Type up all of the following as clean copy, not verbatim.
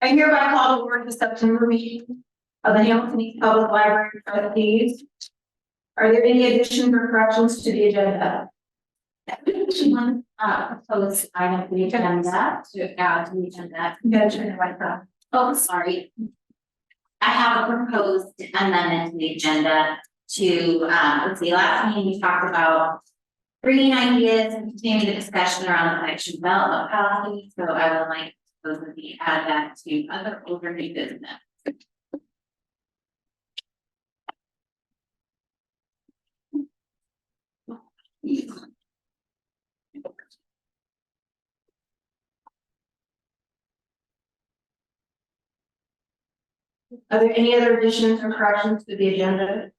I hereby call to order the September meeting of the Hamilton East Public Library trustees. Are there any additions or corrections to the agenda? One proposed item for the agenda to add to the agenda. Oh, sorry. I have a proposed amendment to the agenda to, let's see, last meeting we talked about bringing ideas and continuing the discussion around the connection development policy. So I would like to propose that we add that to other older new business. Are there any other additions or corrections to the agenda?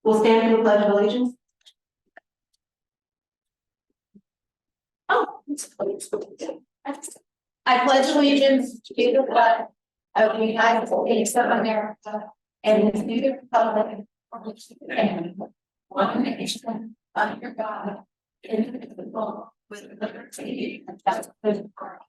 We'll stand for the Pledge of Allegiance. I pledge allegiance to the flag of the United States of America and to the republic for which it stands, one nation, under God, indivisible, with liberty and justice for all.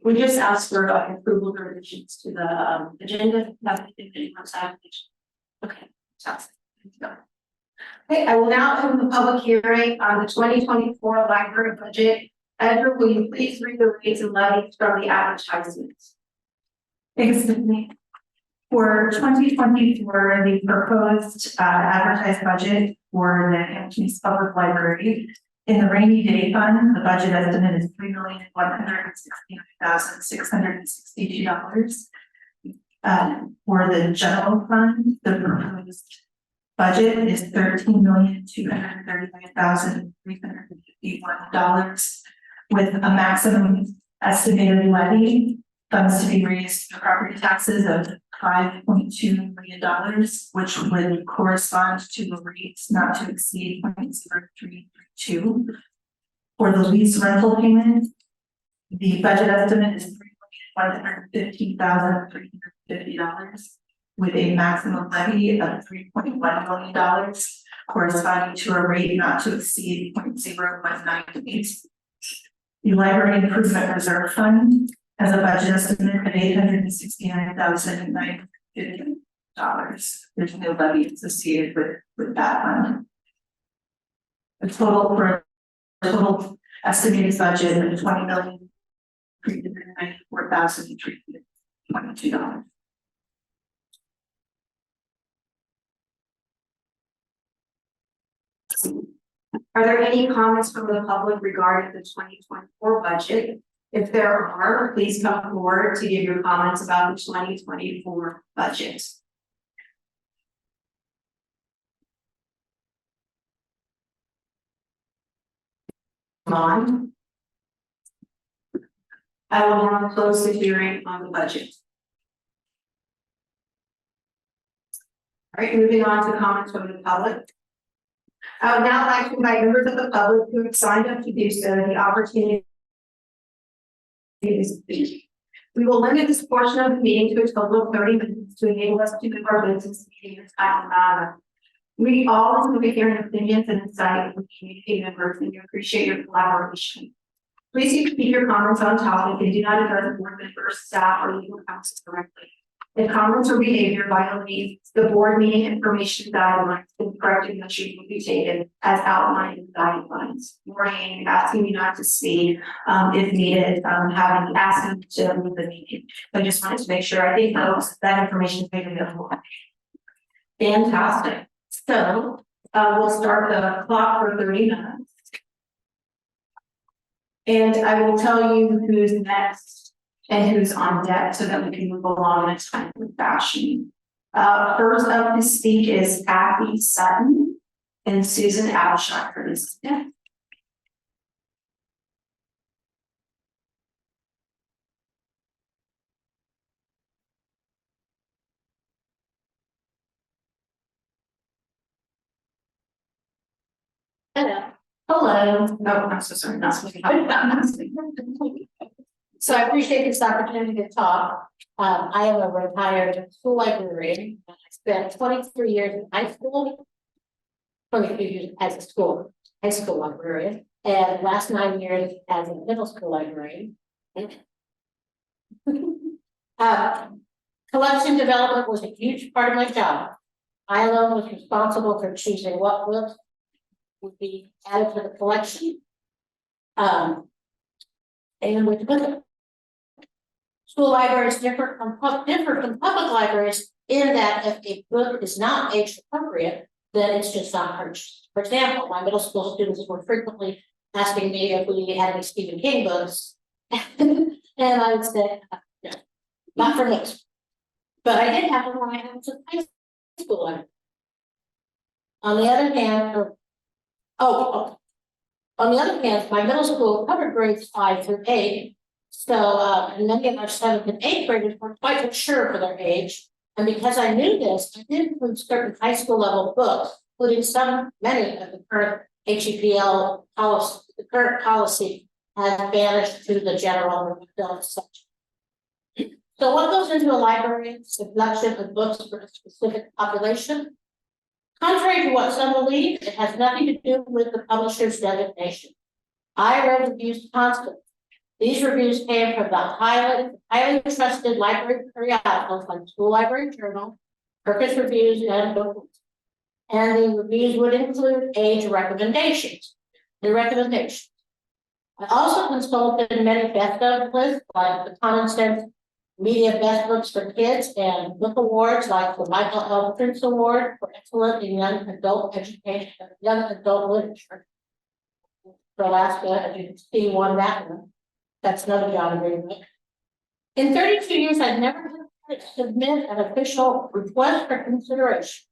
We just asked for approval or additions to the agenda. Okay, sounds good. Okay, I will now open the public hearing on the 2024 library budget. Edgar, will you please read the rates and levies from the advertisements? Thanks, Tiffany. For 2024, the proposed advertised budget for the Hamilton East Public Library in the rainy day fund, the budget estimate is $3,169,662. For the general fund, the proposed budget is $13,239,351, with a maximum estimated levy funds to be raised for property taxes of $5.2 million, which would correspond to a rate not to exceed 0.0332. For the lease rental payment, the budget estimate is $3,115,350, with a maximum levy of $3.1 million, corresponding to a rate not to exceed 0.0198. The Library Improvement Reserve Fund has a budget estimate of $869,950. There's no levy associated with that fund. The total estimated budget of $20,394,322. Are there any comments from the public regarding the 2024 budget? If there are, please come forward to give your comments about the 2024 budget. On. I will now close the hearing on the budget. All right, moving on to comments from the public. I would now like to invite members of the public who have signed up to do so the opportunity to speak. We will limit this portion of the meeting to a total of 30 minutes to enable us to move our business meeting in a timely manner. We all enjoy hearing opinions and insight from community members, and we appreciate your collaboration. Please keep your comments on topic and do not address board members, staff, or legal counsel directly. If comments or behavior violates the board meeting information guidelines, then corrective measures will be taken as outlined in the guidelines. Warning, asking you not to speak if needed, having asked them to leave the meeting. I just wanted to make sure. I think that information is made available. Fantastic. So we'll start the clock for 30 minutes. And I will tell you who's next and who's on deck so that we can move along in a timely fashion. First up to speak is Kathy Sutton and Susan Abshire. Yeah. Hello. Hello. No, I'm so sorry, not speaking. So I appreciate this opportunity to talk. I am a retired school librarian. I spent 23 years in high school. 23 years as a high school librarian, and last 9 years as a middle school librarian. Collection development was a huge part of my job. I alone was responsible for choosing what books would be added to the collection. And with the school libraries differ from public libraries in that if a book is not age appropriate, then it's just not purchased. For example, my middle school students were frequently asking me if we had any Stephen King books. And I would say, no, not for me. But I did have them when I was in high school. On the other hand, on the other hand, my middle school covered grades 5 through 8. So many of our 7th and 8th graders were quite mature for their age. And because I knew this, I did include certain high school level books, including many of the current HEPL policy. The current policy has banished to the general adult section. So what goes into a library selection of books for a specific population? Contrary to what some believe, it has nothing to do with the publisher's designation. I read reviews constantly. These reviews came from the highly trusted library periodicals like School Library Journal, Purpose Reviews, and Book. And the reviews would include age recommendations. I also consulted many best of lists like the Common Sense Media Best Books for Kids and book awards like the Michael L. Prince Award for Excellent in Young Adult Education, Young Adult Literature. For Alaska, as you can see, won that one. That's another John Green book. In 32 years, I've never had to submit an official request for consideration.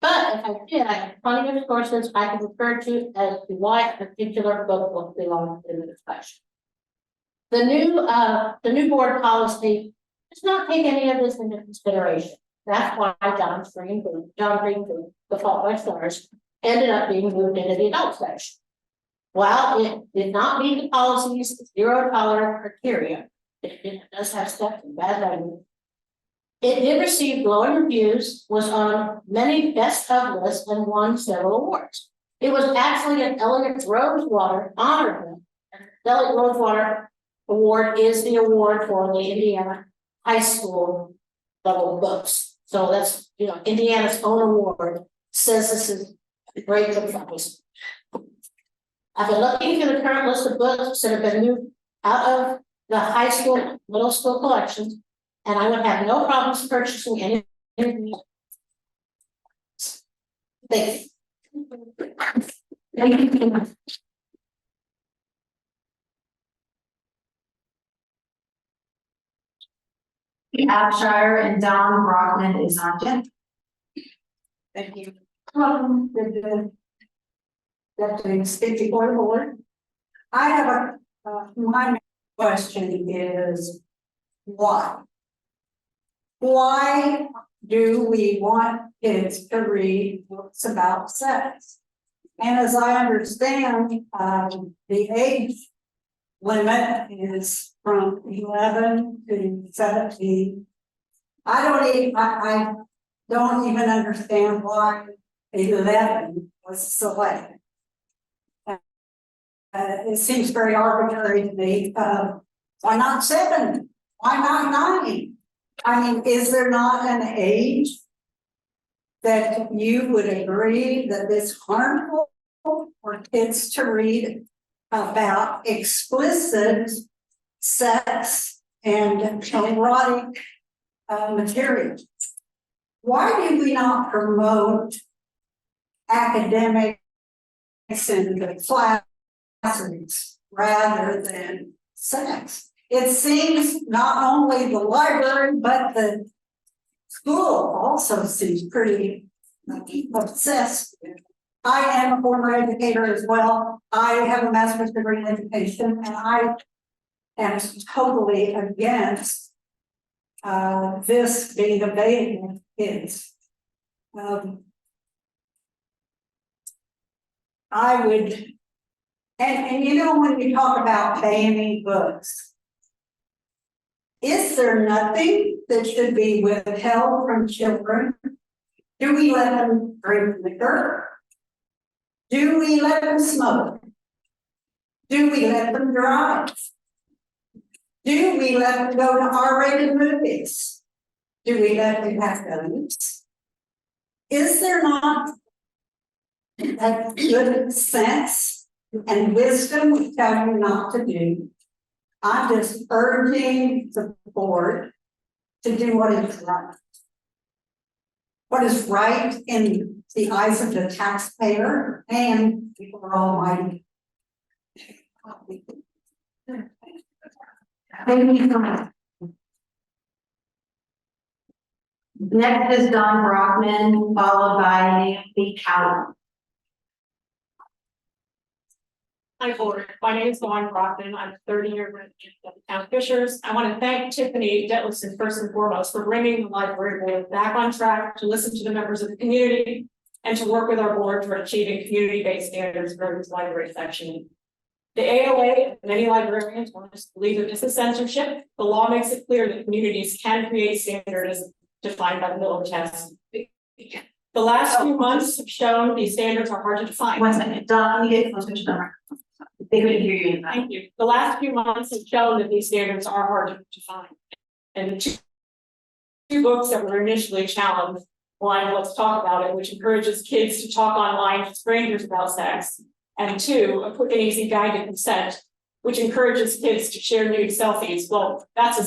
But if I did, I have plenty of sources I can refer to as to why a particular book will belong in the discussion. The new board policy does not take any of this into consideration. That's why John Green, the Fault by Stars, ended up being moved into the adult section. While it did not meet the policy's zero tolerance criteria, it does have steps and bad language. It did receive glowing reviews, was on many best of lists, and won several awards. It was actually an Elliott Rosewater honor. The Elliott Rosewater Award is the award for the Indiana high school level books. So that's, Indiana's own award says this is great for the high school. I've been looking through the current list of books that have been moved out of the high school, middle school collections, and I would have no problems purchasing any. Thank you. Abshire and Don Brockman is on deck. Thank you. Deputy Speaker before the board. I have my main question is why? Why do we want kids to read books about sex? And as I understand, the age limit is from 11 to 17. I don't even understand why 11 was selected. It seems very arbitrary to me. Why not 7? Why not 9? I mean, is there not an age that you would agree that it's harmful for kids to read about explicit sex and erotic material? Why do we not promote academics in the classrooms rather than sex? It seems not only the library, but the school also seems pretty obsessed. I am a former educator as well. I have a master's degree in education, and I am totally against this being available to kids. I would, and you know, when you talk about banning books, is there nothing that should be withheld from children? Do we let them drink liquor? Do we let them smoke? Do we let them drive? Do we let them go to R-rated movies? Do we let them have guns? Is there not that good sense and wisdom to tell you not to do? I'm just urging the board to do what is right. What is right in the eyes of the taxpayer and the Almighty. Thank you so much. Next is Don Brockman, followed by Naomi Cowell. Hi, board. My name is Dawn Brockman. I'm a 30-year resident of the town of Fishers. I want to thank Tiffany Detlefson first and foremost for bringing the library board back on track to listen to the members of the community and to work with our board toward achieving community-based standards for this library section. The AOA and many librarians want us to believe that this is censorship. The law makes it clear that communities can create standards as defined by the Miller test. The last few months have shown these standards are hard to define. 1 second, Don, can you get closer to the microphone? They couldn't hear you. Thank you. The last few months have shown that these standards are hard to define. And two books that were initially challenged, one, Let's Talk About It, which encourages kids to talk online to strangers about sex, and two, A Quick and Easy Guide to Consent, which encourages kids to share nude selfies. Well, that's a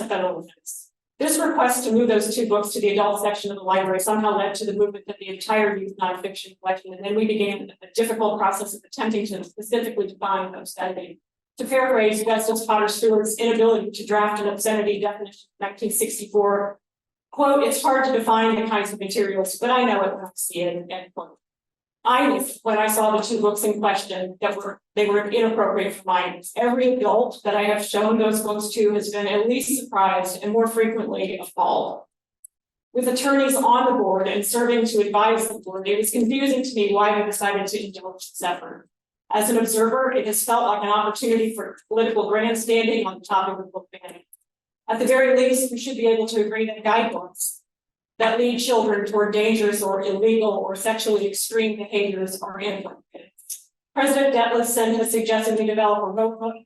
federal offense. This request to move those two books to the adult section of the library somehow led to the movement of the entire youth nonfiction collection, and then we began a difficult process of attempting to specifically define those entities. To paraphrase Justice Potter Stewart's inability to draft an obscenity definition in 1964, quote, "It's hard to define the kinds of materials, but I know it when I see it," end quote. I knew when I saw the two books in question that they were inappropriate for minors. Every adult that I have shown those books to has been at least surprised and more frequently appalled. With attorneys on the board and serving to advise the board, it was confusing to me why I decided to indulge this effort. As an observer, it has felt like an opportunity for political grandstanding on the topic of book banning. At the very least, we should be able to agree that guidebooks that lead children toward dangerous or illegal or sexually extreme behaviors are inappropriate. President Detlefson has suggested we develop a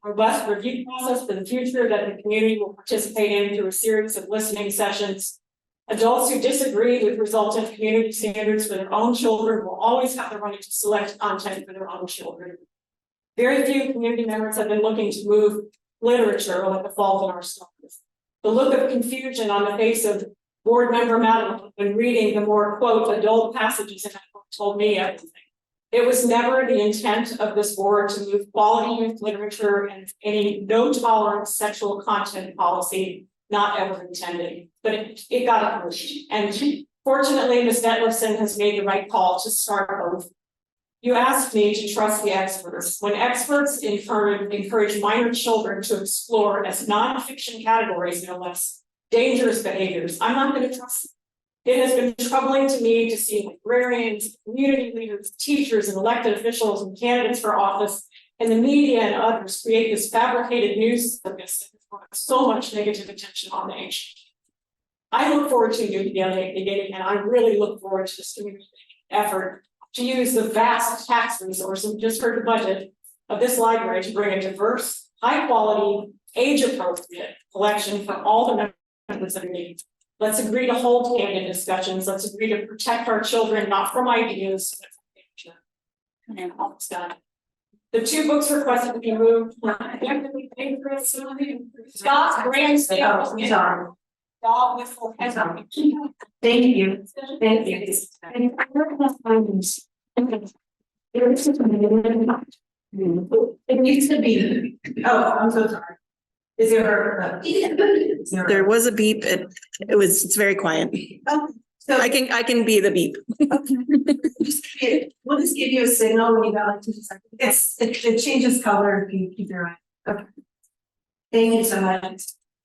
robust review process for the future that the community will participate in through a series of listening sessions. Adults who disagree with resultant community standards for their own children will always have the right to select content for their own children. Very few community members have been looking to move literature like The Fault in Our Stars. The look of confusion on the face of board member Madeline when reading the more, quote, adult passages in that book told me everything. It was never the intent of this board to move quality youth literature and any no tolerance sexual content policy, not ever intended, but it got approved. And fortunately, Ms. Detlefson has made the right call to start both. You asked me to trust the experts. When experts encourage minor children to explore as nonfiction categories, no less, dangerous behaviors, I'm not going to trust them. It has been troubling to me to see librarians, community leaders, teachers, and elected officials and candidates for office, and the media and others create this fabricated news circus that has brought so much negative attention on the issue. I look forward to you beginning, and I really look forward to this community effort to use the vast tax resources, we just heard the budget of this library, to bring a diverse, high quality, age appropriate collection for all the members of the community. Let's agree to hold candid discussions. Let's agree to protect our children, not from ideas, but from danger. And I'm almost done. The two books requested to be moved. Scott Grandstand. Oh, sorry. Dog whistle. Thank you. Thank you. It needs to be. Oh, I'm so sorry. Is there? There was a beep. It's very quiet. So I can be the beep. we'll just give you a signal when you got like 2 seconds. It changes color if you keep your eye. Okay. Thank you so much.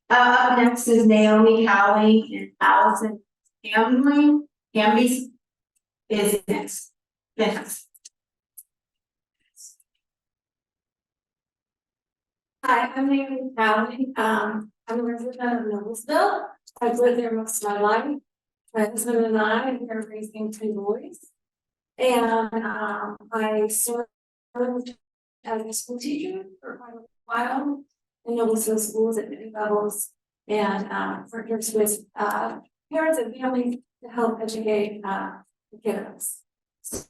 Up next is Naomi Cowley and Allison Gamby is next. Yes. Hi, I'm Naomi Crowley. I'm a resident of Noblesville. I've lived there most of my life. My husband and I are raising 2 boys. And I served as a school teacher for quite a while in Noblesville schools at many levels. And worked with parents and families to help educate the kiddos. So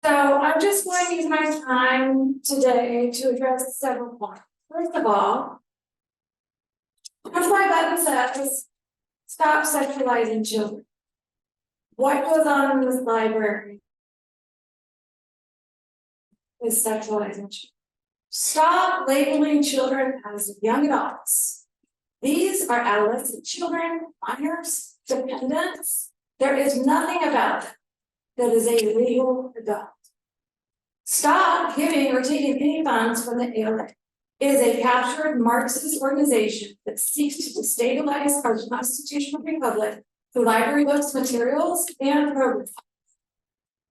I'm just going to use my time today to address several points. First of all, as my button says, stop sexualizing children. What goes on in this library is sexualizing children. Stop labeling children as young adults. These are adolescent children, minors, dependents. There is nothing about them that is a legal adult. Stop giving or taking any funds from the ALA. It is a captured Marxist organization that seeks to destabilize our constitutional republic through library books, materials, and programs.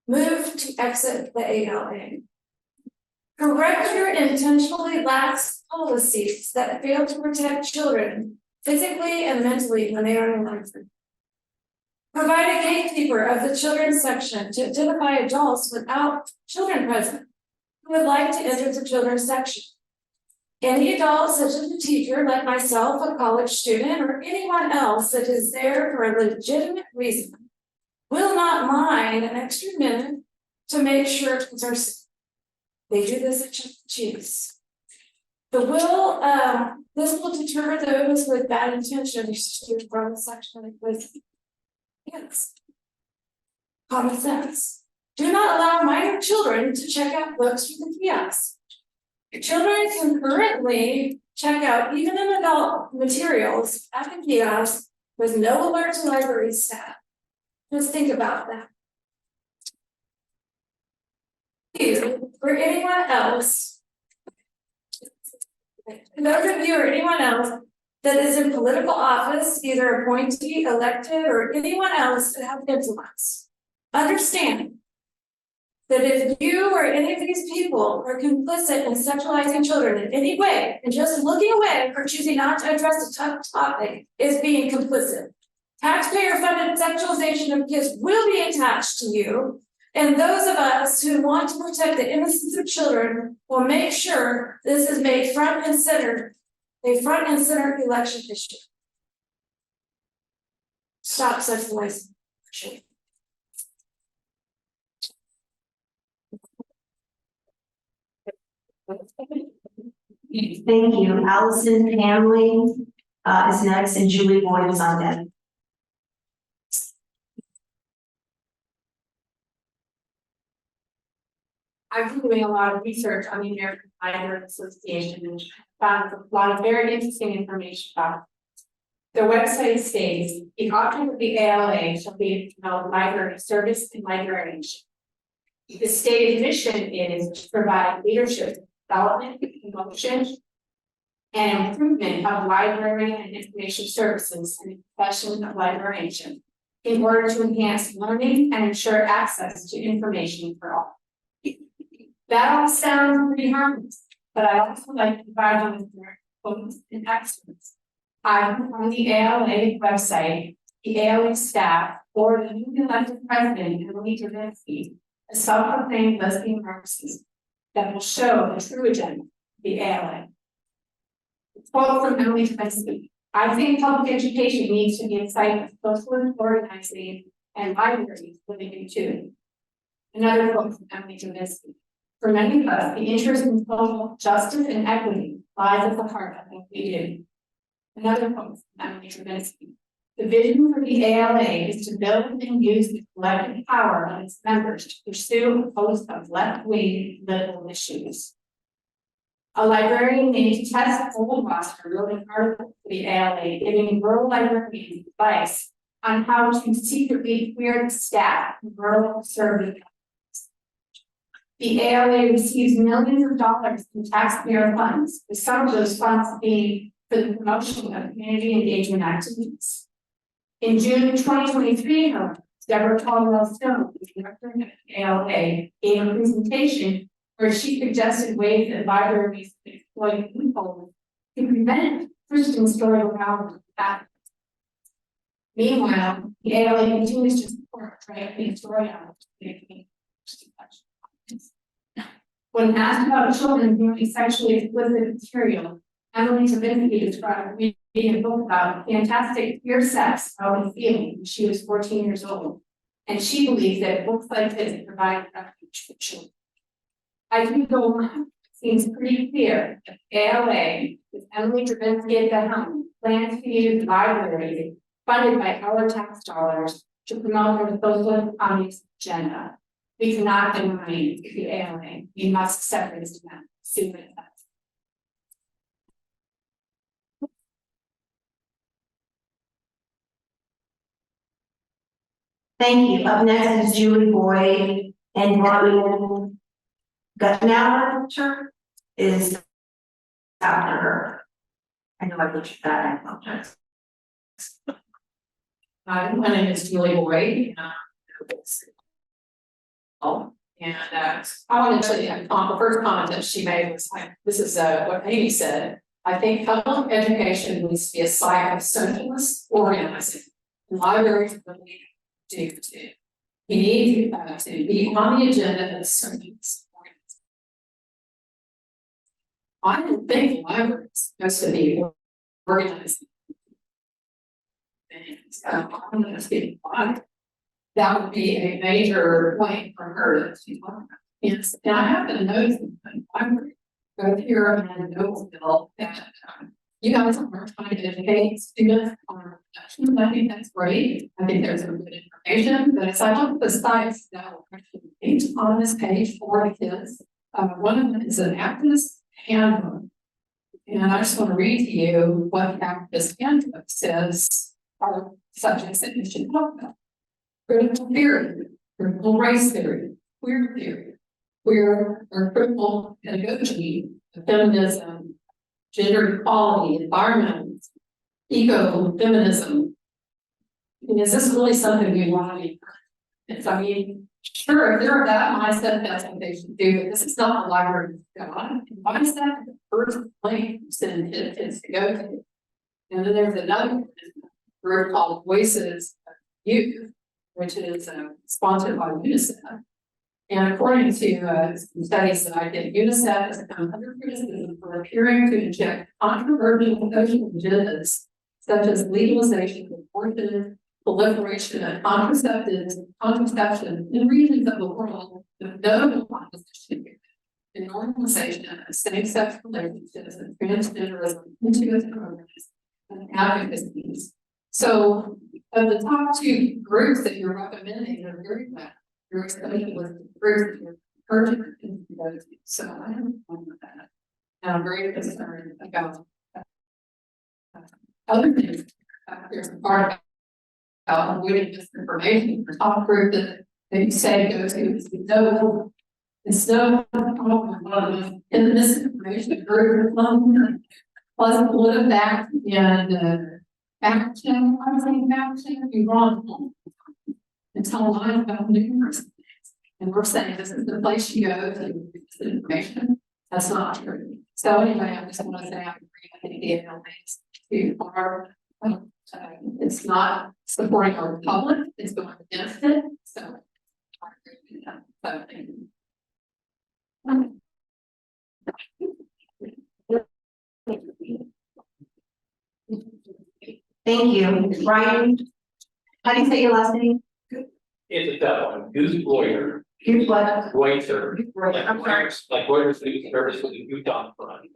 Move to exit the ALA. Correct your intentionally lax policies that fail to protect children physically and mentally when they are in library. Provide a gatekeeper of the children's section to identify adults without children present who would like to enter the children's section. Any adult, such as a teacher like myself, a college student, or anyone else that is there for a legitimate reason, will not mind an extra minute to make sure kids are safe. They do this at Chuck E. Cheese. This will deter those with bad intentions to run the section with yes. Common sense. Do not allow minor children to check out books from the kiosk. Children can currently check out even an adult materials at the kiosk with no alert to library staff. Just think about that. For anyone else, those of you or anyone else that is in political office, either appointee, elected, or anyone else that have influence, understand that if you or any of these people are complicit in sexualizing children in any way, and just looking away or choosing not to address a tough topic is being complicit. Taxpayer-funded sexualization of kids will be attached to you, and those of us who want to protect the innocence of children will make sure this is made front and center, a front and center election issue. Stop sexualizing children. Thank you. Allison Hamley is next, and Julie Boyd is on deck. I've been doing a lot of research on the American Library Association and found a lot of very interesting information about it. Their website states the object of the ALA shall be to promote library service and librarianship. The stated mission is to provide leadership, development, promotion, and improvement of library and information services in the profession of librarianship in order to enhance learning and ensure access to information for all. That all sounds pretty harmless, but I also like to provide you with their focus and excellence. I'm on the ALA website, the ALA staff, or the newly elected president, Emily Dravinsky, a self-proclaimed lesbian Marxist, that will show the true agenda of the ALA. Quote from Emily Dravinsky: I think public education needs to be a site of social organizing and libraries living in tune. Another quote from Emily Dravinsky: for many of us, the interest in social justice and equity lies at the heart of what we do. Another quote from Emily Dravinsky: the vision for the ALA is to build and use the collective power of its members to pursue a host of left-wing political issues. A librarian named Tess Goldwasser wrote an article for the ALA giving rural librarians advice on how to secretly clear the staff from rural conservative. The ALA receives millions of dollars in taxpayer funds, with some of those funds being for the promotion of community engagement activities. In June 2023, however, Deborah Caldwell Stone, the director of the ALA, gave a presentation where she suggested ways that libraries could like people to prevent Christian story around that. Meanwhile, the ALA continues to support the story out. When asked about children viewing sexually explicit material, Emily Tabinsky described reading a book about fantastic queer sex, how and feeling when she was 14 years old. And she believes that books like this provide refuge for children. I think the one seems pretty clear that ALA, with Emily Tabinsky at the helm, plans to use libraries funded by our tax dollars to promote their social economics agenda. We cannot deny the ALA. We must separate this demand. See what it does. Thank you. Up next is Julie Boyd and Marlene Gutnauer is after her. I know I butchered that, I apologize. Hi, my name is Julie Boyd. And I wanted to say, the first comment that she made was, this is what Amy said. I think public education needs to be a site of socialist organizing. Libraries really do too. We need to be on the agenda of socialist organizing. I don't think libraries are supposed to be organizing things. I'm going to speak on that would be a major point for her to talk about. Yes, and I have to notice that I'm both here and Noblesville that you guys are trying to educate students on protection. I think that's great. I think there's some good information, but as I look at the sites that are actually on this page for the kids, one of them is an activist handbook. And I just want to read to you what the activist handbook says are subjects that you should talk about. Critical theory, critical race theory, queer or critical pedagogy, feminism, gender equality, environmentalism, eco-feminism. And is this really something we want to be? I mean, sure, if they're that mindset, that's what they should do, but this is not the library to go on. Why is that the first place to send kids to go to? And then there's another group called Voices of Youth, which is sponsored by UNICEF. And according to some studies that I did, UNICEF has come under criticism for appearing to inject controversial social agendas, such as legalization of abortion, proliferation of contraception in regions of the world with no opposition and normalization of same-sex relationships and transgenderism into its programs and advocacies. So, of the top two groups that you're recommending, they're very bad. You're explaining with the groups that you're encouraging them to go to. So, I have fun with that. And I'm very concerned about other things. There's a part about avoiding misinformation. The top group that you say go to is no. It's no problem. In the misinformation group, plus PolitiFact and fact check, I was saying fact check, you're wrong. And tell lies about numerous things. And we're saying this is the place you go to get this information. That's not true. So anyway, I just want to say I agree. I think the ALAs too far. It's not supporting our public, it's going against it. So I agree with that. So thank you. Thank you. Ryan, how do you say your last name? It's a tough one. Goose Lawyer. Here's what? Reuther. I'm sorry. Like Reuters News Service with a Utah front.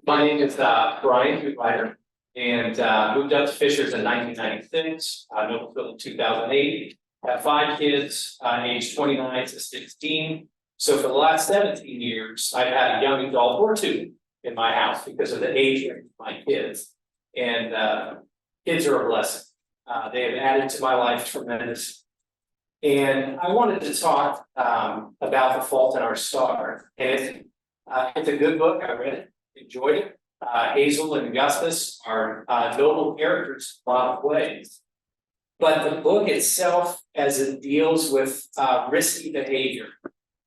My name is Brian Gutweiler, and moved up to Fishers in 1996, Noblesville in 2008. Have 5 kids, age 29 to 16. So for the last 17 years, I've had a young adult or 2 in my house because of the age of my kids. And kids are a blessing. They have added to my life tremendously. And I wanted to talk about The Fault in Our Stars. And it's a good book. I read it, enjoyed it. Hazel and Augustus are noble characters in a lot of ways. But the book itself, as it deals with risky behavior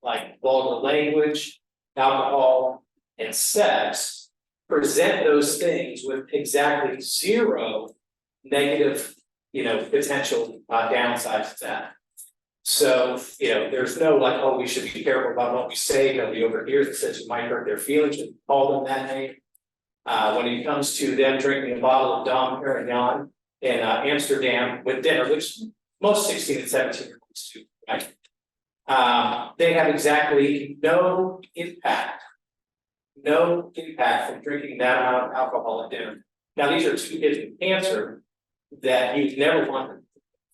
like vulgar language, alcohol, and sex, present those things with exactly zero negative, potential downsides to that. So, there's no like, oh, we should be careful about what we say, nobody overhears it, says you might hurt their feelings, we call them that name. When it comes to them drinking a bottle of Dom Perignon in Amsterdam with dinner, which most 16 and 17-year-olds do, right? They have exactly no impact from drinking that amount of alcohol at dinner. Now, these are 2 kids with cancer that you never want in the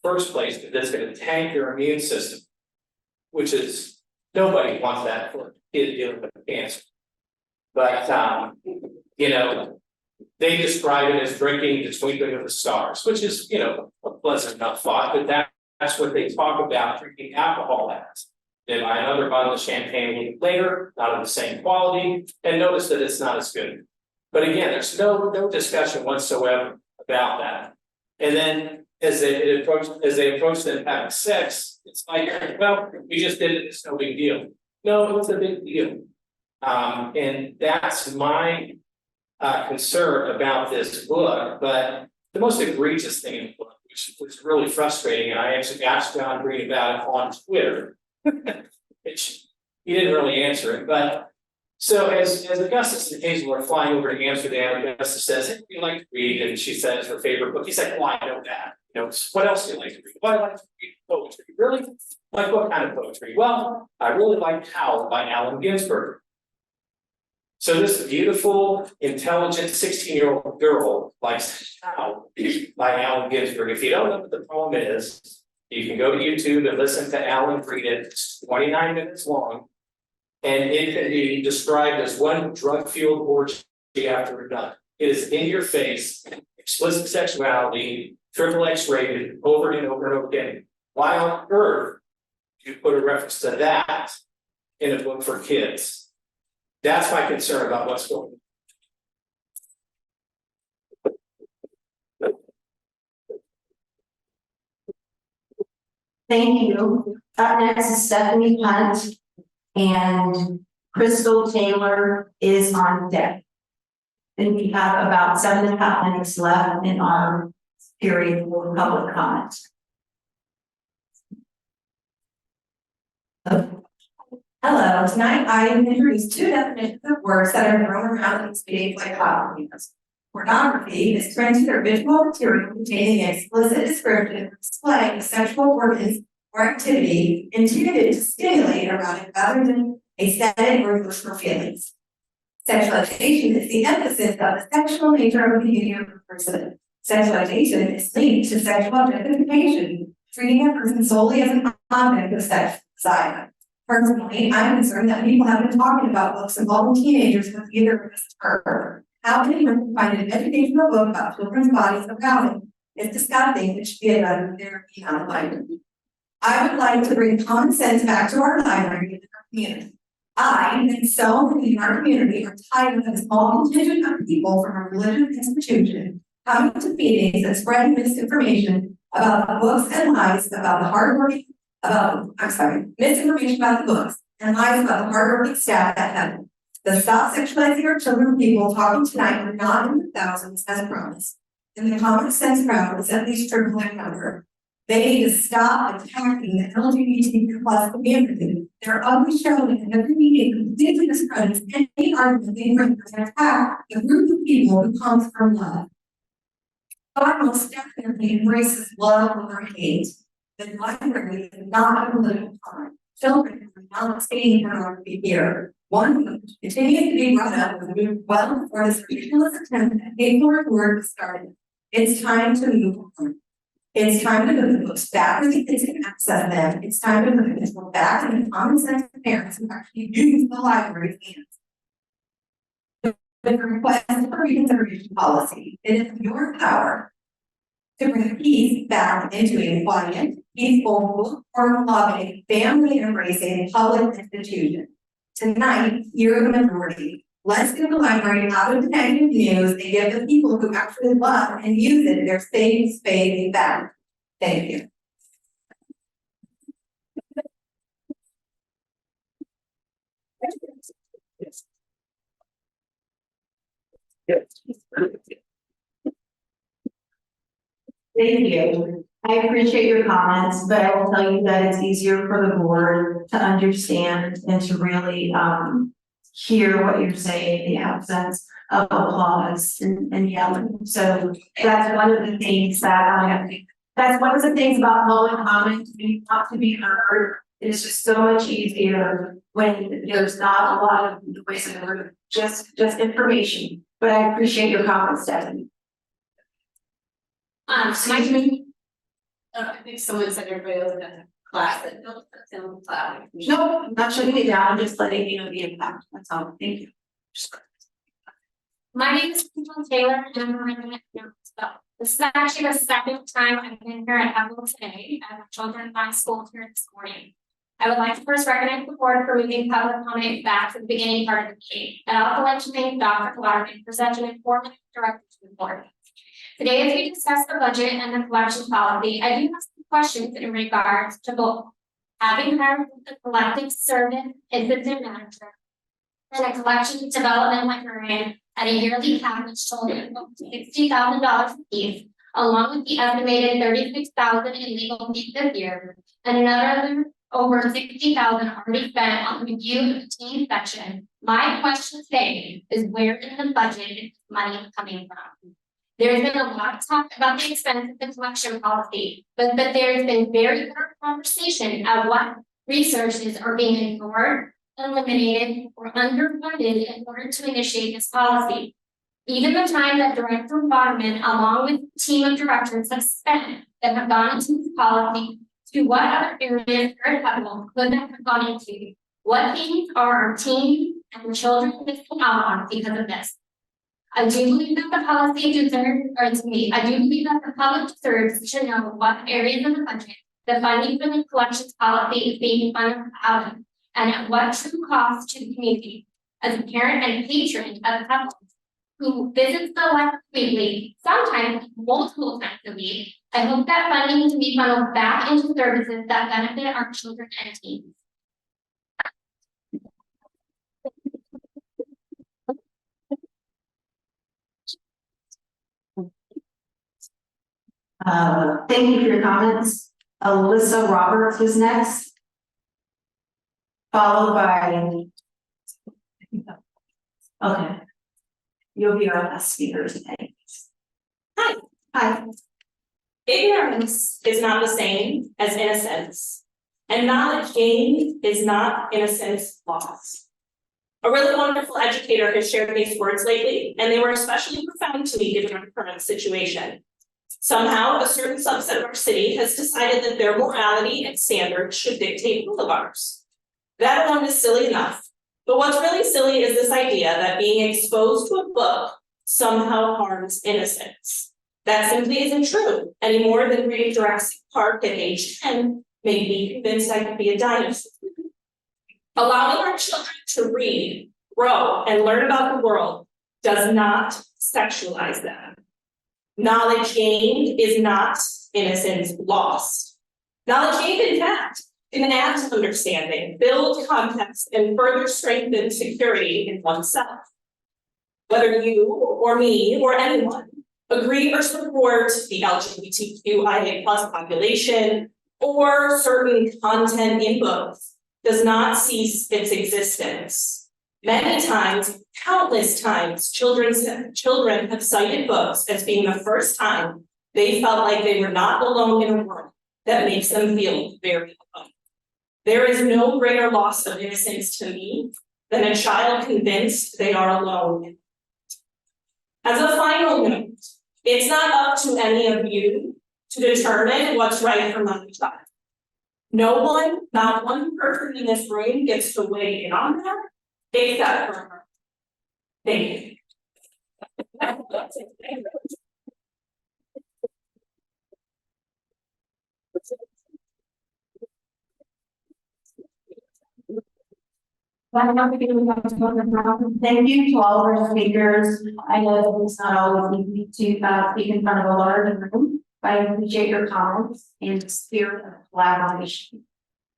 first place, because that's going to tank their immune system, which is, nobody wants that for a kid dealing with cancer. But, they describe it as drinking the twinkling of the stars, which is, a pleasant enough thought, but that's what they talk about drinking alcohol as. They buy another bottle of champagne a week later, not of the same quality, and notice that it's not as good. But again, there's no discussion whatsoever about that. And then as they approach them having sex, it's like, well, we just did it, it's no big deal. No, it's a big deal. And that's my concern about this book. But the most egregious thing in the book, which was really frustrating, and I actually asked John Green about it on Twitter, which he didn't really answer it. But so as Augustus and Hazel are flying over to Amsterdam, Augustus says, hey, you like to read? And she says her favorite book. He's like, well, I know that. What else do you like to read? Well, I like to read poetry. Really? Like what kind of poetry? Well, I really like Howl by Allen Ginsberg. So this beautiful, intelligent 16-year-old girl likes Howl by Allen Ginsberg. If you don't know what the poem is, you can go to YouTube and listen to Allen read it. It's 29 minutes long. And it can be described as one drug-fueled orgy after another. It is in your face, explicit sexuality, XXX rated, over and over and over again. Why on earth do you put a reference to that in a book for kids? That's my concern about what's going on. Thank you. Up next is Stephanie Hunt, and Crystal Taylor is on deck. And we have about 7.5 minutes left in our period for public comment. Hello, tonight I introduced 2 definitions of words that are thrown around in today's dichotomies. Pornography is printed or visual material containing an explicit description or display of sexual organs or activity intended to stimulate erotic rather than aesthetic or emotional feelings. Sexualization is the emphasis of the sexual nature of behavior of a person. Sexualization is linked to sexual objectification, treating a person solely as an object of sex desire. Personally, I'm concerned that people have been talking about books involving teenagers with either of this occur. How can anyone find an educational book about children's bodies arousing? It's disgusting. It should be another therapy on the library. I would like to bring common sense back to our library and our community. I and so many in our community are tired of a small contingent of people from a religious institution coming to meetings and spreading misinformation about the books and lies about the hardworking, misinformation about the books and lies about the hardworking staff at HEPL. The Stop Sexualizing Our Children people talking tonight are not in the thousands as promised. And the common sense crowd is at least triple that number. They need to stop attacking the LGBTQ+ community. They're always shown in every meeting completely discredits any argument they bring to attack the group of people who comes from love. God most definitely embraces love over hate. The library is not a political time. Children are not staying pornography here. One who continues to be brought up was moved well before this ridiculous attempt at hateful word was started. It's time to move on. It's time to move the books back where the kids can access them. It's time to move this book back in the common sense of parents who actually use the library's hands. The request for reconsideration policy, it is your power to bring peace back into a quiet, peaceful, book-loving, family-embracing public institution. Tonight, you're the majority. Let's get the library out of the negative news and give the people who actually love and use it their safe space back. Thank you. Thank you. I appreciate your comments, but I will tell you that it's easier for the board to understand and to really, hear what you're saying in the absence of applause and yelling. So that's one of the things that, that's one of the things about public comment, we want to be heard. It's just so much easier when there's not a lot of noise and just information. But I appreciate your comments, Stephanie. Excuse me? I think someone said everybody else has a class that built film cloud. No, I'm not shutting it down, I'm just letting you know the impact, that's all, thank you. My name is Rachel Taylor and I'm a resident of Knoxville. This is actually the second time I've been here at HEPL today. I have children in my school here this morning. I would like to first recognize the board for moving public comment back to the beginning part of the meeting. And I'd also like to thank Dr. Waterman for such an informative directive to the board. Today, as we discuss the budget and the collection policy, I do have some questions in regards to both having hired the collective service assistant manager and a collections development librarian at a yearly package totaling $60,000 apiece, along with the estimated $36,000 in legal fees this year, and another over $60,000 already spent on the review of the team section. My question today is where in the budget is this money coming from? There's been a lot of talk about the expense of the collection policy, but there's been very little conversation of what resources are being ignored, eliminated, or underfunded in order to initiate this policy. Even the time that Director Waterman, along with a team of directors, have spent that have gone into this policy, to what other areas or HEPL could that have gone into? What things are our team and the children missing out on because of this? I do believe that the policy deserves, or to me, I do believe that the public deserves to know what areas of the budget the funding for the collections policy is being funded out of, and at what true cost to the community. As a parent and patron of HEPL who visits the library weekly, sometimes multiple times a week, I hope that funding can be funneled back into services that benefit our children and teens. Thank you for your comments. Alyssa Roberts is next. Followed by. Okay. You'll be our last speaker today. Hi. Hi. Ignorance is not the same as innocence, and knowledge gained is not innocence lost. A really wonderful educator has shared these words lately, and they were especially profound to me given our current situation. Somehow, a certain subset of our city has decided that their morality and standards should dictate all of ours. That alone is silly enough, but what's really silly is this idea that being exposed to a book somehow harms innocence. That simply isn't true, any more than reading Jurassic Park at age 10 made me convinced I could be a dinosaur. Allowing our children to read, grow, and learn about the world does not sexualize them. Knowledge gained is not innocence lost. Knowledge gained, in fact, can add to understanding, build context, and further strengthen security in oneself. Whether you or me or anyone agree or support the LGBTQIA+ population or certain content in books does not cease its existence. Many times, countless times, children have cited books as being the first time they felt like they were not alone in a world that makes them feel very alone. There is no greater loss of innocence to me than a child convinced they are alone. As a final note, it's not up to any of you to determine what's right for my child. No one, not one person in this room gets to weigh in on that, except for her. Thank you. Thank you to all of our speakers. I know that it's not always easy to speak in front of a large room, but I appreciate your comments and the spirit of collaboration.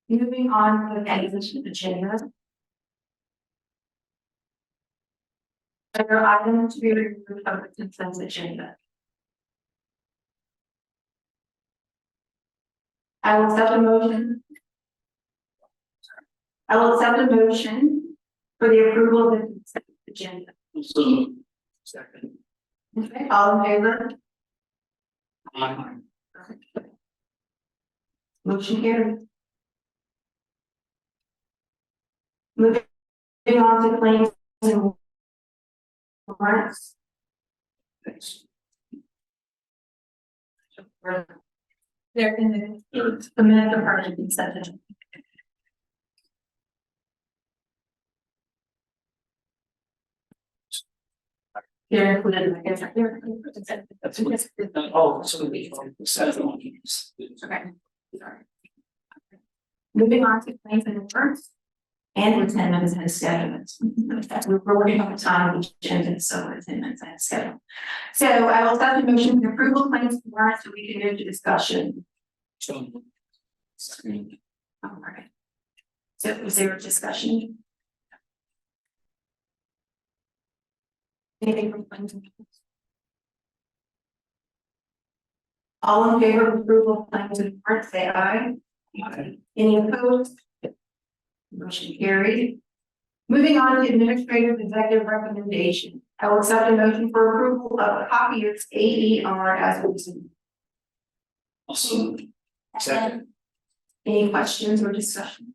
Moving on to the consent agenda. Are there items to be removed from the consent agenda? I will accept a motion. I will accept a motion for the approval of the consent agenda. Second. Okay, all in favor? Motion carried. Moving on to claims and warrants. Thanks. They're in the minute of part of the consent agenda. They're included, I guess, they're included. That's it. Oh, so we said on these. Okay. Sorry. Moving on to claims and warrants. And attendance and schedules. We're working on the time of each agenda, so attendance and schedule. So I will start the motion for approval claims and warrants so we can move to discussion. All right. So is there a discussion? Anything from claims and warrants? All in favor of approval of claims and warrants, say aye. Aye. Any opposed? Motion carried. Moving on to administrative executive recommendation. I will accept a motion for approval of copiers AER as presented. Also. Second. Any questions or discussion?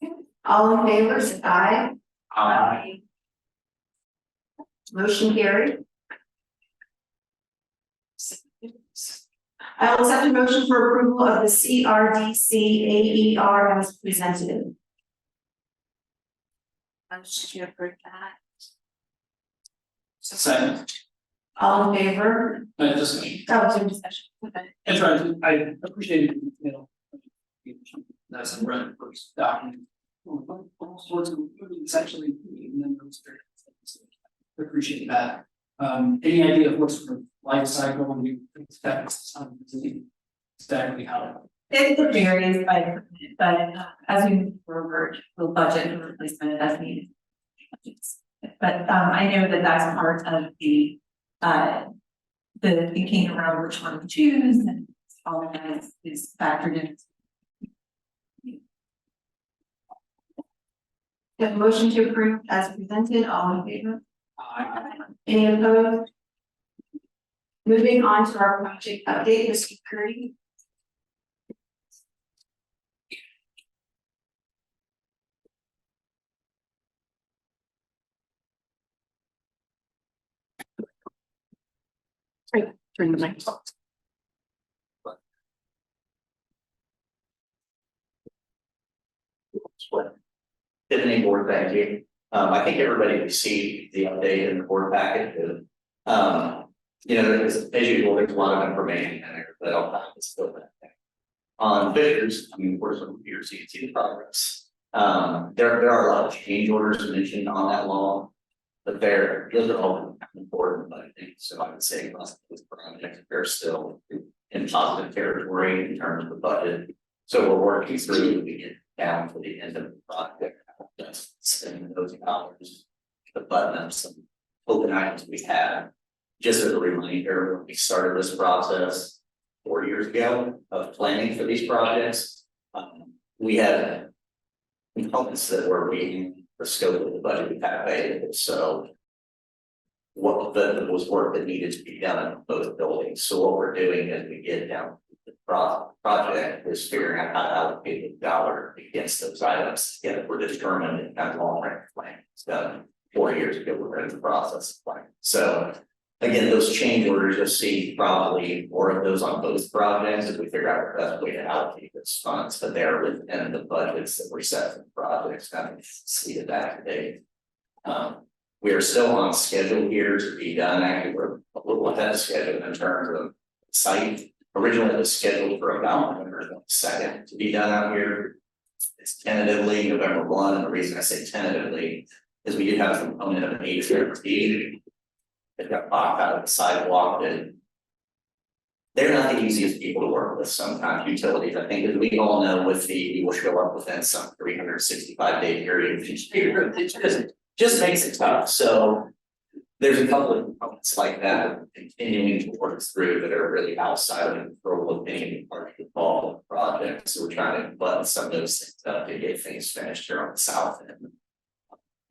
Okay. All in favor, say aye. Aye. Motion carried. I will accept a motion for approval of the CRDC AER as presented. Motion to approve that. Second. All in favor? Discussion. That was your discussion. Okay. That's right, I appreciate, you know, that's the right first document. All sorts of, it's actually, appreciate that. Any idea of what sort of life cycle when you expect exactly how? It varies by equipment, but as we move forward, we'll budget for replacement as needed. But I know that that's part of the thinking around which one to choose, and all of that is factored in. The motion to approve as presented, all in favor? Any opposed? Moving on to our project update, Mr. Curry. Turn the mic off. Tiffany board, thank you. I think everybody received the update in the board packet. You know, as usual, there's a lot of information in there that I'll have to fill that. On Vickers, I mean, of course, here so you can see the progress. There are a lot of change orders mentioned on that law, but those are all important, but I think so. I would say across this project, they're still in positive territory in terms of the budget. So we're working through to get down to the end of the project. Just spending those dollars to button up some open items we had. Just as a reminder, when we started this process 4 years ago of planning for these projects, we had components that were reading the scope of the budget we had available. So what was work that needed to be done in both buildings. So what we're doing as we get down the project is figuring out how to allocate the dollar against those items. Again, we're determined in that long range plan. It's done 4 years ago, we're in the process of planning. So again, those change orders, you'll see probably more of those on both projects as we figure out the best way to allocate those funds, but they're within the budgets that were set for the projects, kind of see it back today. We are still on schedule here to be done. Actually, we're a little ahead of schedule in terms of site. Originally, it was scheduled for about November 2nd to be done out here. It's tentatively November 1, and the reason I say tentatively is we did have a component of an HEPL. It got blocked out of the sidewalk, and they're not the easiest people to work with sometimes, utilities. I think as we all know, we will show up within some 365-day period each year. It just makes it tough. So There's a couple of components like that continuing to work through that are really outside of the control of any part of the ball project. So we're trying to button some of those things up to get things finished here on the south end.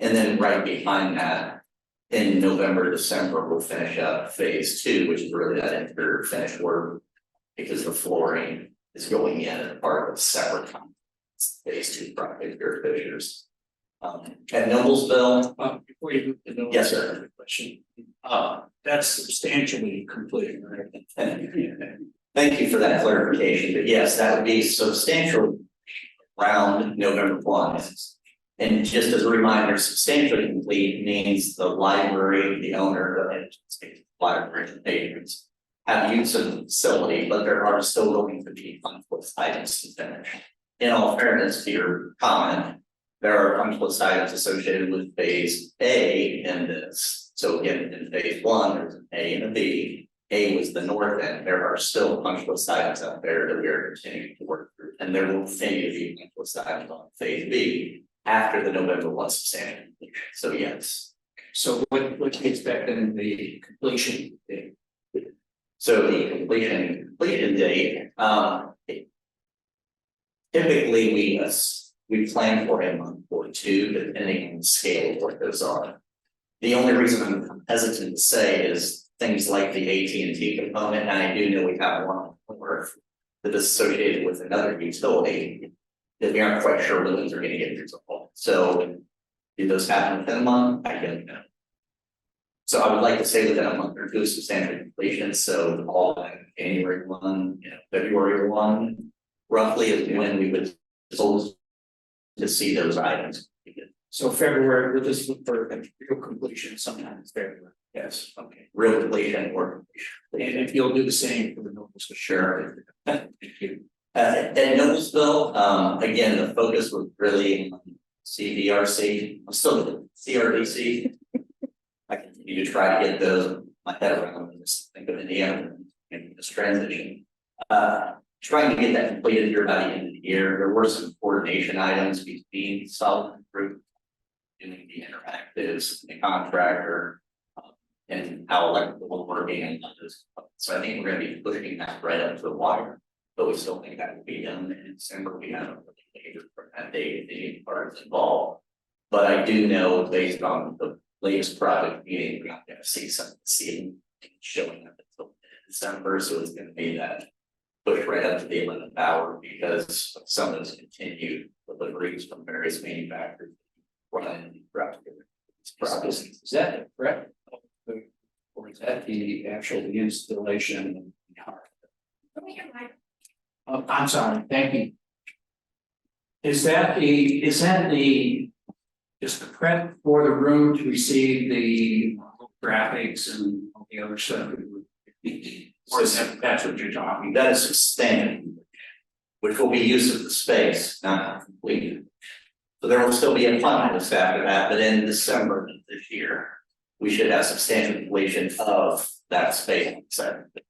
And then right behind that, in November, December, we'll finish up phase 2, which is really that interior finish work, because the flooring is going in as part of a separate phase 2 project here at Fishers. At Noblesville, Before you move to the. Yes, sir. Question, that's substantially complete, right? Thank you for that clarification, but yes, that would be substantial around November 1. And just as a reminder, substantially complete means the library, the owner, the library, the patrons have use of the facility, but there are still going to be punch list items to finish. In all fairness to your comment, there are punch list items associated with phase A in this. So again, in phase 1, there's an A and a B. A was the north end. There are still punch list items out there that we are continuing to work through. And there will continue to be punch list items on phase B after the November 1 substantial completion. So yes. So what do you expect in the completion date? So the completion date, typically we plan for a month or two, depending on the scale of what those are. The only reason I'm hesitant to say is things like the AT&T component, and I do know we have one more that is associated with another utility that we aren't quite sure when those are going to get resolved. So do those happen within a month? I don't know. So I would like to say within a month or two substantial completion. So all in January 1, February 1, roughly is when we would supposed to see those items. So February, we'll just look for a real completion sometime in February. Yes, okay. Real completion or completion. And if you'll do the same for the Nobles, for sure. Thank you. At Noblesville, again, the focus was really on CVRC. I'm still CRDC. I continue to try to get my head around and just think of Indiana and this transition. Trying to get that completed here by the end of the year. There were some coordination items between Solid Group doing the interactives, the contractor, and how electrical working and others. So I think we're going to be pushing that right up to the wire, but we still think that will be done in December. We haven't really made for that date, the parts involved. But I do know based on the latest project meeting, we're not going to see some seeing showing up until December. So it's going to be that push right up to the 11th hour because of some of those continued deliveries from various manufacturers running throughout the process. Is that correct? Or is that the actual installation? Oh, I'm sorry, thank you. Is that the just the prep for the room to receive the graphics and all the other stuff? Or is that's what you're talking about? That is substantial, which will be use of the space, not completed. So there will still be a fund list after that, but in December of this year, we should have substantial completion of that space.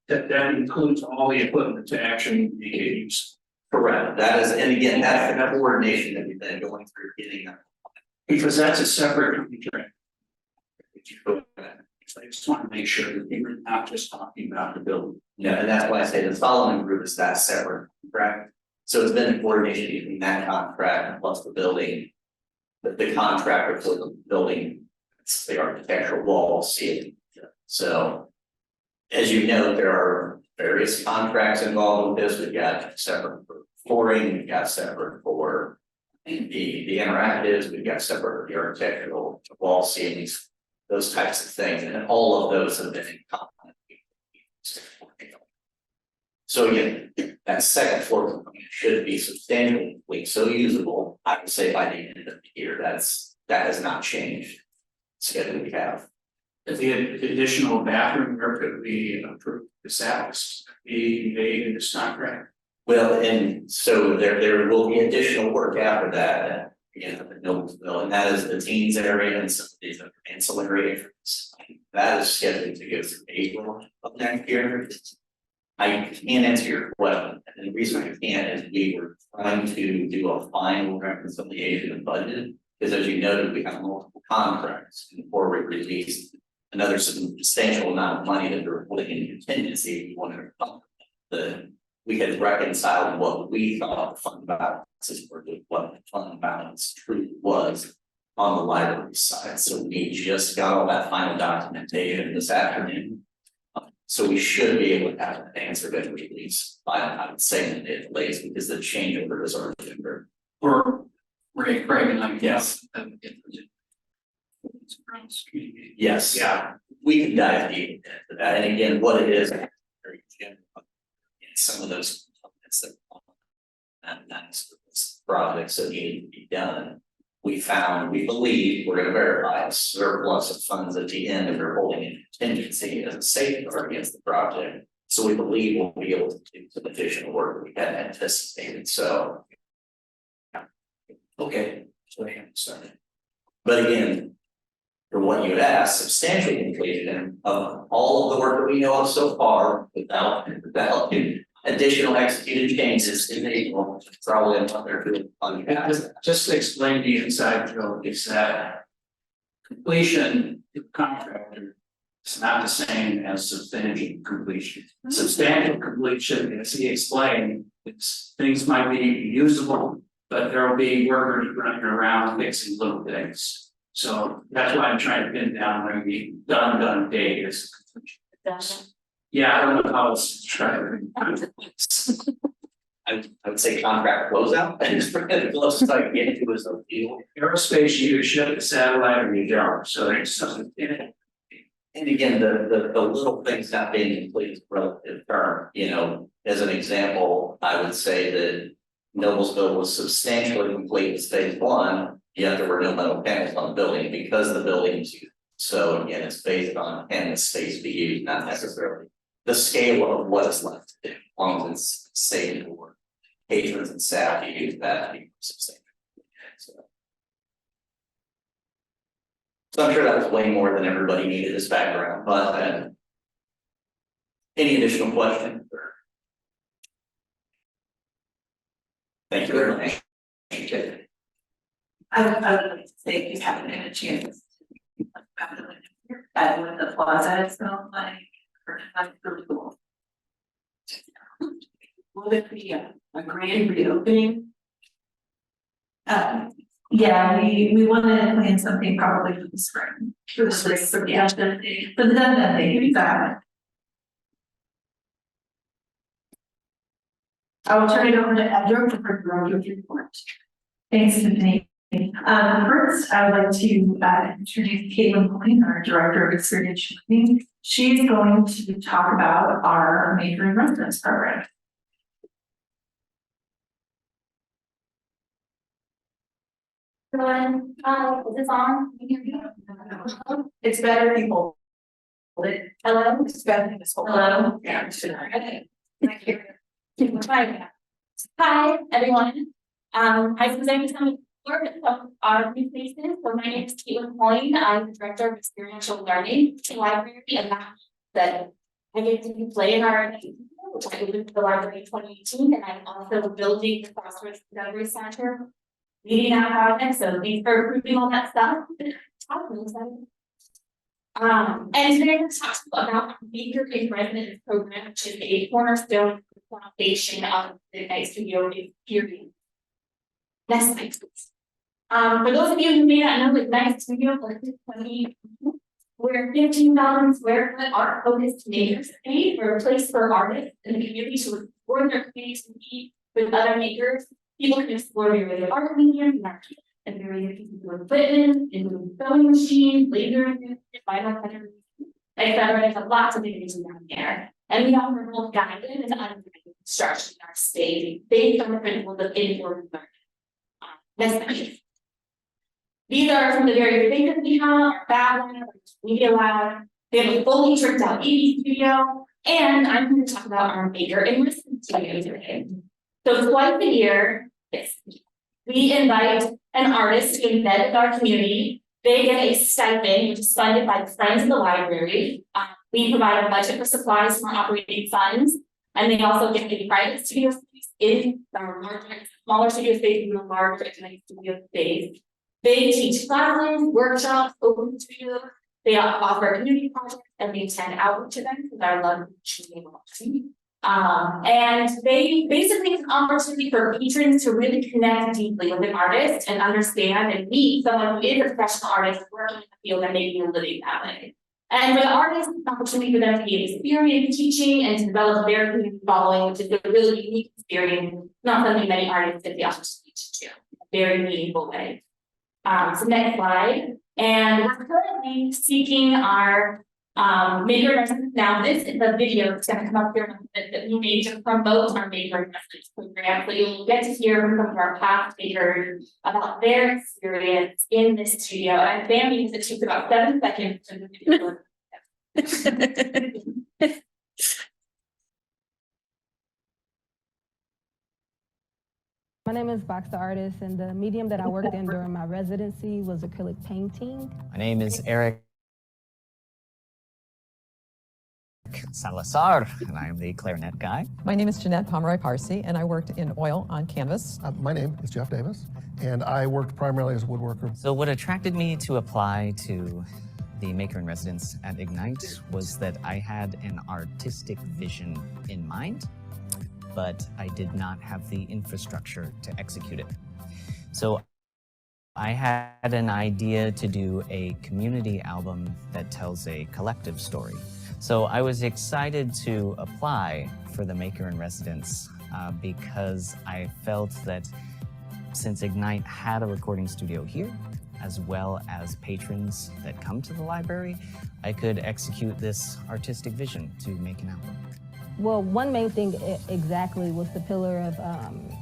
That includes all the equipment to actually be used. Correct. That is, and again, that's the coordination that we've been going through getting that. Because that's a separate contract. I just want to make sure that you're not just talking about the building. Yeah, and that's why I say the following group is that separate contract. So it's been a coordination between that contract plus the building, the contractor for the building, it's the architectural wall ceiling. So as you know, there are various contracts involved with this. We've got separate for flooring, we've got separate for the interactives, we've got separate for the architectural wall ceilings, those types of things, and all of those have been in common. So again, that second floor component should be substantially complete, so usable. I would say by the end of the year, that has not changed. Schedule we have. The additional bathroom work could be approved. Is that be made in this contract? Well, and so there will be additional work after that. Again, at Noblesville, and that is the teens area and some of these other ancillary areas. That is scheduled to go through April of next year. I can't answer your question, and the reason I can't is we were trying to do a final reconciliation of budget, because as you noted, we have multiple contracts before we released another substantial amount of money that we're putting in contingency, we wanted we had reconciled what we thought the fund balances were with what the fund balance truly was on the library side. So we just got all that final documentation this afternoon. So we should be able to have an answer that we at least by, I would say, in the delays, because the changeover is already occurred. Or Ray, Craig, and I guess. Yes, yeah, we can dive deep into that, and again, what it is, very general. Some of those components that that's projects that need to be done. We believe, we're gonna verify a surplus of funds at the end, and we're holding in contingency as a safeguard against the project. So we believe we'll be able to do some additional work that we hadn't anticipated, so. Okay, so I haven't started. But again, for what you had asked, substantial completion of all of the work that we know of so far without additional executed changes in April, probably Just to explain the inside joke is that completion to the contractor is not the same as substantial completion. Substantial completion, as he explained, things might be usable, but there will be workers running around fixing little things. So that's why I'm trying to pin down where the done date is completion. Yeah, I don't know how else to try it. I would say contract closeout, and it's the closest I can get to is a deal. Aerospace, you ship the satellite or you don't, so there's something in it. And again, the little things not being complete is relative term, you know, as an example, I would say that Noblesville was substantially complete with phase one, yet there were no metal panels on the building because the building was used. So again, it's based on can the space be used, not necessarily the scale of what is left to do, as long as it's safe for patrons and staff to use that to be substantial. So I'm sure that was way more than everybody needed as background, but any additional questions? Thank you very much. I would like to say if you haven't had a chance at what the plaza is going like, or like really cool. Will it be a grand reopening? Yeah, we wanted to plan something probably for the spring. For the spring, for the done day. For the done day, exactly. I will turn it over to Edgar for the road report. Thanks, Tiffany. First, I would like to introduce Caitlin Coyne, our Director of Experiential Learning. She's going to talk about our Major in Residence program. Everyone, is this on? Can you hear me? It's better if you hold it. Hello? It's better if it's hold. Hello? Yeah. Okay. Thank you. Hi, everyone. I presented some work of our new places. So my name is Caitlin Coyne. I'm the Director of Experiential Learning in Library, and that I get to play in our which I moved to the library in 2018, and I'm also building the Crossroads Discovery Center, leading that project. So thanks for approving all that stuff. And today I'm going to talk about our Maker in Residence program, which is a cornerstone foundation of the Ignite Studio period. Next slide, please. For those of you who may not know, Ignite Studio was 20. We're 15,000 square foot art focused maker space. We're a place for artists in the community to explore their creativity to meet with other makers. People can explore various art mediums and various pieces of equipment, including sewing machines, laser, vinyl cutters, etc. There's lots of things down there. And we offer both guided and unguided instruction in our space based on the principles of informed learning. Next slide. These are some of the various things that we have: our Fab Lab, our Media Lab. We have a fully tricked out AV studio, and I'm going to talk about our Maker in Residence studio today. So twice a year, we invite an artist to embed with our community. They get a stipend, which is funded by the Friends of the Library. We provide a budget for supplies from our operating funds, and they also get a private studio space in our larger, smaller studio space in a larger studio space. They teach classes, workshops, open studios. They offer community projects and we attend outreach events with our love community. And they basically it's an opportunity for patrons to really connect deeply with an artist and understand and meet someone who is a professional artist working in the field and maybe living that way. And for the artists, it's an opportunity for them to gain experience teaching and to develop their community following, which is a really unique experience, not something many artists get the opportunity to do in a very meaningful way. So next slide. And we're currently seeking our maker in residence. Now this is a video that's going to come up here that we made to promote our maker in residence program. So you'll get to hear from some of our past makers about their experience in this studio. And Bambi because it takes about 7 seconds to the video. My name is Box the Artist, and the medium that I worked in during my residency was acrylic painting. My name is Eric Salazar, and I am the clarinet guy. My name is Jeanette Pomeroy Parsi, and I worked in oil on canvas. My name is Jeff Davis, and I worked primarily as a woodworker. So what attracted me to apply to the Maker in Residence at Ignite was that I had an artistic vision in mind, but I did not have the infrastructure to execute it. So I had an idea to do a community album that tells a collective story. So I was excited to apply for the Maker in Residence because I felt that since Ignite had a recording studio here, as well as patrons that come to the library, I could execute this artistic vision to make an album. Well, one main thing exactly was the pillar of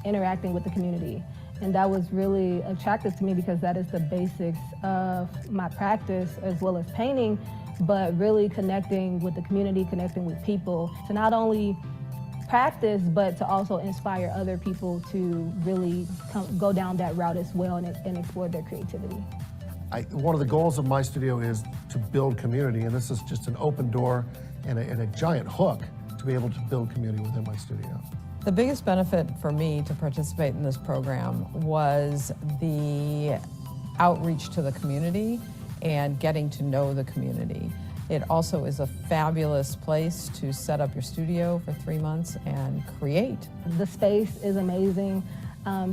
interacting with the community. And that was really attractive to me because that is the basics of my practice as well as painting, but really connecting with the community, connecting with people to not only practice, but to also inspire other people to really go down that route as well and explore their creativity. One of the goals of my studio is to build community, and this is just an open door and a giant hook to be able to build community within my studio. The biggest benefit for me to participate in this program was the outreach to the community and getting to know the community. It also is a fabulous place to set up your studio for 3 months and create. The space is amazing.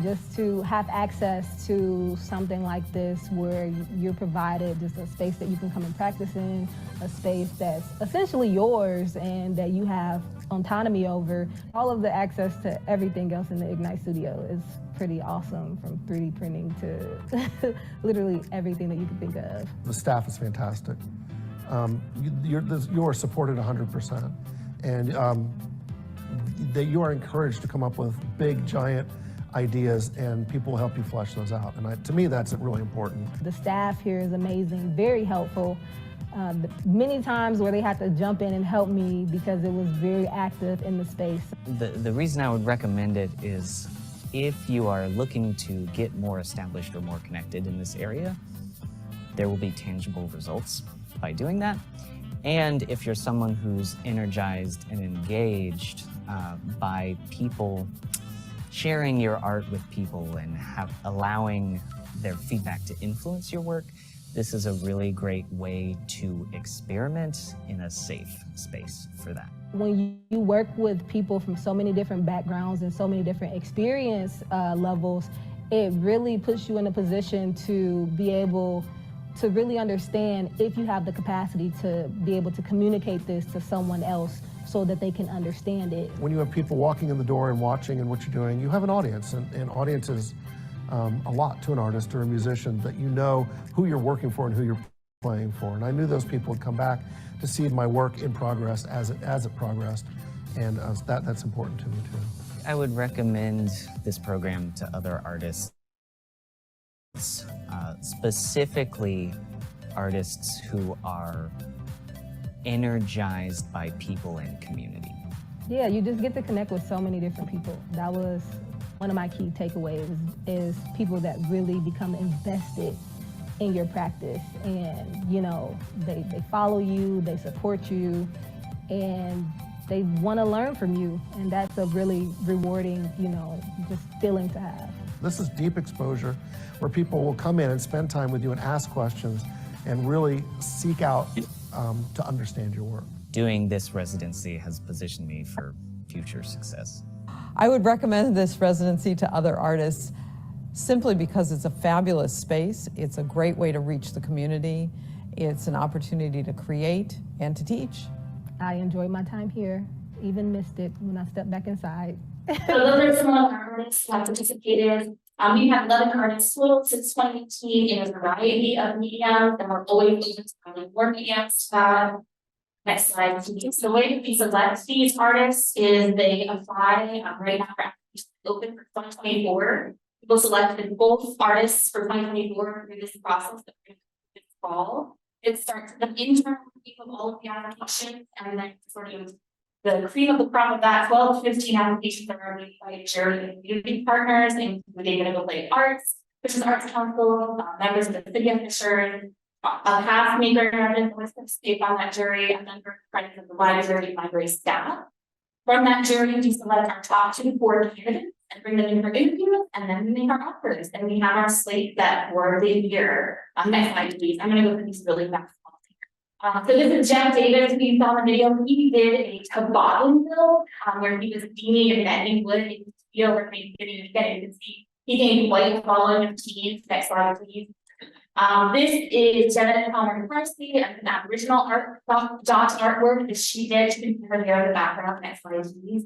Just to have access to something like this where you're provided just a space that you can come and practice in, a space that's essentially yours and that you have autonomy over. All of the access to everything else in the Ignite studio is pretty awesome, from 3D printing to literally everything that you can think of. The staff is fantastic. You are supported 100%, and that you are encouraged to come up with big, giant ideas, and people will help you flesh those out. And to me, that's really important. The staff here is amazing, very helpful. Many times where they had to jump in and help me because it was very active in the space. The reason I would recommend it is if you are looking to get more established or more connected in this area, there will be tangible results by doing that. And if you're someone who's energized and engaged by people sharing your art with people and allowing their feedback to influence your work, this is a really great way to experiment in a safe space for that. When you work with people from so many different backgrounds and so many different experience levels, it really puts you in a position to be able to really understand if you have the capacity to be able to communicate this to someone else so that they can understand it. When you have people walking in the door and watching and what you're doing, you have an audience, and audience is a lot to an artist or a musician, that you know who you're working for and who you're playing for. And I knew those people would come back to see my work in progress as it progressed, and that's important to me too. I would recommend this program to other artists, specifically artists who are energized by people and community. Yeah, you just get to connect with so many different people. That was one of my key takeaways, is people that really become invested in your practice, and they follow you, they support you, and they want to learn from you, and that's a really rewarding, just feeling to have. This is deep exposure where people will come in and spend time with you and ask questions and really seek out to understand your work. Doing this residency has positioned me for future success. I would recommend this residency to other artists simply because it's a fabulous space. It's a great way to reach the community. It's an opportunity to create and to teach. I enjoyed my time here, even missed it when I stepped back inside. So those are some of our artists that participated. We have 11 artists total since 2018 in a variety of mediums, and we're always looking to find more mediums. Next slide, please. The way we select these artists is they apply right now for applications open for 2024. People selected both artists for 2024 through this process that we're going to do this fall. It starts with an internal review of all of the applications, and then sort of the cream of the crop of that, 12 to 15 applications are reviewed by a jury of community partners, including Innovative Arts, which is Arts Council, members of the City of Fisher, a past maker and was participate on that jury, and then friends of the library and library staff. From that jury, we select our top 2 board candidates and bring them in for interviews, and then we make our offers. And we have our slate set for the year. Next slide, please. I'm going to go through these really fast. So this is Jeff Davis. We saw in the video. He did a toboggan build where he was beaming and bending wood in the studio where he didn't get it. You can see he gained quite a following of teens. Next slide, please. This is Janet Palmer Parsley and an Aboriginal art dot artwork that she did to compare the other background. Next slide, please.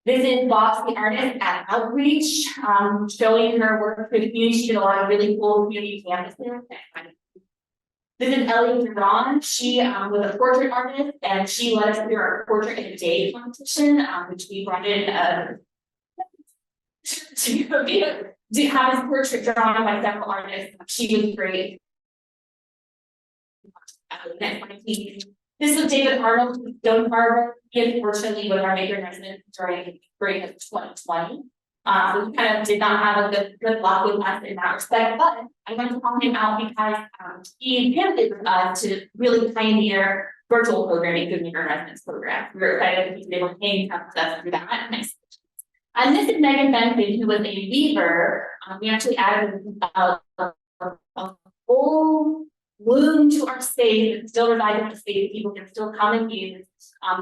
This is Box, the artist at Outreach, showing her work for the community. She did a lot of really cool community campuses. Next slide. This is Ellie Duran. She was a portrait artist, and she led us through our portrait in a day competition, which we brought in to have his portrait drawn by several artists. She was great. Next one, please. This is David Arnold with Stone Harbor. He unfortunately was our maker in residence during spring of 2020. So he kind of did not have a good luck with us in that respect, but I want to call him out because he pivoted with us to really pioneer virtual programming through the maker in residence program. We were excited that he was able to hang out with us through that. Next. And this is Megan Benson, who was a weaver. We actually added a whole loom to our space that still resides in the space. People can still come and use.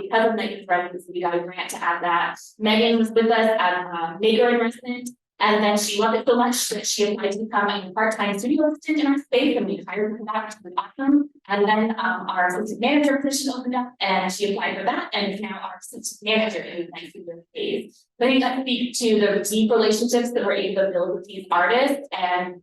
Because of Megan's residence, we got a grant to add that. Megan was with us as a maker in residence, and then she loved it so much that she applied to become a part-time studio assistant in our space, and we hired her for that, which was awesome. And then our assistant manager position opened up, and she applied for that, and is now our assistant manager in the next phase. So I think that speaks to the deep relationships that we're able to build with these artists and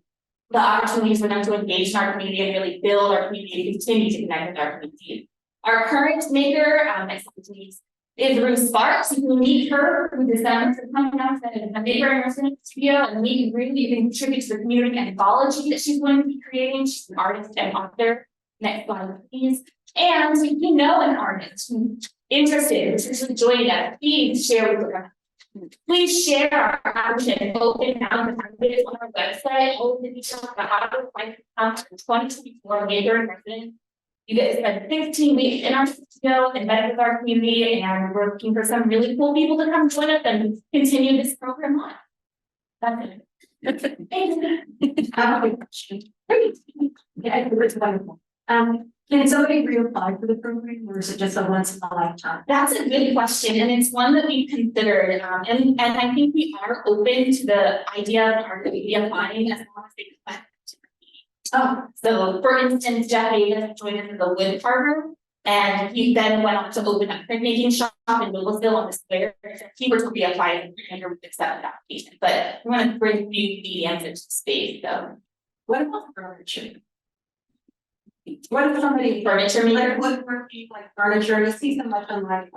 the opportunities for them to engage in our community and really build our community and continue to connect with our community. Our current maker, next slide please, is Ruth Sparks. You can meet her through December to come out and a maker in residence studio, and we can really contribute to the community anthology that she's going to be creating. She's an artist and author. Next slide, please. And if you know an artist who's interested, potentially joining us, please share with her. Please share our application open now on our website. Open details about how to apply for 2024 maker in residence. You guys spent 15 weeks in our studio, embedded with our community, and we're looking for some really cool people to come join us and continue this program on. That's it. I have a quick question. Great. Yeah, it's wonderful. Can somebody reapply for the program, or is it just a once in a lifetime? That's a good question, and it's one that we've considered. And I think we are open to the idea of our community applying as long as they collect. So for instance, Jeff Davis joined us as a wood carver, and he then went on to open a printmaking shop in Louisville on the square. If he were to reapply, we would accept that application. But we want to bring new mediums into space. So what about furniture? What if somebody furniture maker woodworking like furniture? You see so much on like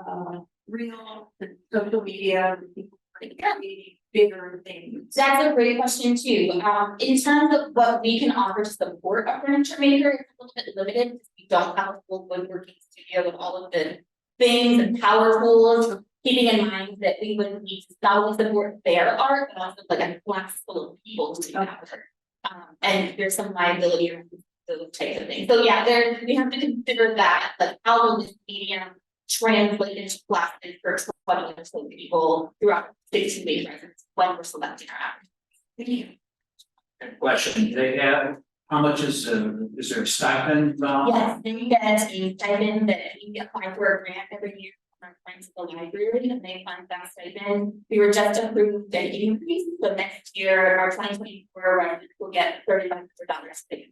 real social media, people creating bigger things. That's a great question too. In terms of what we can offer to support a furniture maker, it's a little bit limited because we don't have a full woodworking studio with all of the things and power tools. Keeping in mind that we would need to not only support their art, but also like a class full of people to do that with her. And there's some liability around those types of things. So yeah, we have to consider that, like how will this medium translate into classes for 20 or so people throughout 16-week residence when we're selecting our applicants. Thank you. Question they have How much is there a stipend involved? Yes, they get a stipend that we apply for a grant every year from our friends at the library, and they fund that stipend. We were just approved an increase, so next year, our 2024 resident will get $3,500 a year.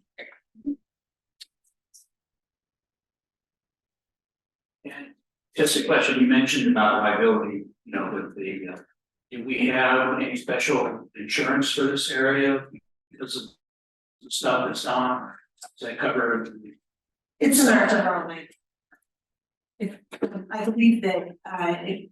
And just a question, you mentioned about liability, with the, do we have any special insurance for this area because of the stuff that's on? Does that cover? It's in our general line. I believe that,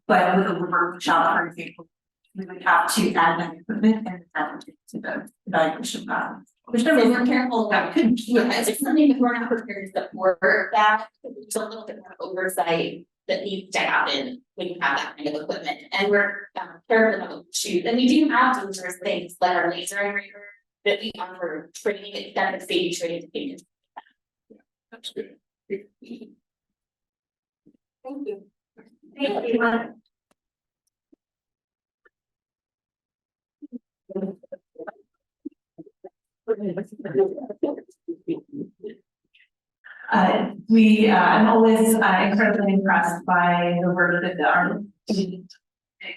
but with a remote shop, for example, we would have to add that equipment and that would to the evaluation process. Which they were careful that couldn't, it's something that we're not prepared to support that, there's a little bit more oversight that needs to happen when you have that kind of equipment, and we're careful about choose, and we do have dangerous things like our laser engraver that we offer training, extended safety training to patients. That's good. Thank you. Thank you. I'm always incredibly impressed by the work that our team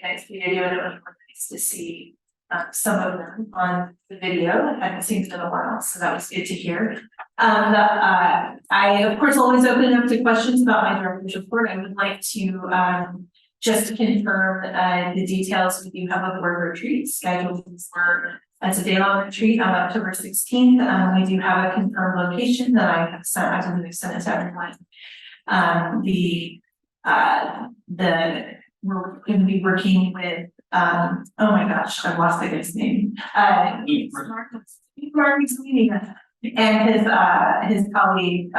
next video. It was nice to see some of them on the video. I hadn't seen them in a while, so that was good to hear. I of course always open up to questions about my director's report. I would like to just confirm the details. We do have a board retreat scheduled for as a day-long retreat on October 16th. We do have a confirmed location that I have sent. I believe I've sent it to everyone. We're going to be working with oh my gosh, I lost the guy's name. Marcus and his colleague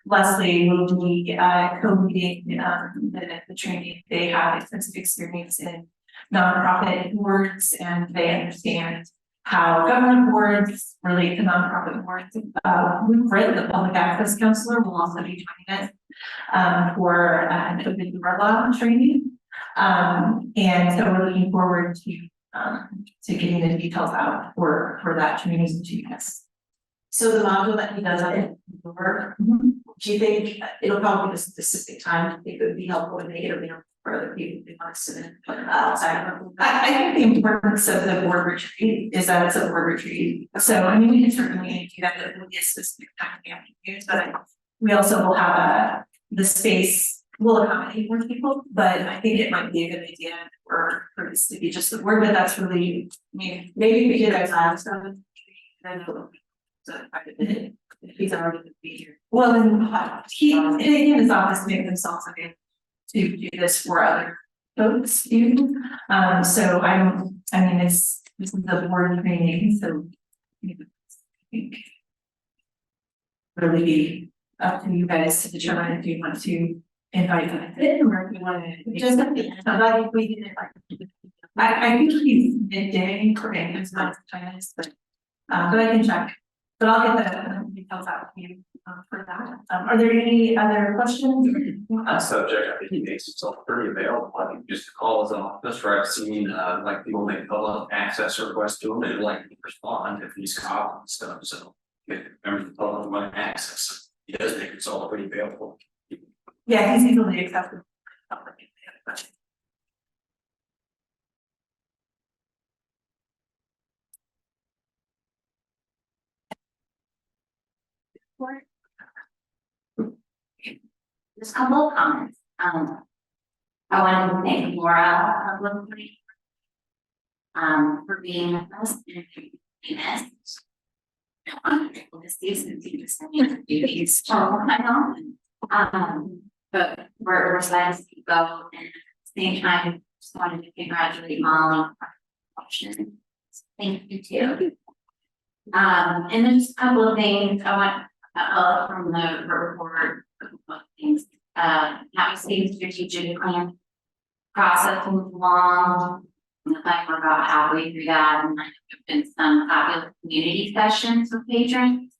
Leslie will be co-leading the training. They have extensive experience in nonprofit boards, and they understand how government boards relate to nonprofit boards. Britt, the public access counselor, will also be joining us for an open door law training. And so we're looking forward to getting the details out for that training to you guys. So the module that he does on it, work, do you think it'll probably be a specific time? It would be helpful to make it available for other people who want to sit in. I think the importance of the board retreat is that it's a board retreat. So I mean, we can certainly do that. It will be a specific time we have to use, but we also will have the space will accommodate more people. But I think it might be a good idea for this to be just the board. But that's really, I mean, maybe we could have last time. I know. So if he's already going to be here. Well, then he in his office made themselves available to do this for other folks too. So I mean, this is the board training, so I think really be up to you guys to determine if you want to invite them in or if you want to just at the end. Like we did it like I think he's midday for him, it's not Chinese, but I can check. But I'll get the details out to you for that. Are there any other questions? On subject, I think he makes himself pretty available. I think just call his office, where I've seen like people make public access requests to him and like respond if he's caught and stuff. So if members of the public want access, he does make himself pretty available. Yeah, he's easily accessible. Just a couple of comments. I wanted to thank Laura publicly for being with us and doing this. I'm grateful to see since you just do these but we're excited to go, and at the same time, just wanted to congratulate Molly. Thank you too. And then just a couple of things I want from the report. A couple of things. Obviously, the strategic plan process moves along. Looks like we're about halfway through that, and there've been some popular community sessions with patrons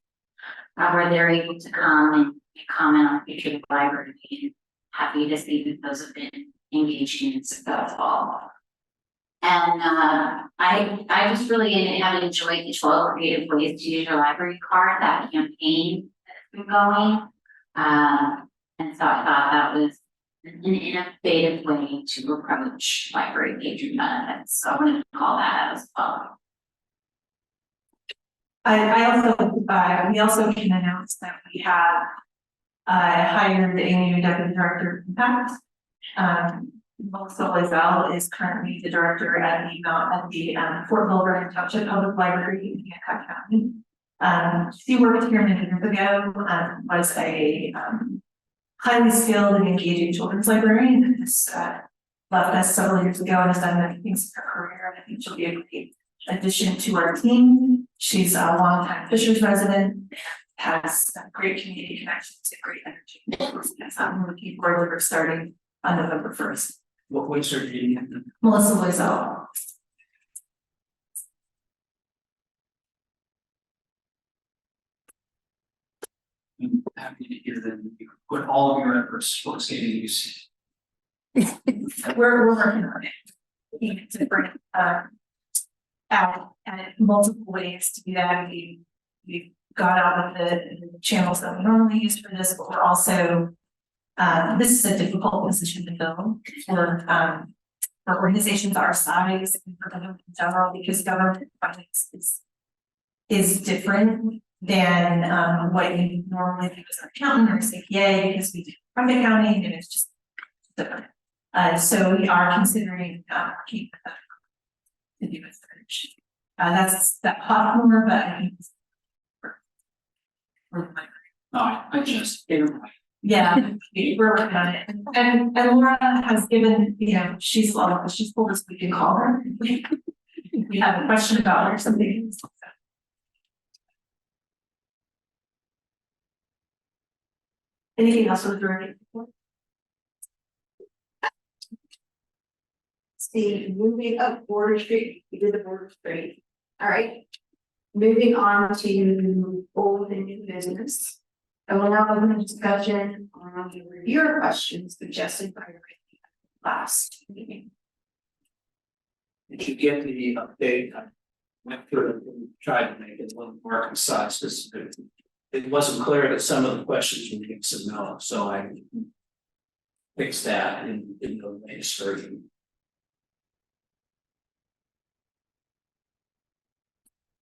where they're able to come and comment on the future of the library. And happy to see that those have been engaging and successful. And I just really have enjoyed the 12 creative ways to use your library card, that campaign that's been going. And so I thought that was an innovative way to approach library patron benefits. So I wanted to call that out as well. We also can announce that we have hired a new deputy director of impact. Melissa Loisel is currently the director at the Fort Wilburn Township Public Library in Hancock County. She worked here many years ago, was a highly skilled and engaging children's librarian and has left us several years ago and has done many things in her career, and I think she'll be a great addition to our team. She's a longtime Fishers resident, has great community connections and great energy. I'm looking forward to her starting on November 1st. What's her name? Melissa Loisel. I'm happy to hear that you put all of your efforts towards getting use. We're working on it. To bring out and multiple ways to do that. We've got out of the channels that we normally use for this, but we're also this is a difficult position to fill for organizations our size and for government in general, because government finance is different than what you normally do as an accountant or CPA, because we do fund accounting and it's just different. So we are considering working with them to do with search. That's that cost more, but I think it's for No, I just yeah, we're working on it. And Laura has given, she's told us we can call her if we have a question about her or something. Anything else with the See, moving up Border Street, we did the Border Street. All right. Moving on to old and new business. I will now open a discussion on the reviewer questions suggested by Ricky last meeting. Did you get the update? I went through it and tried to make it a little more concise, because it wasn't clear that some of the questions were yes and no, so I fixed that in the latest version.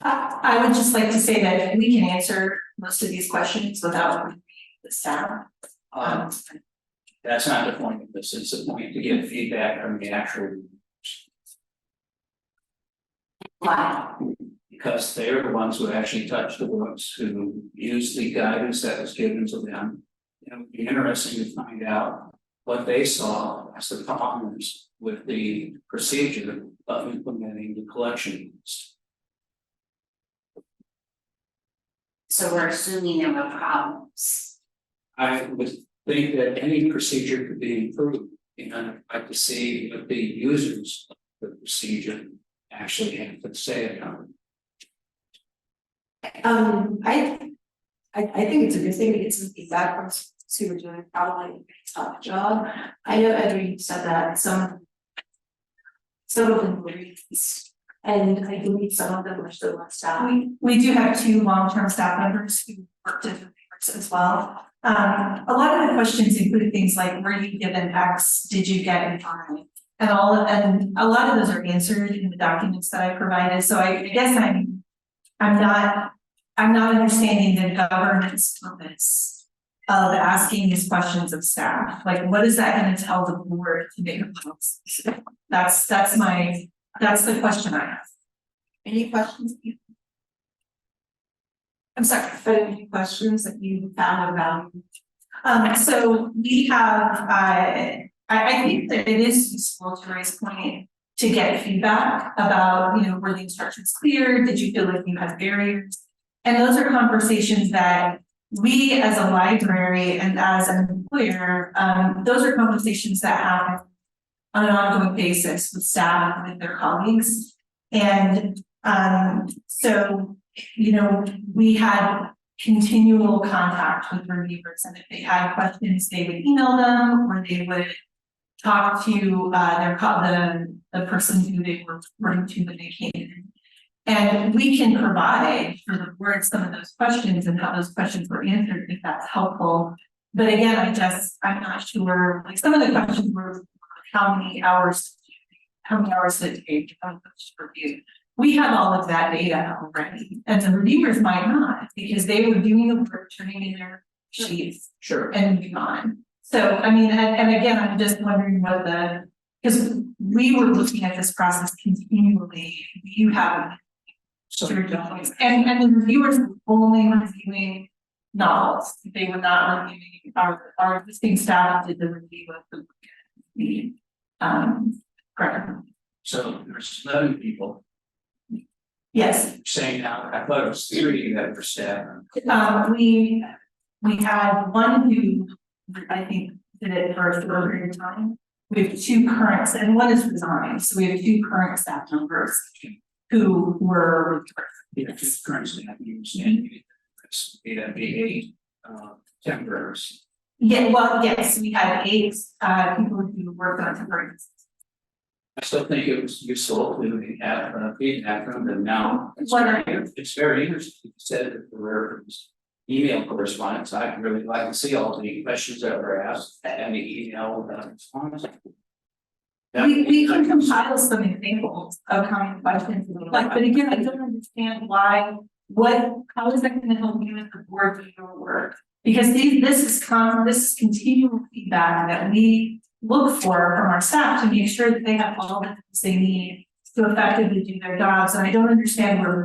I would just like to say that we can answer most of these questions without reading the staff. That's not the point of this, it's the point to get feedback from the actual. Wow. Because they're the ones who actually touch the books, who use the guidance that was given to them. It would be interesting to find out what they saw as the problems with the procedure of implementing the collection list. So we're assuming there were problems. I would think that any procedure could be improved, and I'd like to see what the users of the procedure actually have to say about it. I think it's a good thing to get some feedback from who are doing probably a tough job. I know Edwin said that some of them were released, and I believe some of them are still on staff. We do have 2 long-term staff members who work different papers as well. A lot of the questions include things like, were you given X, did you get Y? And a lot of those are answered in the documents that I provided. So I guess I'm not understanding the governance purpose of asking these questions of staff. Like, what is that going to tell the board to make a policy? That's the question I have. Any questions? I'm sorry. Any questions that you found of value? So we have, I think that it is useful to raise point to get feedback about, were the instructions clear? Did you feel like you had barriers? And those are conversations that we as a library and as an employer, those are conversations that happen on an ongoing basis with staff and with their colleagues. And so, we had continual contact with reviewers, and if they had questions, they would email them or they would talk to the person who they were referring to when they came in. And we can provide for the board some of those questions and how those questions were answered, if that's helpful. But again, I'm not sure, like some of the questions were, how many hours did it take, how much review? We have all of that data already, and the reviewers might not, because they were doing the work, turning in their sheets. Sure. And moving on. So, I mean, and again, I'm just wondering because we were looking at this process continually, you have. And the reviewers were only reviewing novels, they were not reviewing, our existing staff did the review of the curriculum. So there's 11 people Yes, saying now, I thought it was 3 that were staff. we had one who I think did it for a short period of time. We have 2 current, and one is resigned, so we have 2 current staff members who were. Yeah, just currently, I understand. It'd be 8 temporaries. Yeah, well, yes, we had 8 people who worked on temporary. I still think it was useful to have feedback from them now. It's very interesting. You said that there were email correspondence. I'd really like to see all the questions that were asked and the email response. We can compile some examples of common questions, but again, I don't understand how is that gonna help you as the board do your work? Because this is continual feedback that we look for from our staff to make sure that they have all the things they need to effectively do their jobs, and I don't understand where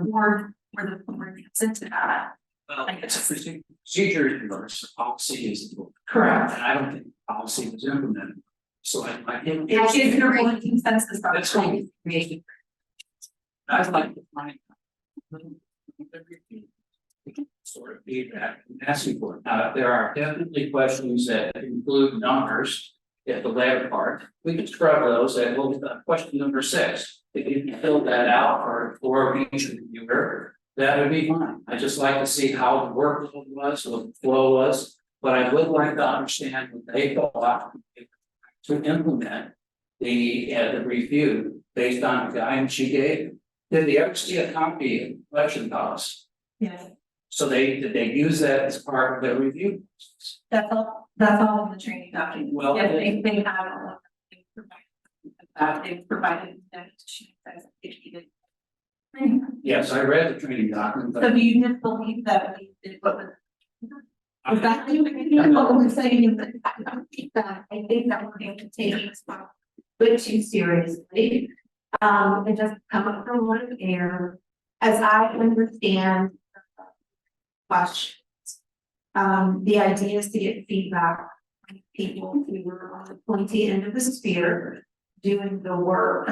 the board gets into that. Well, it's a procedure, the policy is correct, and I don't think the policy was implemented. So I think it's your right consensus. That's going to be. I'd like to find sort of feedback and asking for it. Now, there are definitely questions that include numbers at the latter part. We can scrub those and we'll question number 6. If you can fill that out for each reviewer, that would be fine. I just like to see how the workload was, what the flow was, but I would like to understand what they thought to implement the review based on the guidance you gave. Did they ever see a copy of the collection policy? Yes. So did they use that as part of their review? That's all in the training document. Well, yes, they have all of they've provided that as indicated. Yes, I read the training document. So do you just believe that we did what was exactly what we're saying? I think that we're going to take this but too seriously. It doesn't come up from one air. As I understand questions, the idea is to get feedback from people who were on the pointy end of the spear doing the work.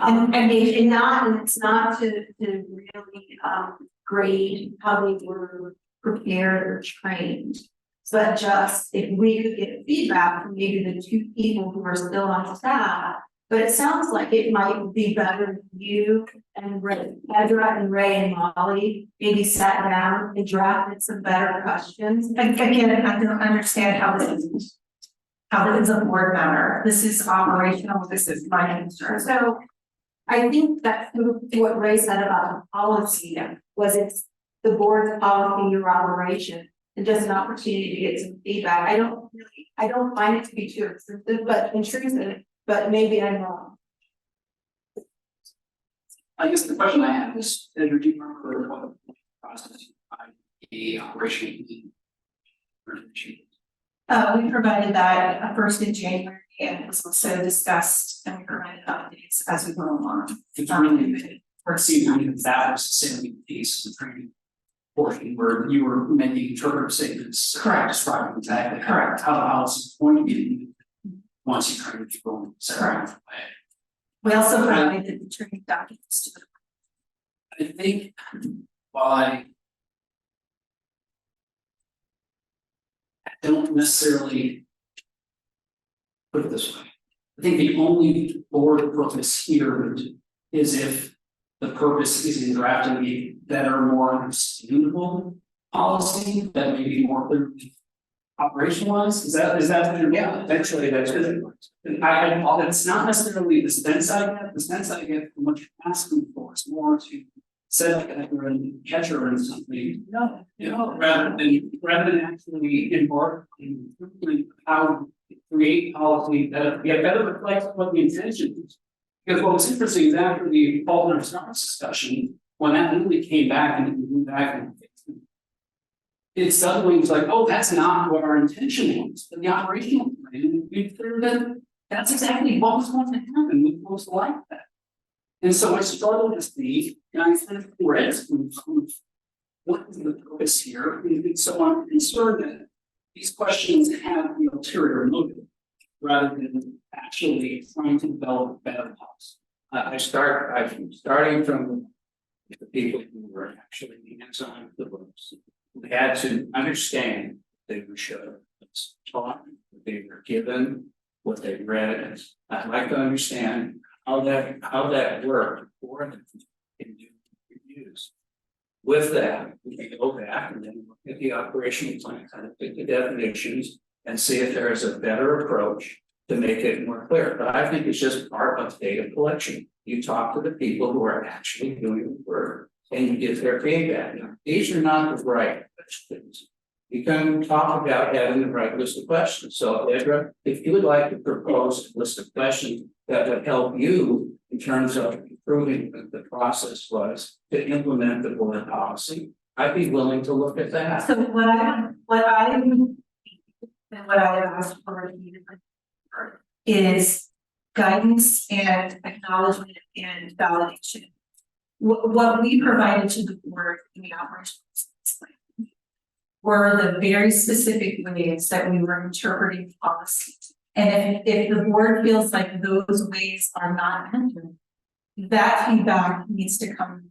And it's not to really grade how they were prepared or trained. But just if we could get feedback from maybe the 2 people who are still on staff, but it sounds like it might be better if you and Edra and Ray and Molly maybe sat down and drafted some better questions. Again, I don't understand how this is a board matter. This is operational. This is my concern. So I think that what Ray said about the policy was it's the board's policy or operation and just an opportunity to get some feedback. I don't find it to be too extensive, but intrusive, but maybe I'm wrong. I guess the question I have is, do you remember what the process the operation? We provided that first in January and it was also discussed and we provided updates as we go along. It's really for seeing that was the same piece of the training portion where you were making interpretive statements. Correct. Describing exactly correct how the house is going to be once you train people. Correct. We also provided the training documents to them. I think while I don't necessarily put it this way. I think the only board purpose here is if the purpose is in drafting a better, more understandable policy that may be more clearly operationalized? Is that? Yeah, eventually that's it. And it's not necessarily the sense I get from what you're asking for, it's more to set a catcher and something. No, rather than actually embark on how to create policy that better reflects what the intention is. Because what was interesting is after the Faulkner Response discussion, when that really came back and moved back and it suddenly was like, oh, that's not what our intention was. But the operational plan, we cleared that that's exactly what was going to happen. We was like that. And so I struggled to see, and I kind of read what is the purpose here? And so I'm concerned that these questions have the ulterior motive rather than actually trying to develop a better policy. I'm starting from the people who were actually hands-on with the books. We had to understand they were shown, taught, they were given, what they read. I'd like to understand how that worked for them in doing reviews. With that, we can go back and then look at the operational plan, kind of pick the definitions and see if there is a better approach to make it more clear. But I think it's just part of data collection. You talk to the people who are actually doing the work and you give their feedback. Now, these are not the right questions. You can talk about having the right list of questions. So, Edra, if you would like to propose a list of questions that would help you in terms of improving the process was to implement the board policy, I'd be willing to look at that. So what I have asked for is guidance and acknowledgement and validation. What we provided to the board in the operational plan were the very specific ways that we were interpreting policy. And if the board feels like those ways are not entered, that feedback needs to come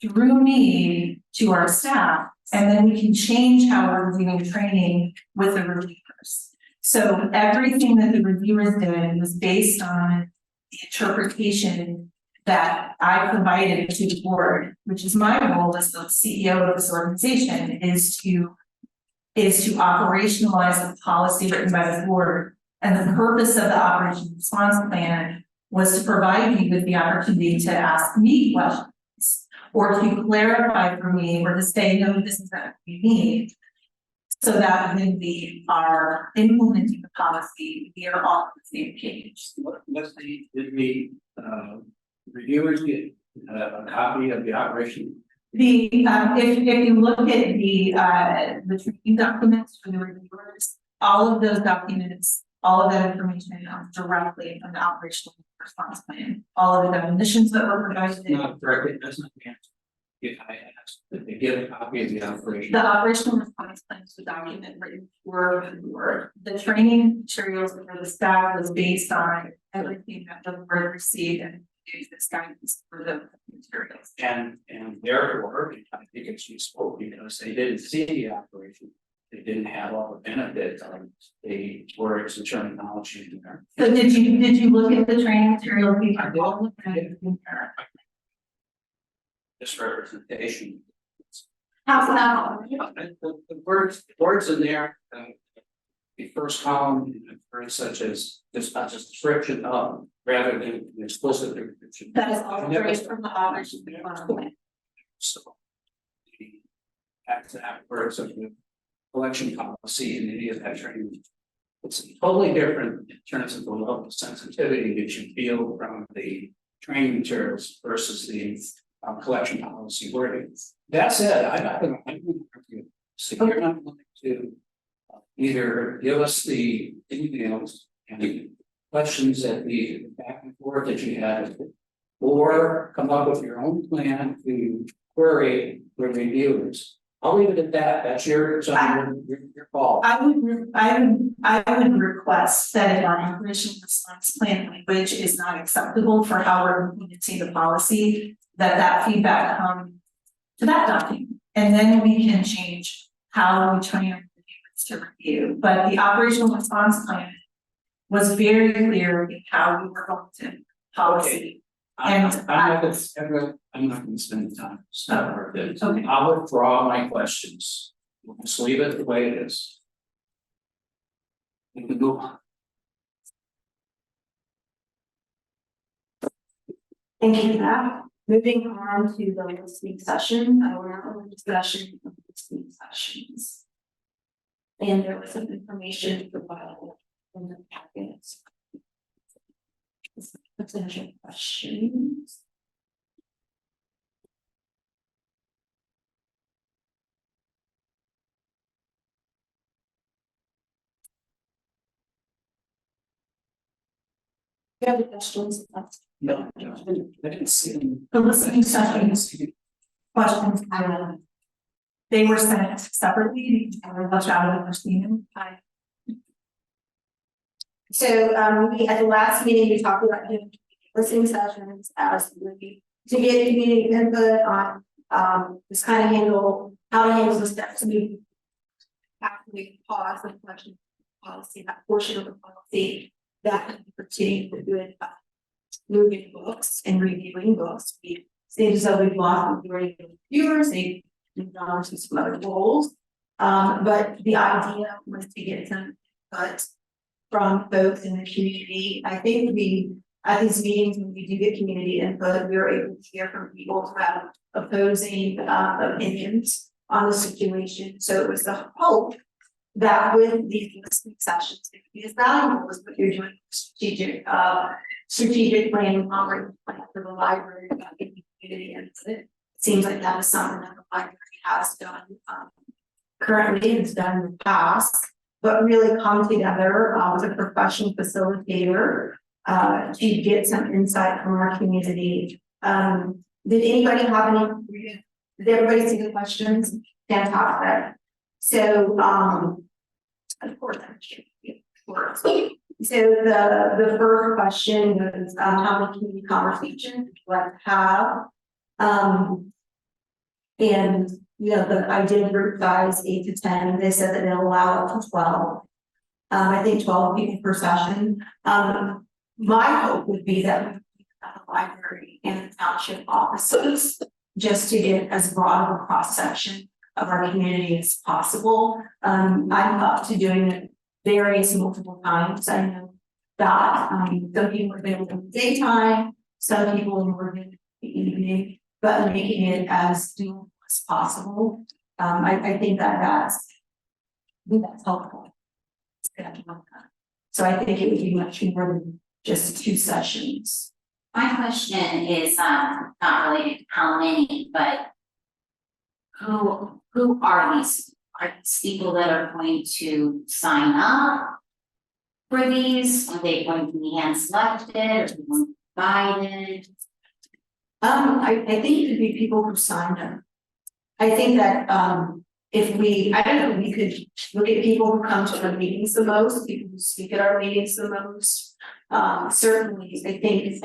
through me to our staff, and then we can change how we're doing training with the reviewers. So everything that the reviewers did was based on the interpretation that I provided to the board, which is my role as the CEO of this organization, is to operationalize the policy written by the board. And the purpose of the operation response plan was to provide me with the opportunity to ask me questions or to clarify for me or to say, no, this is what we need. So that when we are implementing the policy, we are all on the same page. Did the reviewers get a copy of the operation? If you look at the training documents for the reviewers, all of those documents, all of that information comes directly from the operational response plan. All of the definitions that were provided. Not directly, that's not the answer. If I asked, did they get a copy of the operation? The operational response plan is the document written word for word. The training materials for the staff was based on everything that the board received and used this guidance for the materials. And therefore, I think it's useful because they didn't see the operation. They didn't have all the benefits of the words and terminology in there. So did you look at the training material? This representation. How's that? The words in there, the first column, words such as this description of rather than an explicit description. That is all straight from the operation plan. So the exact words of the collection policy and any of that training. It's totally different in terms of the level of sensitivity that you feel from the training materials versus the collection policy wording. That said, I'm not going to argue. So you're not going to either give us the emails and the questions at the back and forth that you had, or come up with your own plan to query the reviewers. I'll leave it at that. That's your call. I would request that if our operation response plan language is not acceptable for how we're implementing the policy, that feedback come to that document, and then we can change how we train our reviewers to review. But the operational response plan was very clear in how we were going to policy. I'm not going to spend the time. Okay. I'll withdraw my questions. We'll just leave it the way it is. We can go on. Thank you for that. Moving on to the listening session, we're now in discussion of listening sessions. And there was some information provided in the packets. Potential questions. Do you have any questions? No, I didn't see them. The listening sessions, questions, they were sent separately, I were left out of the first meeting. So, at the last meeting, we talked about doing listening sessions as to get community input on, just kind of handle, how to handle the steps we after we pause the question policy, that portion of the policy that can pertain with moving books and reviewing books. We seem as though we've lost the majority of viewers, they've moved on to some other goals. But the idea was to get some input from folks in the community. I think at these meetings, when we do get community input, we are able to hear from people who have opposing opinions on the situation. So it was the hope that with these listening sessions, it would be as valuable as what you're doing strategic planning, operating plan for the library about getting community input. It seems like that is something that the library has done currently, it's done in the past. But really come together with a professional facilitator to get some insight from our community. Did anybody have any? Did everybody see the questions? Fantastic. So, of course, I'm sure. So the first question was how many community conversations would you like to have? And you know, I did group size 8 to 10. They said that they'll allow up to 12. I think 12 people per session. My hope would be that we keep at the library and the township offices just to get as broad of a cross section of our community as possible. I'm up to doing it various multiple times. I know that some people are available in the daytime, some people are available in the evening, but making it as doable as possible. I think that's helpful. So I think it would be much more than just 2 sessions. My question is not related to how many, but who are these? Are these people that are going to sign up for these? Are they going to be hand selected? Are they going to be guided? I think it could be people who signed up. I think that I don't know, we could look at people who come to our meetings the most, people who speak at our meetings the most. Certainly, I think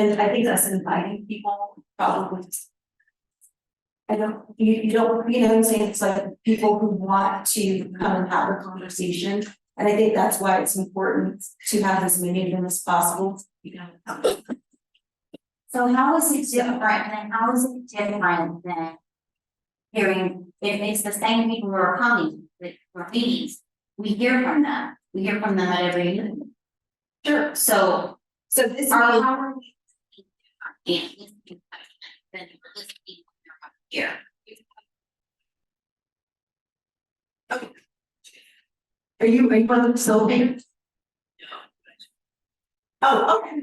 that's inviting people probably. You know what I'm saying? It's like people who want to come and have a conversation. And I think that's why it's important to have as many of them as possible. So how is it different than hearing, if it's the same people who are coming for meetings, we hear from them. We hear from them at every meeting. Sure. So this are here. Okay. Are you on the facilitator? Oh, okay.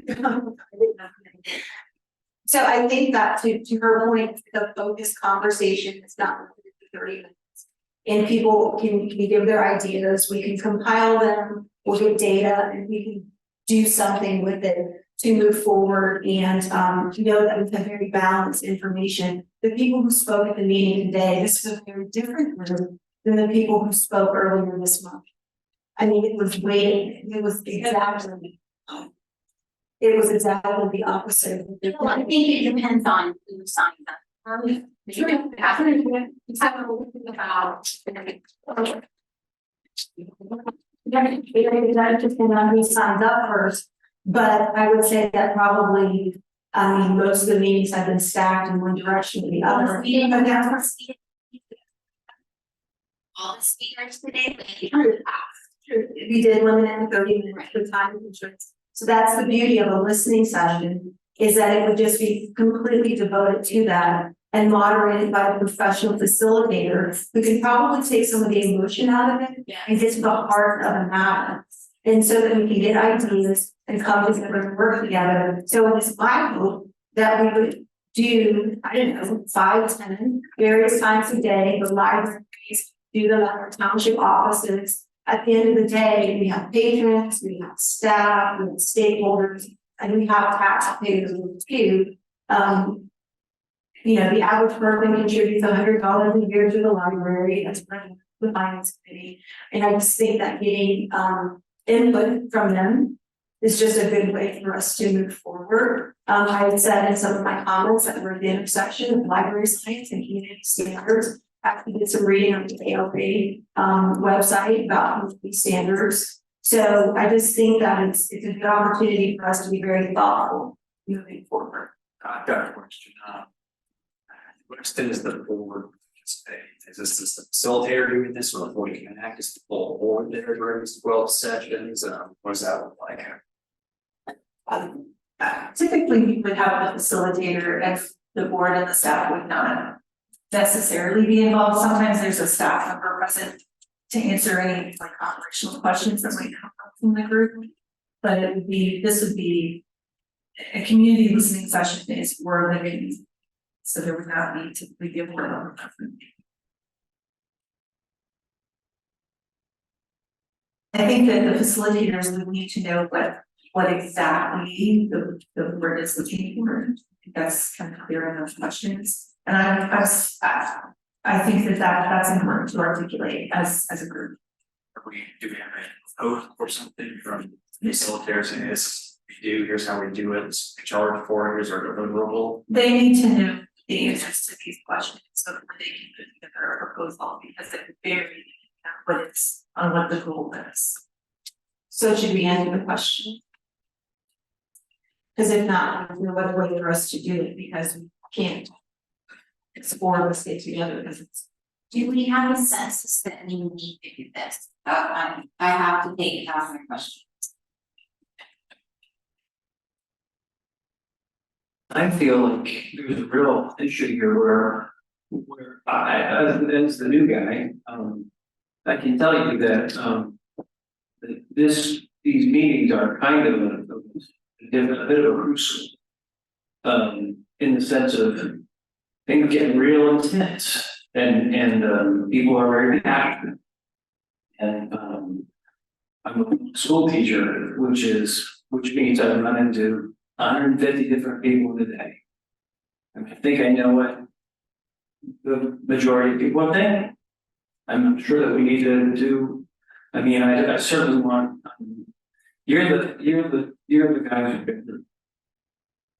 So I think that to her point, the focused conversation is not limited to 30 minutes. And people can give their ideas, we can compile them, we'll get data, and we can do something with it to move forward and know that we have very balanced information. The people who spoke at the meeting today, this was a very different group than the people who spoke earlier this month. I mean, it was exactly the opposite. Well, I think it depends on who signs up. That just depends on who signs up first. But I would say that probably, most of the meetings have been stacked in one direction or the other. All the speakers today, but We did limit it to 30 minutes for time of insurance. So that's the beauty of a listening session, is that it would just be completely devoted to that and moderated by a professional facilitator who can probably take some of the emotion out of it and get to the heart of the matter. And so that we can get ideas and come together and work together. So it's my hope that we would do, I don't know, 5, 10 various times a day, the libraries, do them at our township offices. At the end of the day, we have patrons, we have staff, we have stakeholders, and we have taxpayers too. You know, the average person contributes $100 a year to the library, that's running the finance committee. And I just think that getting input from them is just a good way for us to move forward. I had said in some of my comments that we're at the intersection of library science and community standards. I did some reading on the ALA website about community standards. So I just think that it's a good opportunity for us to be very thoughtful moving forward. I've got a question. What extent is the board participating? Is this the facilitator doing this, or the board can act as the full board there during these 12 sessions? What does that look like? Typically, we would have the facilitator, and the board and the staff would not necessarily be involved. Sometimes there's a staff member present to answer any like operational questions that might come up from the group. But this would be a community listening session is for the meeting. So there would not need to be a board member present. I think that the facilitators would need to know what exactly the board is looking for. That's kind of clear in those questions. And I think that's important to articulate as a group. Do we have a oath or something from facilitators and here's how we do it, it's charged for, here's our deliverable? They need to know the answers to these questions so that they can put together a proposal, because it varies on what the goal is. So should we answer the question? Because if not, there's no other way for us to do it, because we can't. It's 4 of us get together because it's. Do we have a census that we need to do this? I have to take it as my question. I feel like there's a real issue here where I, as the new guy, I can tell you that these meetings are kind of a bit of a crucible, in the sense of things getting real intense, and people are very passionate. And I'm a school teacher, which means I run into 150 different people in a day. And I think I know what the majority of people think. I'm sure that we need to do. I mean, I certainly want. You're the guy who's been.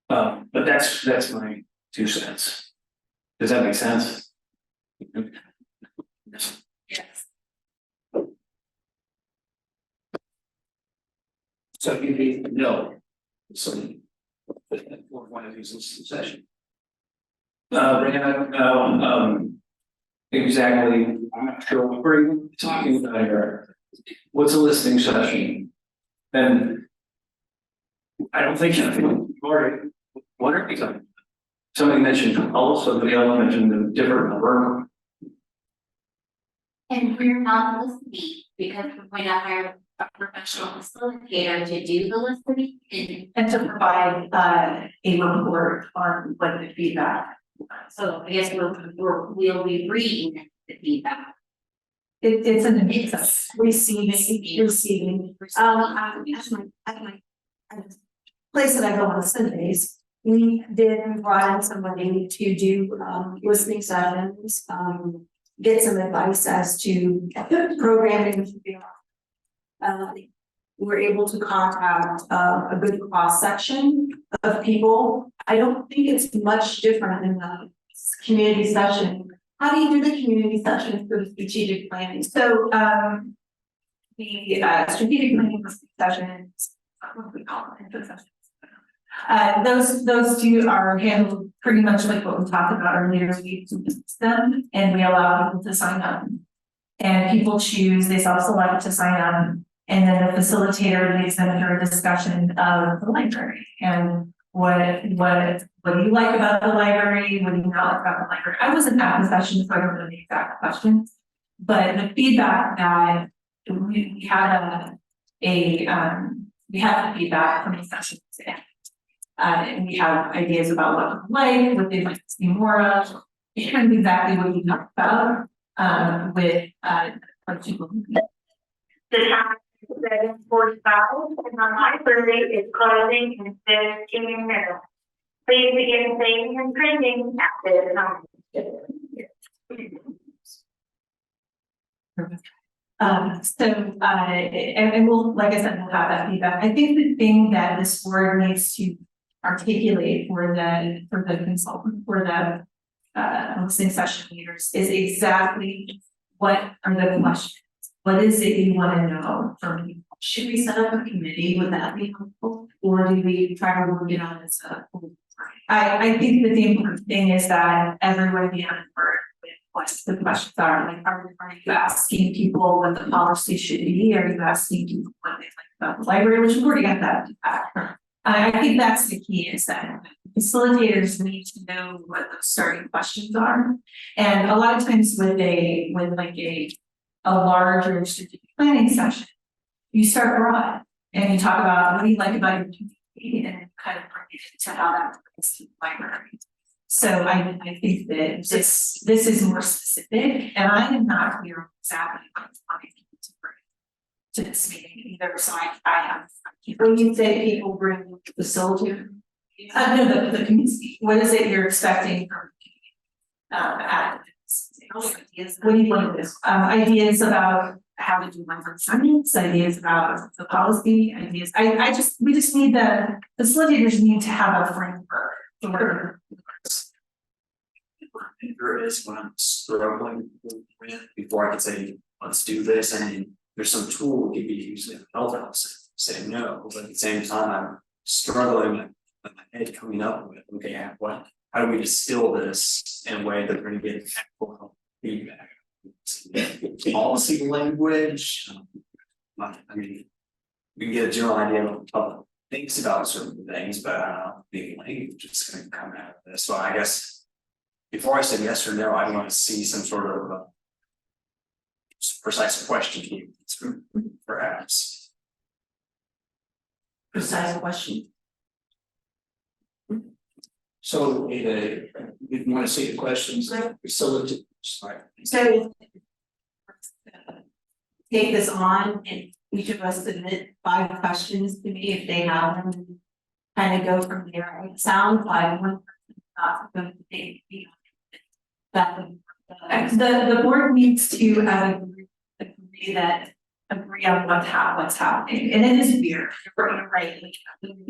But that's my 2 cents. Does that make sense? Yes. So you need to know. So for one of these sessions. Exactly, I'm not sure what we're talking about here. What's a listening session? And I don't think already, what are we talking about? Somebody mentioned pulse, somebody else mentioned the different number. And we're not listening because we're going to hire a professional facilitator to do the listening And to provide a report on what the feedback. So I guess we'll be reading the feedback. It's an It's Receiving. At my place that I go on Sundays, we brought in somebody to do listening sessions, get some advice as to programming. We're able to contact a good cross section of people. I don't think it's much different in the community session. How do you do the community session for the strategic planning? So the strategic planning sessions, what do we call it? Those 2 are handled pretty much like what we talked about earlier. We discuss them and we allow people to sign up And people choose, they self-select to sign up, and then the facilitator leads them through a discussion of the library and what do you like about the library, what do you not like about the library? I wasn't at the session, so I don't know the exact questions, but the feedback that we had we have the feedback from the sessions, and we have ideas about what we like, what they'd like to see more of, and exactly what you talked about with people. The time is 7:45 and the library is closing in 15 minutes. Please begin saving and printing at this time. And we'll, like I said, we'll have that feedback. I think the thing that this board needs to articulate for the consultant, for the listening session leaders is exactly what are the questions? What is it you want to know from people? Should we set up a committee? Would that be helpful? Or do we try to work it out as a whole? I think that the important thing is that everyone be on board with what the questions are. Like, are you asking people what the policy should be? Are you asking people what they like about the library? Which we've already got that back. I think that's the key, is that facilitators need to know what those starting questions are. And a lot of times with a larger strategic planning session, you start broad and you talk about what do you like about your community and kind of bring it to how that relates to the library. So I think that this is more specific, and I am not clear exactly what I'm wanting to bring to this meeting either. So I have. When you say people bring the facilitator, No, the community. What is it you're expecting from at this? What do you want to do? Ideas about how to do library assignments, ideas about the policy, ideas. We just need the facilitators need to have a framework for. There is when I'm struggling with before I can say, let's do this, and there's some tool that could be used to help us say no, but at the same time I'm struggling with my head coming up with, okay, how do we distill this in a way that we're gonna get actual feedback? Policy language. I mean, we can get a general idea of what the public thinks about certain things, but I don't know, the language is gonna come out of this. So I guess before I say yes or no, I want to see some sort of precise question, perhaps. Precise question. So, you want to see the questions? So take this on and each of us submit 5 questions to me if they have them, and kind of go from there. It sounds like one person not going to take the board needs to agree on what's happening, and it is weird. You're right.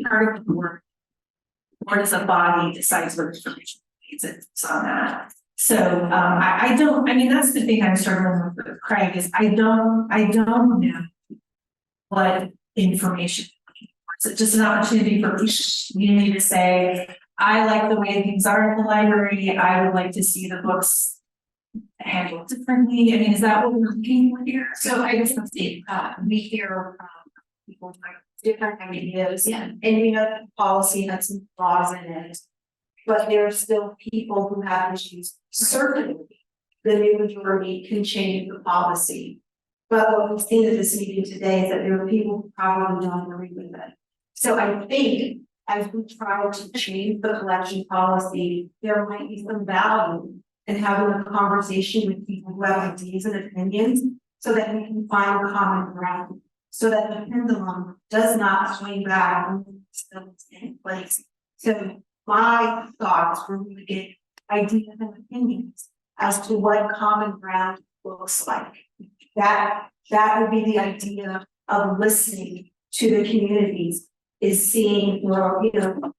Part of the board as a body decides what information needs. It's on that. So I mean that's the thing I'm struggling with Craig is I don't know what information. Is it just an opportunity for the community to say, I like the way things are at the library. I would like to see the books handled differently. I mean, is that what we're looking for here? So I guess let's see. We hear people like different ideas, and we know that the policy has some flaws in it, but there are still people who have issues. Certainly, the new majority can change the policy, but what we've seen at this meeting today is that there are people who probably don't agree with it. So I think as we try to change the collection policy, there might be some value in having a conversation with people who have ideas and opinions so that we can find a common ground, so that the pendulum does not swing back and still the same place. So my thoughts were really get ideas and opinions as to what common ground looks like. That would be the idea of listening to the communities, is seeing, well, you know,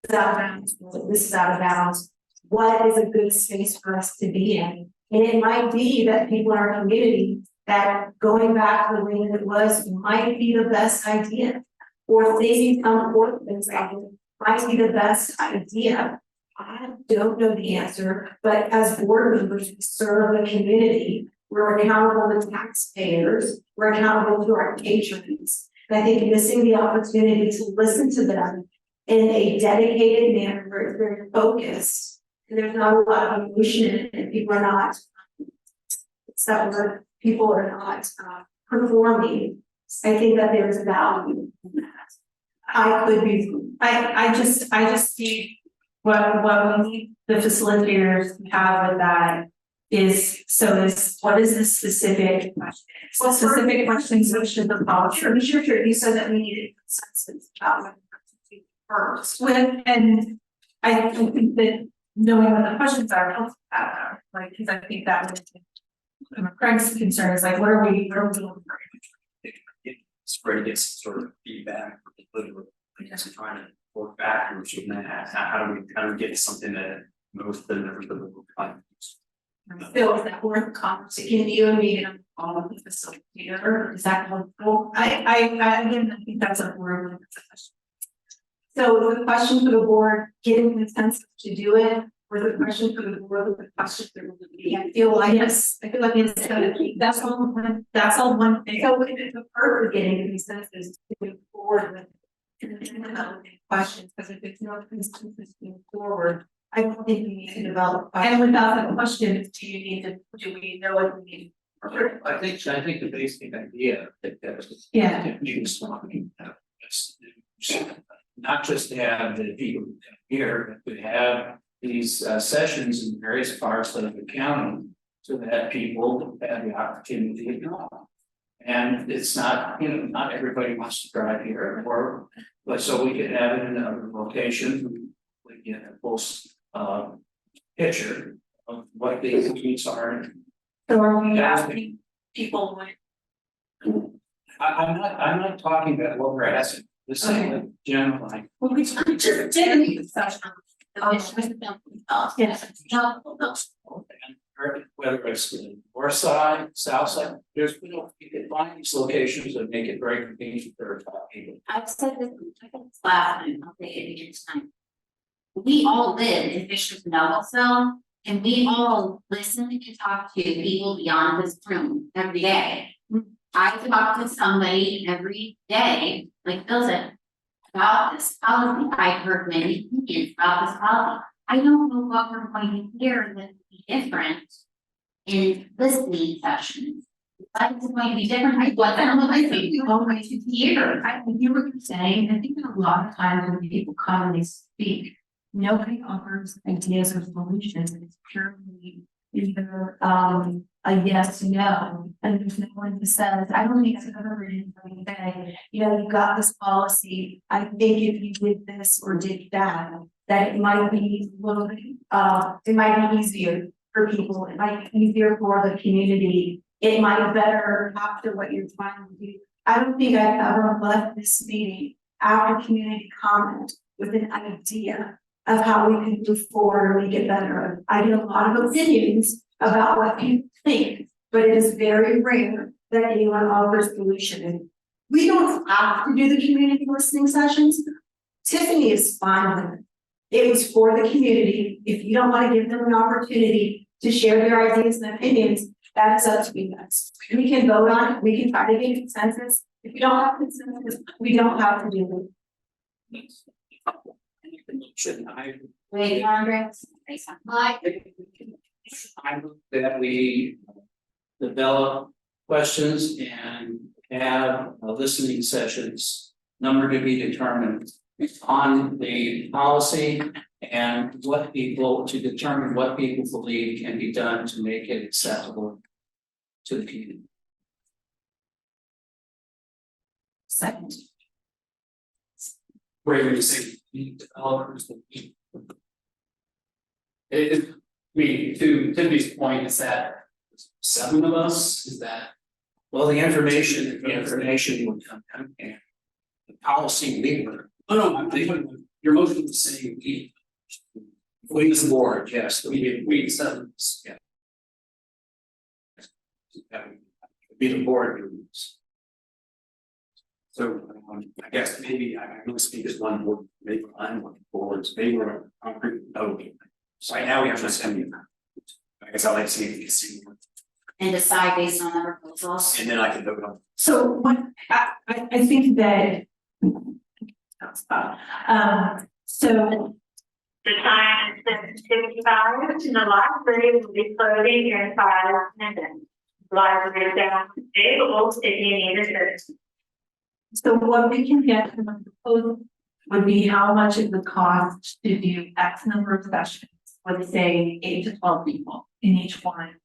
this is out of bounds, this is out of bounds. What is a good space for us to be in? And it might be that people in our community that going back to the way that it was might be the best idea, or maybe some ordinance might be the best idea. I don't know the answer, but as board members, we serve the community. we're accountable to taxpayers, we're accountable to our patrons. And I think missing the opportunity to listen to them in a dedicated manner where it's very focused, and there's not a lot of emotion in it, and people are not, people are not performing. I think that there's a value in that. I just see what we need the facilitators to have with that is, what is the specific question? Well, specific questions which should the policy. Sure, you said that we needed consensus about what to do first. And I think that knowing what the questions are helps that, like, because I think that was Craig's concern is like, what are we looking for? Spread to get some sort of feedback, literally, I guess we're trying to work backwards from that. How do we get something that most of the members of the group find? Phil, is that worth conversation? Can you and me get on all of the facilitator? Is that helpful? Again, I think that's a really good question. So the question for the board, getting consensus to do it, or the question for the board, the question for the I feel like Yes, I feel like it's gonna be, that's all one thing. So the purpose of getting consensus to move forward with questions, because if it's no consensus to move forward, I don't think we need to develop. And without the question, do we know what we need? I think the basic idea that Yeah. you not just have the people here, but have these sessions in various parts of the county so that people have the opportunity to know. And it's not, not everybody wants to drive here, but so we can have it in other locations, we get a full picture of what these needs are. So are we asking people when? I'm not talking about what we're asking. This is like general, like. Well, we just did the session. Whether it's the north side, south side, you can find these locations that make it very convenient for people. I've said this, I think it's last time, I'll say it again this time. We all live in Fisher's Noblesville, and we all listen and talk to people beyond this room every day. I talk to somebody every day, like Phil said, about this policy. I've heard many opinions about this policy. I don't know what we're going to hear that will be different in listening sessions. But it's going to be different. I think you always hear. I hear what you're saying. I think that a lot of times when people come and they speak, nobody offers ideas or solutions. It's purely either a yes, no, and there's no one who says, I don't think I've ever heard anybody say, you got this policy. I think if you did this or did that it might be a little bit, it might be easier for people. It might be easier for the community. It might better capture what you're trying to do. I don't think I've ever left this meeting after community comment with an idea of how we can move forward or make it better. I get a lot of opinions about what people think, but it is very rare that anyone offers a solution. And we don't have to do the community listening sessions. Tiffany is fine with it. It was for the community. If you don't want to give them an opportunity to share their ideas and opinions, that is up to you guys. We can vote on it. We can try to get consensus. If we don't have consensus, we don't have to do it. Wait, Margaret, say something. I hope that we develop questions and have listening sessions, number to be determined on the policy and to determine what people believe can be done to make it acceptable to the community. Second. Where you say developers. To Tiffany's point, is that 7 of us? Is that? Well, the information would come and the policy leader. Oh, no, you're mostly the same. We as the board, yes, we 7, yeah. Be the board members. So I guess maybe I really speak as one board, maybe I'm one boards, maybe we're a concrete. So right now we have to send you. I guess I'd like to see if you can see. and decide based on the proposals. And then I can vote on. So what, I think that. So. The time is 7:55, and the library will be closing in 5 minutes. Library staff is available if you need assistance. So what we can get from the proposal would be how much it would cost to do X number of sessions with say 8 to 12 people in each one.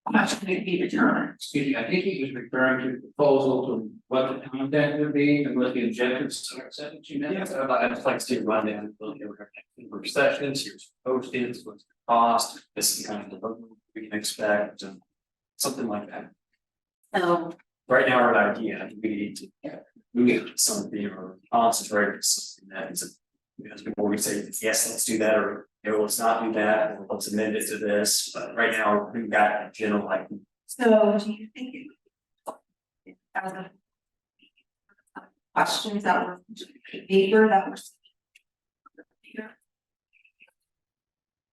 Question would be determined. Excuse me, I think he was referring to the proposal to what the content would be and what the objectives are, is that what you meant? Yeah, I'd just like to run down for sessions, here's posted, what's the cost, this is kind of the look we can expect, and something like that. So Right now, our idea, we need to move it to something or concentrate on something that is, because before we say, yes, let's do that, or no, let's not do that, or let's amend it to this, but right now, we've got a general like. So do you think it as a questions that were paper that were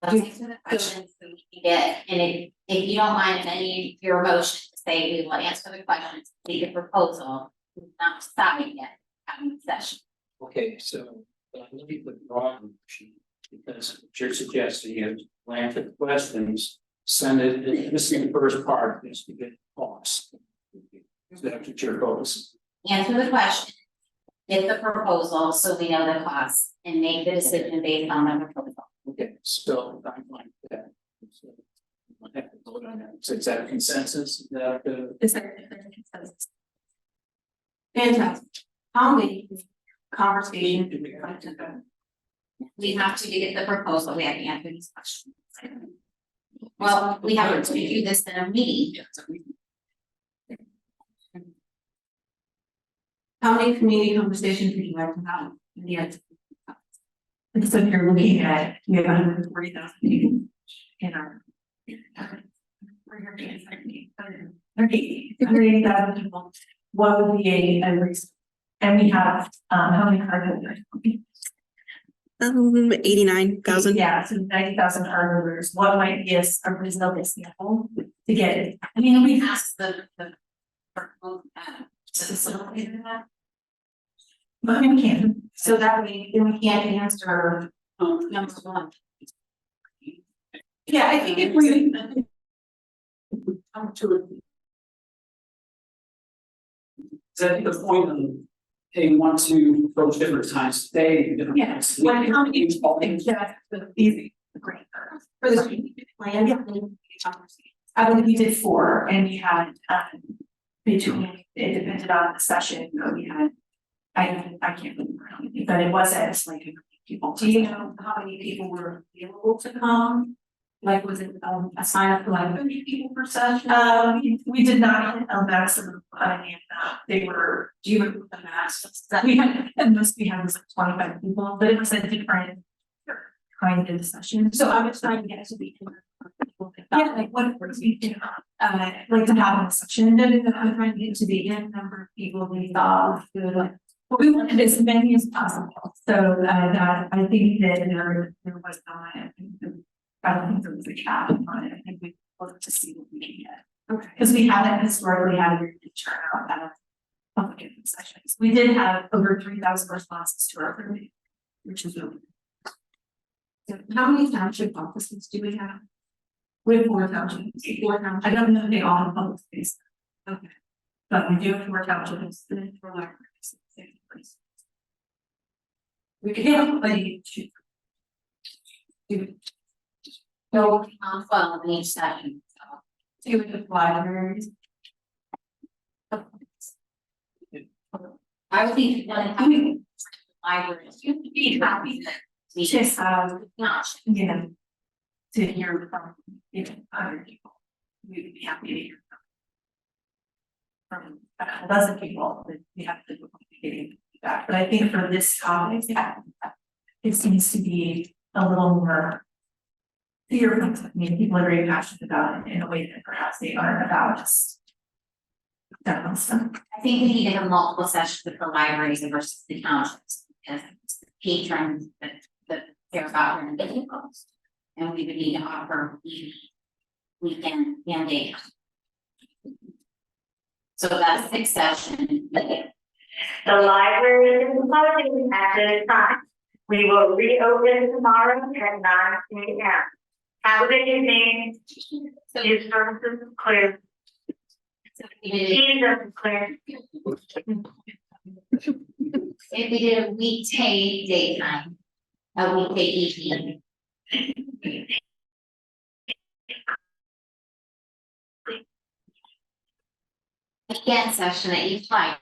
let's answer the questions that we can get, and if you don't mind amending your motion to say we will answer the questions, leave the proposal, we've not decided yet, having the session. Okay, so let me put the wrong motion, because what you're suggesting is plan for the questions, send it, this is the first part, is to get cost. Is that what you're focusing? Answer the question, get the proposal, so we know the cost, and make the decision based on the proposal. Okay, so I'm fine with that. So, we'll have to vote on that. So is that a consensus that is there a consensus? Fantastic. How many conversations do we like to go? We have to get the proposal, we have to answer these questions. Well, we have to do this in a meeting. How many community conversations would you like to have in the end? So if you're looking at, we have 140,000 people in our. 180,000 people, what would be a risk? And we have, how many card holders? 89,000. Yeah, so 90,000 card holders, what might be a reasonable sample to get it? I mean, we Ask the facilitator that. but we can, so that we can't answer, Number one. yeah, I think if we. is that the point of they want to approach different times today, different Yes, when how many people think that's easy, great for the strategic plan, yeah. I think we did 4 and we had between, it depended on the session, but we had. I can't remember how many, but it was at like people. Do you know how many people were available to come? Like, was it a sign up for like 30 people per session? We did not hit a maximum of any of that. They were, do you remember the max? That we had, and most we had was like 25 people, but it was a different kind of session. So I was trying to get to the yeah, like what we do, like to have a session, and I'm trying to get to the end number of people we thought would like. But we wanted as many as possible, so that I think that there was not. I don't think there was a cap on it. I think we looked to see what we can get. Okay. Because we haven't historically had a very good turnout at public input sessions. We did have over 3,000 responses to our survey, which is really good. So how many township offices do we have? We have 4 townships. 4 townships. I don't know if they all have public space. Okay. But we do have 4 townships and 4 libraries. We could have like 2. No, 12 in each session, so. 2 with the libraries. I would think one having libraries, you'd be happy that we Just not. you know, to hear from other people. We would be happy to hear from a dozen people that we have to get feedback. But I think for this topic, it seems to be a little more. To your point, I mean, people are very passionate about it in a way that perhaps they aren't about just. That kind of stuff. I think we need to have multiple sessions with the libraries versus the townships, because it's the patrons that care about their vehicles. And we would need to offer weekend and day. So that's 6 sessions. The library is closing at this time. We will reopen tomorrow at 9 p.m. Have a good evening. These services clear. These are clear. If we did a weekday daytime, a weekday evening. Weekend session at each time.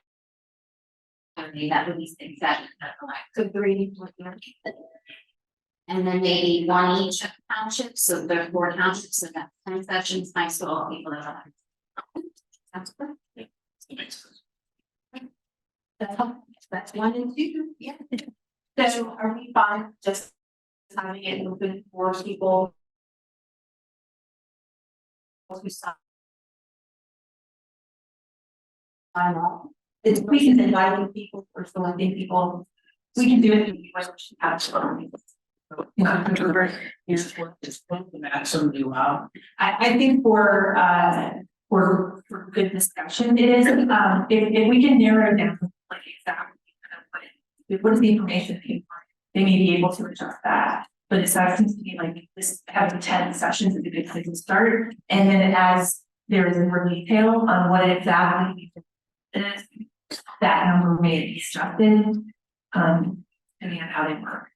That would be 6 sessions. So 3. And then maybe 1 each township, so there are 4 townships, so that's 10 sessions, nice to all people that are. That's good. That's 1 and 2, yeah. So are we fine just having it open for people? Who sign off? It's we can inviting people or selecting people. We can do it. Absolutely. The maximum you allow. I think for good discussion, it is, if we can narrow it down, like exactly what is the information they may be able to adjust that. But it seems to be like this, having 10 sessions is a good place to start. And then as there is more detail on what exactly it is, that number may be adjusted, depending on how they work.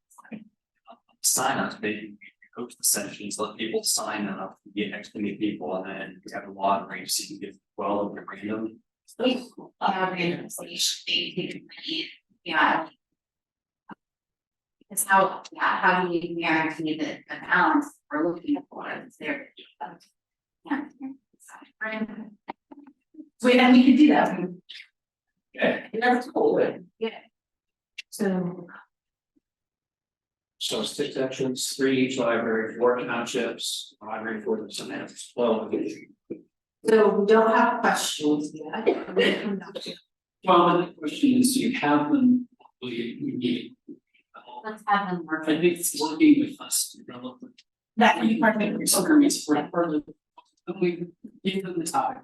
Sign up, maybe coach the sessions, let people sign up, get X many people, and then we have a lottery, so you can get 12 of them random. Yeah. It's how do you guarantee that the balance we're looking for is there? Yeah. Wait, and we could do that. Okay. That's cool. Yeah. So 6 sections, 3 each library, 4 townships, library for the semantics. Well, So we don't have questions yet. the question is, do you have them? We need. Let's have them work. I think it's working with us to develop. that can be part of it. So we give them the topic,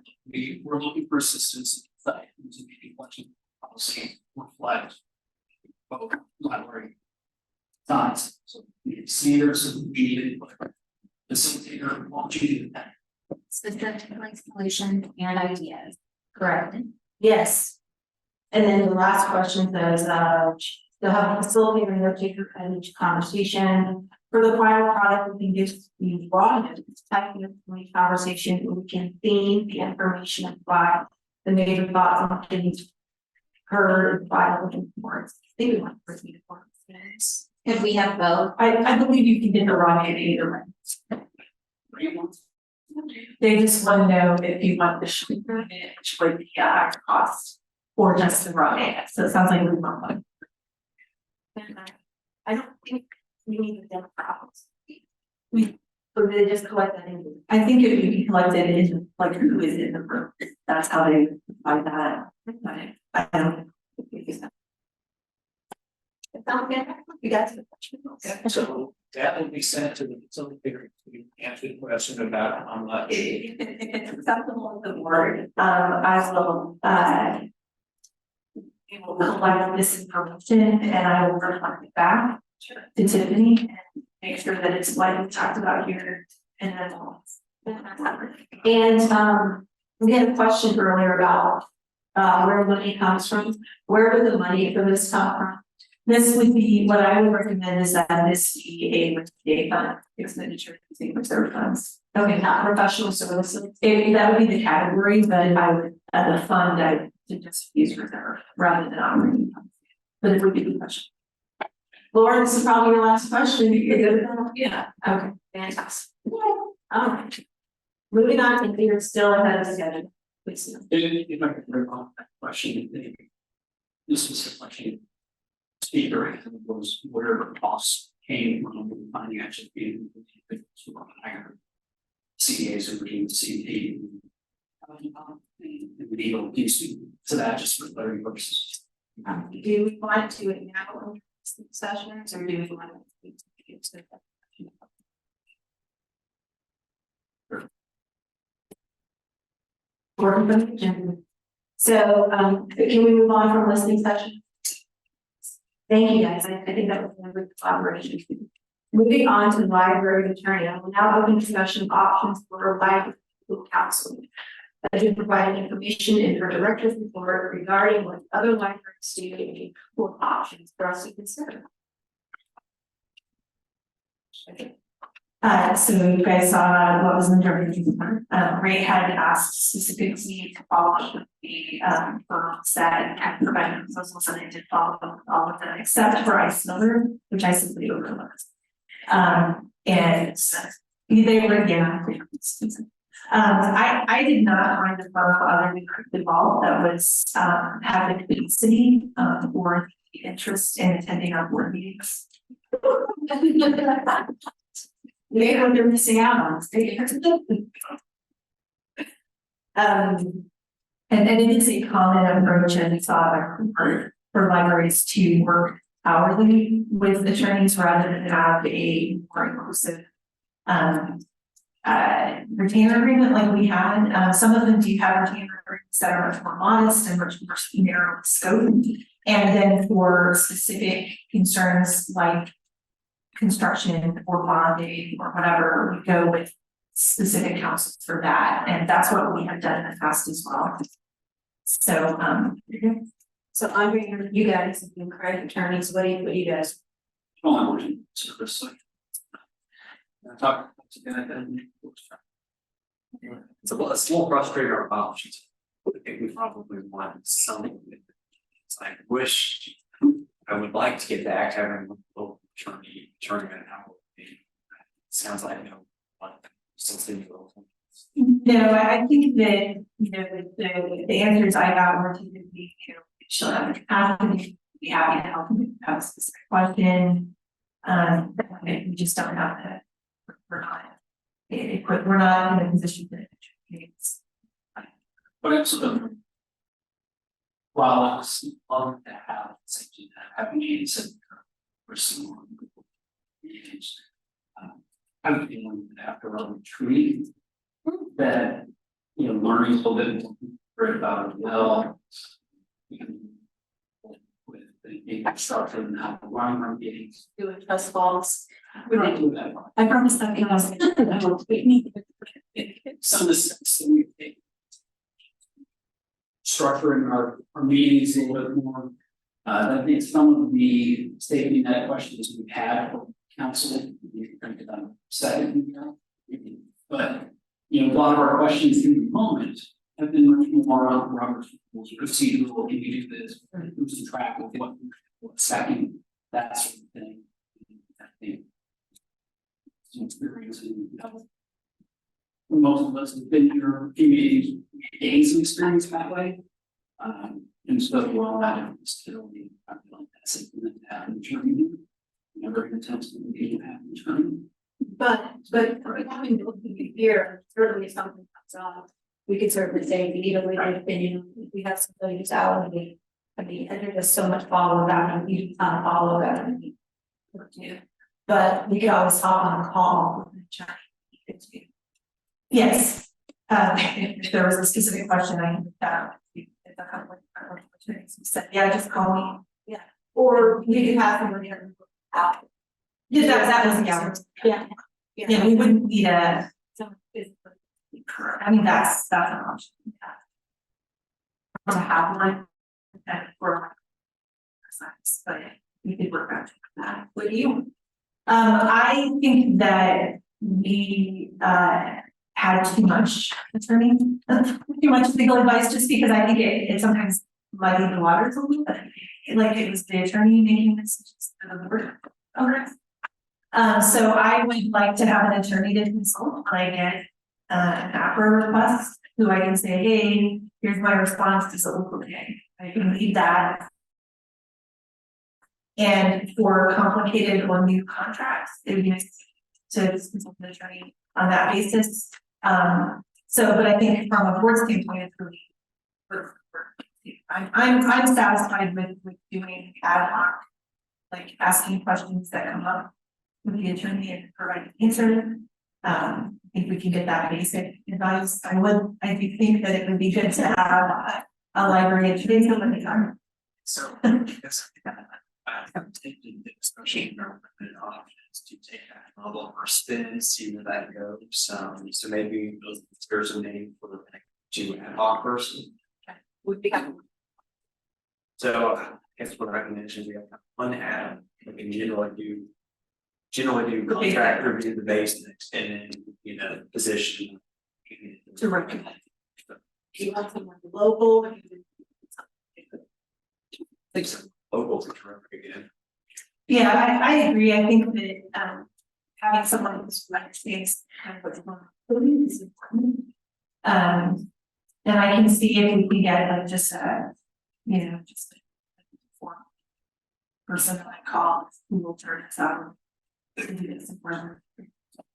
we're looking for assistance. To be watching policy reflect both library times. So we see there's some needed facilitator watching that. Specific solutions and ideas. Correct. Yes. And then the last question says, they'll have a facilitator and they'll take at each conversation. For the final product, we can just be broad, it's typing of the conversation, we can theme the information and provide the major thoughts on things heard and provide looking forward. I think we want to proceed to forward. If we have both, I believe you can get the raw data either way. They just want to know if you want the sheet, which would be higher cost, or just the raw data. So it sounds like we want one. I don't think we need the data problems. Or they just collect that in. I think it would be collected in like who is in the room. That's how they find that. I don't. Sounds good. You guys have Okay, so that will be sent to the facilitator to answer the question about how much. If it's acceptable to the board, I will, we will collect this information and I will reflect it back to Tiffany and make sure that it's like we talked about here. And we had a question earlier about where money comes from. Where would the money for this come from? This would be, what I would recommend is that this be a fund expenditure using reserve funds. Okay, not professional services. That would be the category, but I would, the fund, I would just use reserve rather than operating funds. But it would be the question. Laura, this is probably your last question. Yeah, okay, fantastic. All right. Moving on, I think you're still ahead of schedule. Please. If I could recall that question, this was a question. Speaker was where the costs came from the financial being higher. CDAs and the CP. And the legal piece to that just for clarity purposes. Do we want to do it now in sessions or do we want to get to that? Working from the agenda. So, can we move on from listening session? Thank you, guys. I think that was a good collaboration. Moving on to library attorney, I will now open discussion of options for library counsel. I do provide information in her director's report regarding what other libraries do for options for us to consider. So you guys saw what was in the director's report. Ray had asked specifically to follow up with the firms that had provided proposals, and I did follow up with all of them except for Ice Silver, which I simply overlooked. And they were, yeah. I did not find a firm other than Evolve that was had the capacity or the interest in attending our board meetings. Maybe what they're missing out on. And it is a common approach and thought for libraries to work hourly with attorneys rather than have a more inclusive retainer agreement like we had. Some of them do have retainer agreements that are much more modest and much more narrow in scope. And then for specific concerns like construction or bonding or whatever, we go with specific counsel for that. And that's what we have done in the past as well. So, so Andre, you guys have been great attorneys. What do you guys? Well, I'm working service. So talk it's a little frustrating our options. I think we probably want something. I wish I would like to get back to having a little tournament. Sounds like no. No, I think that the answers I got were typically she'll have the capacity, be happy to help you have a specific question. We just don't have that. We're not in a position to. But it's while I was love to have safety having needs for someone engaged. I'm feeling that after a retreat that learning a little bit more about it well with the structure and how I'm getting doing trust falls. We don't do that. I promise that Some of the structuring our meetings a little bit more. I think some of the safety net questions we've had for council, we've printed on second, but a lot of our questions in the moment have been much more around Robert's rules, procedural, can you do this, who's the track of what's second, that sort of thing. I think some experience in most of us have been here a few meetings, gained some experience that way. And so while that is still I feel like that's something that happened during never attempts to engage in having attorney. But having to be here, certainly if something comes up, we could certainly say if you need a legal opinion, if we have somebody who's out of the, and there's just so much follow up and you can follow up and but we could always talk on a call with the attorney. Yes. If there was a specific question I had a couple of opportunities, said, yeah, just call me. Yeah. Or we could have somebody out. Yeah, that was yeah, we wouldn't need a. I mean, that's an option. To have one that for science, but we could work out that. What do you? I think that we had too much attorney, too much legal advice, just because I think it sometimes muddied the waters a little bit. Like it was the attorney making decisions for the board owners. So I would like to have an attorney to consult when I get an APRA request, who I can say, hey, here's my response, does it look okay? I can leave that. And for complicated or new contracts, it would be nice to consult an attorney on that basis. But I think from a board standpoint, it's really I'm satisfied with doing ad hoc, like asking questions that come up with the attorney and providing answer. I think we can get that basic advice. I do think that it would be good to have a library education somebody on. So, I guess, I have taken the discussion around options to take that level or spin, see where that goes. So maybe there's a name for the ad hoc person. Would be. So I guess what I mentioned, we have one ad, we can generally do contract review the basics and then, position. To recommend. Do you want someone local? I think some locals are terrific again. Yeah, I agree. I think that having someone who's understands kind of what's going on is important. And I can see if we can get like just a form person that I call who will turn us out.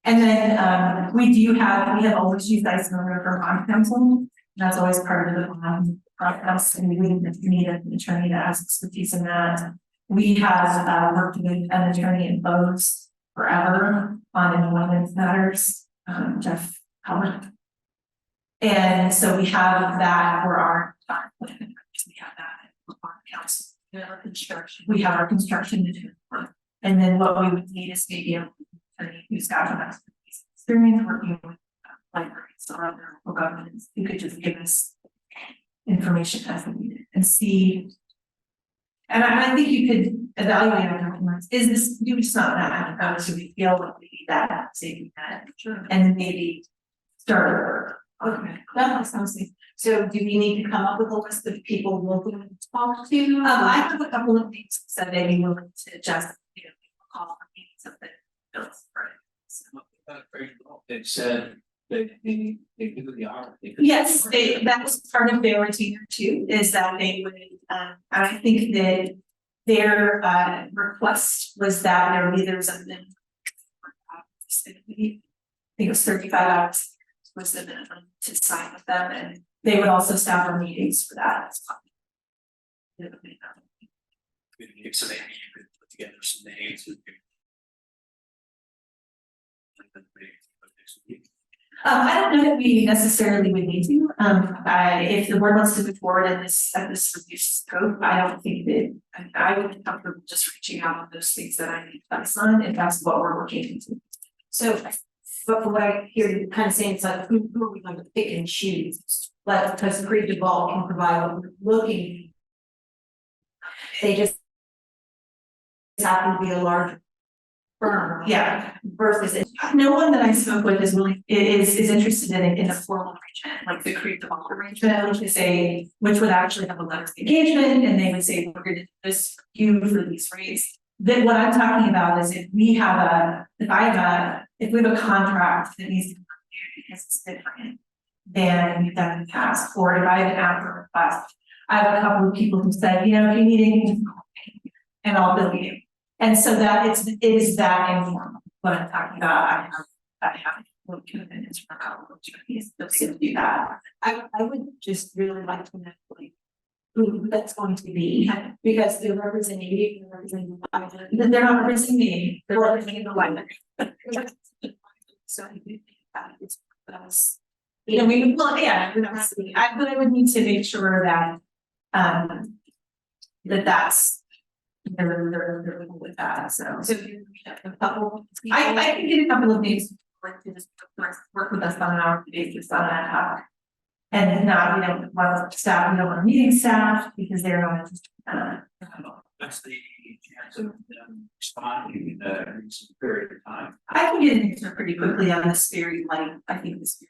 And then we have always used Iceberg for bond counsel. That's always part of the process, and we wouldn't need an attorney that has expertise in that. We have worked with an attorney in Bose forever on employment matters, Jeff Howard. And so we have that for our we have that for bond counsel. We have our construction. We have our construction attorney. And then what we would need is maybe an attorney who's got some experience working with libraries or other local governments who could just give us information as we need it and see. And I think you could evaluate our documents. Is this, do we just not that? Do we feel like we need that safety net? Sure. And then maybe start over. Okay, that sounds good. So do we need to come up with a list of people looking to talk to? I have a couple of things that they'd be willing to just, call for meetings of the bills for it. So. It said they do the hour. Yes, that was part of their retainer too, is that they would, I think that their request was that there was a minimum. I think it was 35 hours was the minimum to sign with them, and they would also staff our meetings for that as well. So maybe you could put together some names. I don't know that we necessarily would need to. If the board wants to move forward at this reduced scope, I don't think that I would be comfortable just reaching out on those things that I need advice on, if that's what we're looking into. So, but from what I hear you kind of saying, it's like, who are we going to pick and choose? But because Creative Ball can provide what we're looking, they just happen to be a large firm. Yeah. Versus no one that I spoke with is interested in a formal arrangement, like the Creative Ball arrangement, which would actually have a letter of engagement, and they would say, we're going to do this for you for these rates. Then what I'm talking about is if we have a contract that needs to be reviewed because it's different than we've done in the past, or if I have an after request, I have a couple of people who said, if you need anything, and I'll bill you. And so that it is that informal what I'm talking about. I have commitments from a couple of attorneys to do that. I would just really like to know who that's going to be, because they're representing you, they're not representing me, they're representing the library. So I do think that it's us. But I would need to make sure that that's they're with that. So you a couple. I can get a couple of names to just work with us on an hourly basis on ad hoc. And not, we don't want staff, we don't want meeting staff because they're not. That's the chance of them responding in some period of time. I can get an answer pretty quickly on this very I think this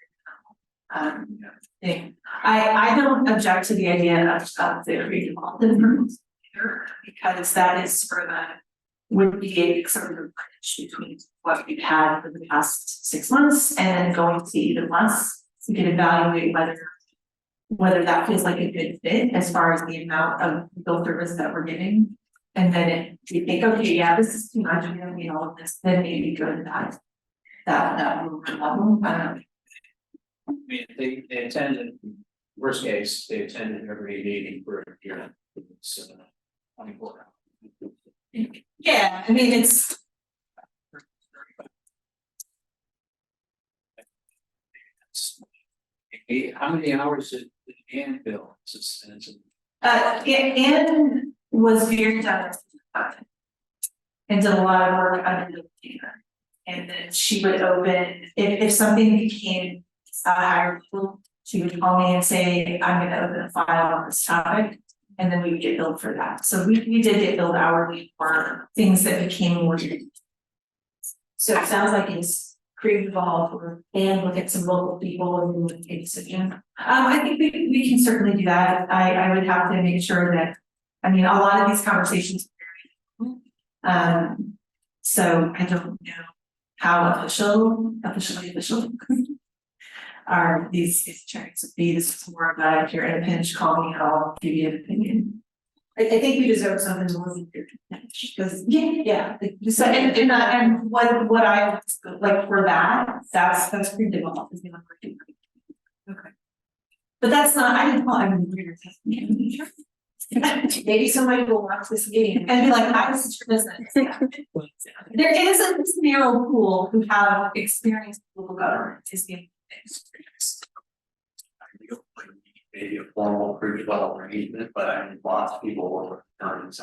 thing. I don't object to the idea of the regional because that is would be a sort of a bridge between what we've had for the past 6 months and then going to even less. So we can evaluate whether that feels like a good fit as far as the amount of bill service that we're giving. And then if we think, okay, yeah, this is too much, we don't need all of this, then maybe go to that level. I mean, they attended, worst case, they attended every meeting for a year. It's 24 hours. Yeah, I mean, it's. How many hours did Ann bill? Anne was very generous and did a lot of work under the retainer. And then she would open, if something became higher level, she would call me and say, I'm gonna open a file on this topic. And then we would get billed for that. So we did get billed hourly for things that became more. So it sounds like it's pretty involved and look at some local people and make a decision. I think we can certainly do that. I would have to make sure that, I mean, a lot of these conversations. So I don't know how officially official are these attorneys would be. This is more about if you're in a pinch, call me and I'll give you an opinion. I think we deserve something more than your pinch, because Yeah. So and what I like for that's pretty difficult. Okay. But that's not, I didn't call every reader testimony. maybe somebody will watch this meeting And be like, I was your business. There is a narrow pool who have experience with local government is being experienced. Maybe a formal pre-development arrangement, but I mean, lots of people work with attorneys.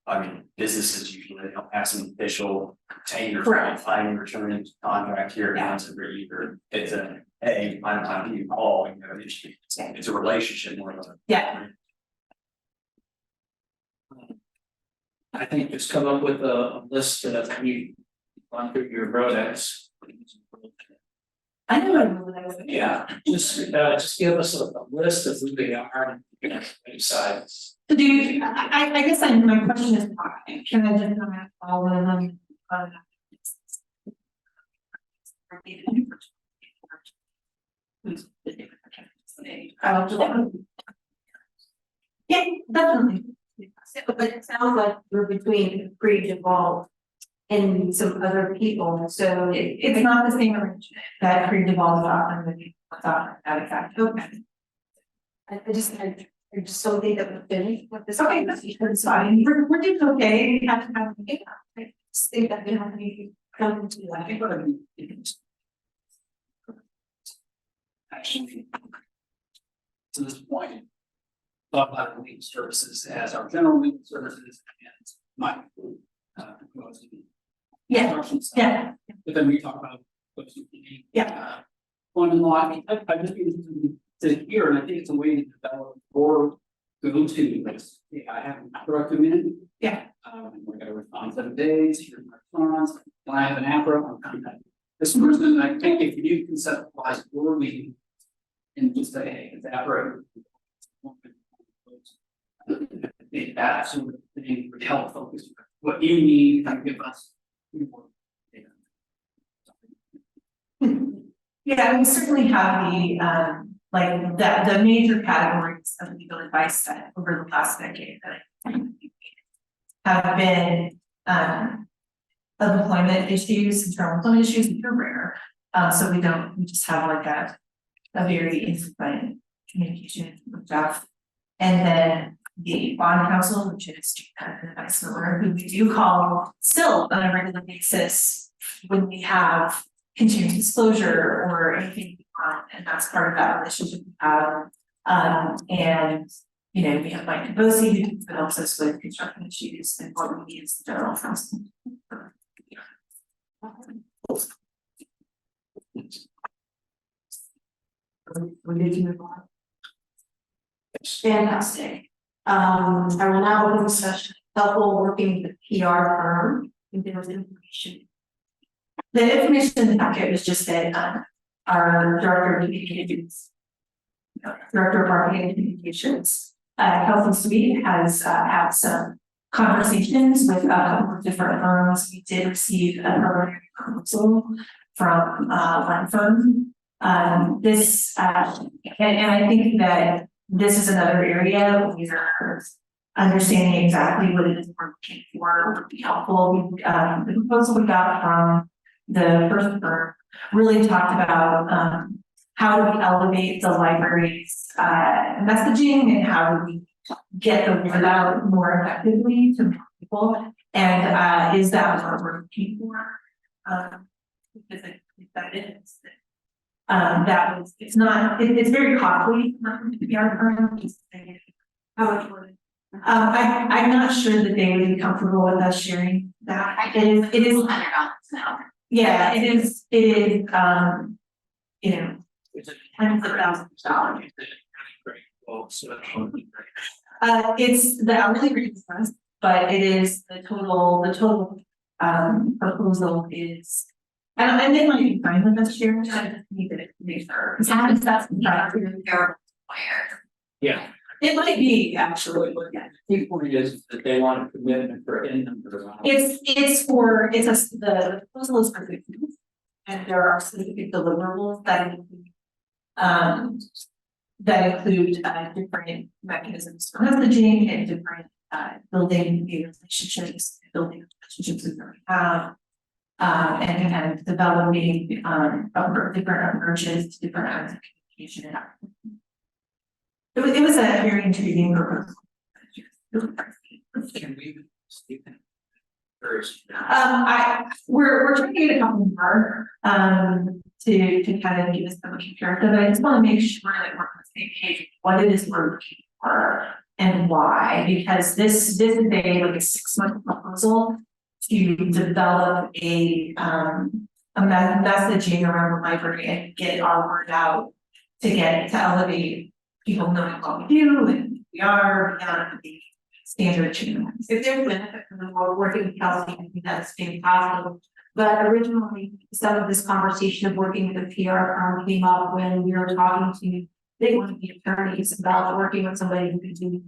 I mean, businesses usually don't have some official retainer finding returning contract here once every year. It's a, hey, I'm you call, you know, it's a relationship more than a. Yeah. I think just come up with a list that you run through your products. I know what I was. Yeah, just give us a list of who they are and decide. So do you, I guess my question is, can I just not all of them? Yeah, definitely. but it sounds like we're between pre-devolved and some other people, so It's not the same arrangement that pre-devolved often would be what's offered that exact. Okay. I just don't think that we're finished with this. Okay, that's fine. We're doing okay. We have to have. I just think that we have to be come to I that. think what I mean. Actually. To this point. Thought about legal services as our general legal services and my. Yeah, yeah. But then we talk about what's unique. Yeah. One law, I mean, I just need to hear, and I think it's a way to develop or go to this. Yeah, I have a APRA community. Yeah. We're gonna respond 7 days, here's my response, when I have an APRA, I'm contact this person, I think if you conceptualize or we. And just say, hey, it's APRA. That sort of thing would help focus what you need and give us. Yeah, we certainly have the like the major categories of legal advice that over the last decade that have been employment issues, internal employment issues, and they're rare. So we just have like a very infrequent communication with Jeff. And then the bond counsel, which is kind of advice lawyer, who we do call still on a regular basis when we have continuing disclosure or anything on, and that's part of that relationship we have. And you know, we have Mike Cabosi who helps us with construction issues and what we need is the general counsel. We need to move on. Fantastic. I will now open the session, couple working with the PR firm, if there was information. The information in the packet was just that our director of communications, director of marketing and communications, Health and Suite has had some conversations with a couple of different firms. We did receive a preliminary proposal from one firm. This and I think that this is another area where understanding exactly what it is we're looking for would be helpful. The proposal we got from the first firm really talked about how do we elevate the library's messaging and how do we get the word out more effectively to more people, and is that what we're looking for? Because I think that is that was, it's very costly to be our firm. How much was it? I'm not sure that they would be comfortable with us sharing that. It is, $100 now. yeah, it is, you know, tens of thousands of dollars. It's the hourly rate, but it is the total proposal is. And they might be fine with us sharing, I just need to make sure. That's Yeah. It might be actually, yeah. The point is that they want a commitment for N number of hours. The proposal is for 50, and there are specific deliverables that include different mechanisms for messaging and different building new relationships, building relationships we already have, and developing different approaches to different kinds of communication. It was a very intriguing proposal. Can we speak? We're trying to get a couple more to kind of give us some comparative, but I just want to make sure that we're on the same page with what it is we're looking for and why, because this is a 6-month proposal to develop a messaging around the library and get our word out to elevate people knowing what we do and who we are beyond the standard channels. If there's benefit from the world working with Kelsey, I think that's fantastic. But originally, some of this conversation of working with a PR firm came up when we were talking to big one of the attorneys about working with somebody who could do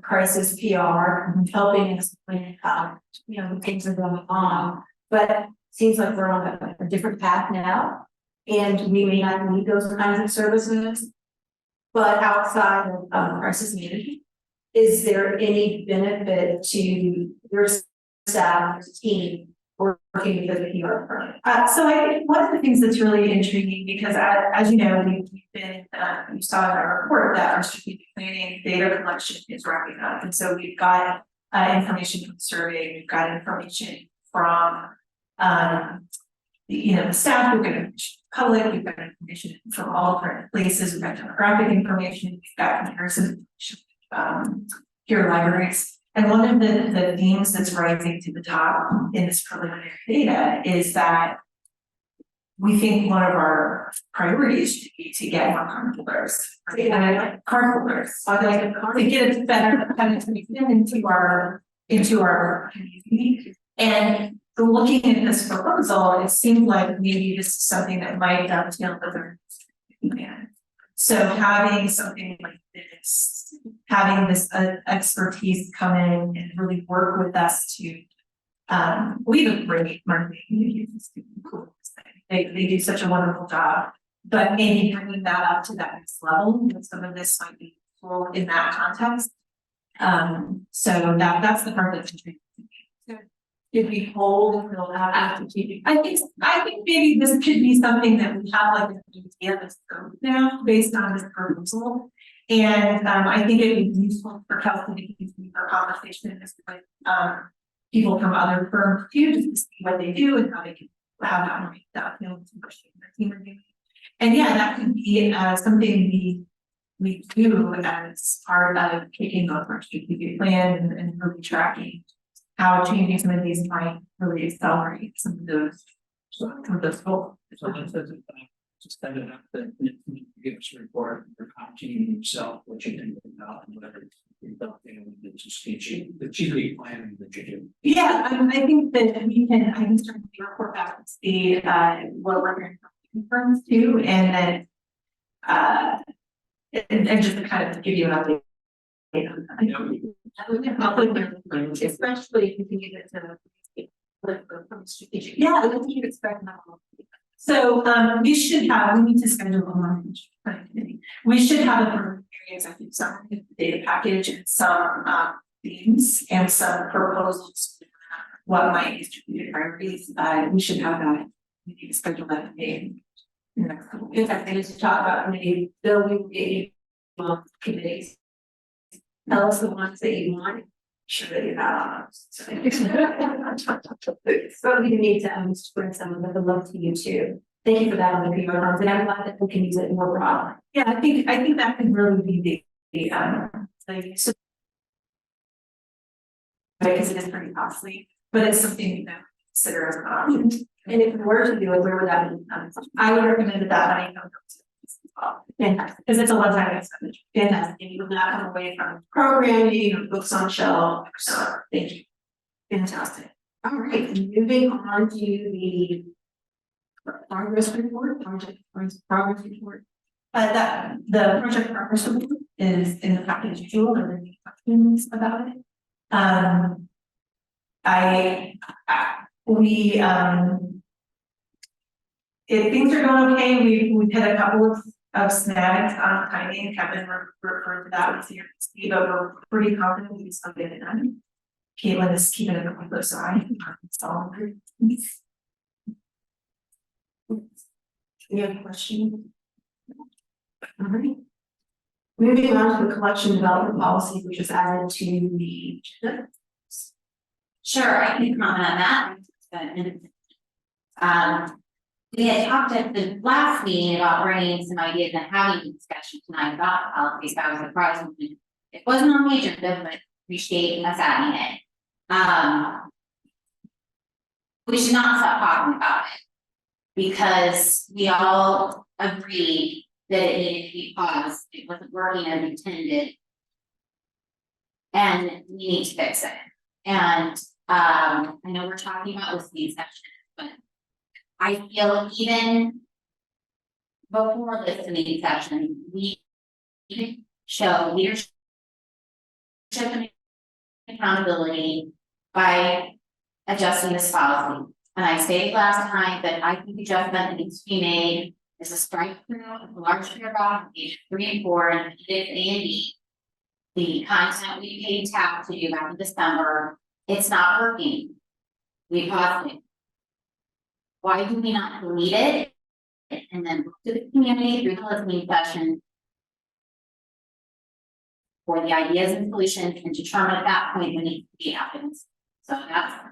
crisis PR, helping us when things are going on. But it seems like we're on a different path now, and we may not need those kinds of services. But outside of crisis management, is there any benefit to your staff, your team, working with a PR firm? So I think one of the things that's really intriguing, because as you know, we've been, you saw in our report that our strategic planning data collection is wrapping up. And so we've got information from the survey, we've got information from the staff, we've got information from the public, we've got information from all different places, we've got demographic information, we've got comparison peer libraries. And one of the themes that's rising to the top in this preliminary data is that we think one of our priorities should be to get more cardholders. To get a better penetration into our community. And looking at this proposal, it seemed like maybe this is something that might dovetail with our plan. So having something like this, having this expertise come in and really work with us to, we have a great marketing communications team. They do such a wonderful job, but maybe bringing that up to that next level, some of this might be useful in that context. So that's the part that's intriguing. Did we hold and build out strategic? I think maybe this could be something that we have like an idea of scope now based on this proposal. And I think it would be useful for Kelsey to continue our conversation with people from other firms too, just to see what they do and how they can have that more that team review. And yeah, that could be something we do as part of kicking off our strategic plan and really tracking how changing some of these might really accelerate some of those goals. So it says just set it up that you give us a report or continue yourself what you think about and whatever you're building and just the strategic plan that you do. Yeah, I think that I can start to report back to see what we're hearing from firms too, and then and just to kind of give you an update. Especially if you get to strategic. Yeah, I think you'd expect that. So we need to schedule a more committee. We should have a preliminary executive summary of the data package and some themes and some proposals. What might be strategic priorities. We should have that. We need to schedule that in the next couple of weeks. In fact, I need to talk about maybe building a committees. Tell us the ones that you want. Sure that you're not on. So we need to bring some of them. I'd love to you too. thank you for that on the PR funds, and I'm glad that we can use it more broadly. Yeah, I think that could really be so because it is pretty costly, but it's something that we consider as an option. And if we were to do it, where would that be? I would recommend that money come from Fantastic. because it's a one-time expenditure. Fantastic, and you would not come away from programming or books on shelf, so thank you. Fantastic. All right, moving on to the progress report, progress report. That the project progress report is in the package as usual. There are any questions about it. If things are going okay, we've had a couple of snags on timing. Kevin referred to that with your speed, but we're pretty confident we can still get it done. Caitlin is keeping it on the close eye. So, any other questions? All right. Moving on to the collection development policy, which is added to the agenda. Sure, I can comment on that. We had talked at the last meeting about bringing some ideas and having a discussion tonight about policies. I was surprised when it wasn't on the agenda, but appreciate us adding it. We should not stop talking about it because we all agreed that it needed to be paused. It wasn't working as intended. And we need to fix it. And I know we're talking about listening sessions, but I feel even before listening session, we show leadership and accountability by adjusting this policy. And I stated last time that I think the adjustment that needs to be made is a strike through of the large paragraph on pages 3 and 4 and A and B. The content we paid TAP to do back in December, it's not working. We paused it. Why do we not delete it and then look to the community through the listening session for the ideas and solutions and determine at that point when it needs to be evidence? So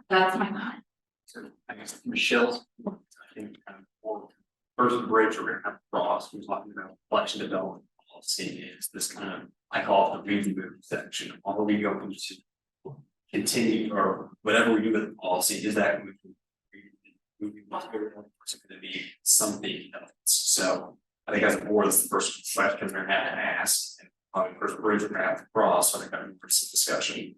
that's my comment. So I guess Michelle's, I think first bridge we're gonna have to cross, we're talking about collection development policy is this kind of, I call it the review section. Although we go into continue or whatever we do with the policy, is that going to be something else? So I think as a board, it's the first question we're gonna have to ask, and probably the first bridge we're gonna have to cross. So I think I'm for some discussion.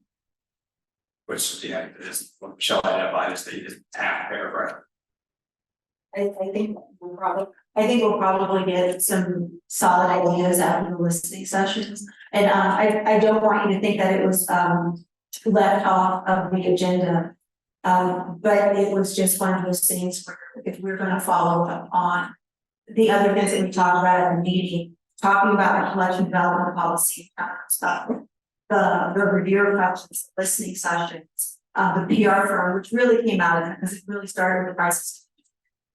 Which is what Michelle identified as the TAP paragraph. I think we'll probably get some solid ideas out of the listening sessions. And I don't want you to think that it was left off of the agenda. But it was just one of those things where if we're going to follow up on the other things that we talked about at the meeting, talking about the collection development policy stuff, the review questions, listening sessions, the PR firm, which really came out of it because it really started with the crisis.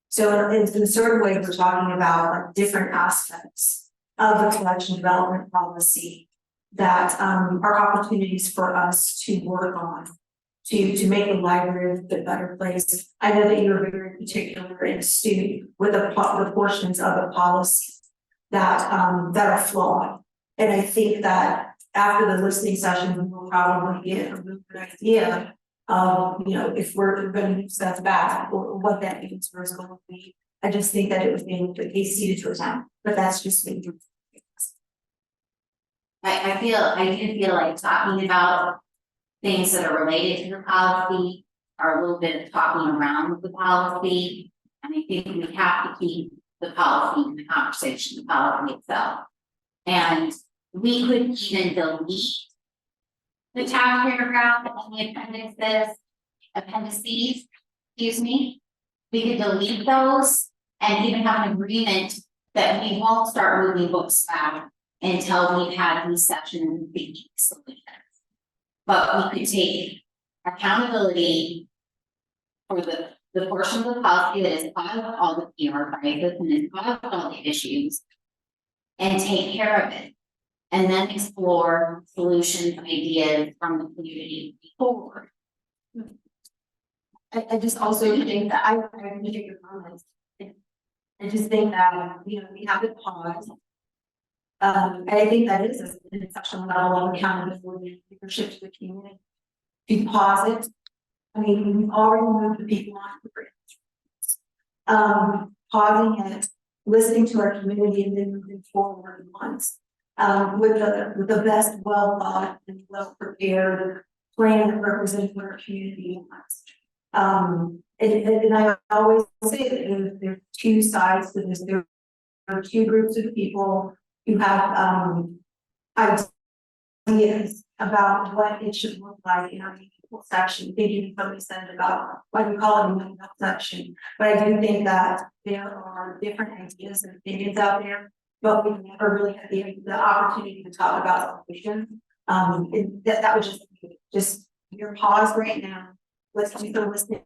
So in a certain way, we're talking about like different aspects of the collection development policy that are opportunities for us to work on to make the library a bit better place. I know that you're very particular and astute with the portions of the policy that are flawed. And I think that after the listening session, we will probably get a really good idea of, if we're going to use that back or what that means for us going to be. I just think that it was being seated to a time, but that's just me. I do feel like talking about things that are related to the policy are a little bit of talking around the policy. And I think we have to keep the policy in the conversation, the policy itself. And we could even delete the TAP paragraph in the appendices, excuse me. We could delete those and even have an agreement that we won't start moving books back until we've had these sessions and thinking solutions. But we could take accountability for the portion of the policy that is caused all the PR crisis and is caused all the issues and take care of it. And then explore solutions, ideas from the community forward. I just also think that I appreciate your comments. I just think that, we have to pause. And I think that is an exceptional level of accountability and leadership to the community. To pause it. I mean, we've already moved the people on the bridge. Pausing it, listening to our community and then moving forward once. With the best well thought and well prepared plan that represents what our community wants. And I always say that there are two sides to this. There are two groups of people who have ideas about what it should look like in our meaningful section. Thinking somebody said about why we call it a meaningful section, but I do think that there are different ideas and opinions out there, but we never really had the opportunity to talk about solutions. That was just your pause right now. Let's do the listening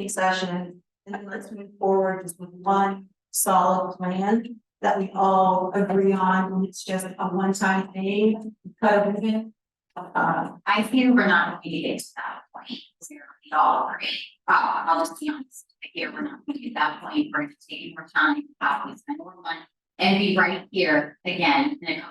session, and then let's move forward just with one solid plan that we all agree on, and it's just a one-time thing. I fear we're not going to get to that point. We all agree. I'll just be honest. I fear we're not going to get to that point. We're going to take more time, probably spend more money, and be right here again in a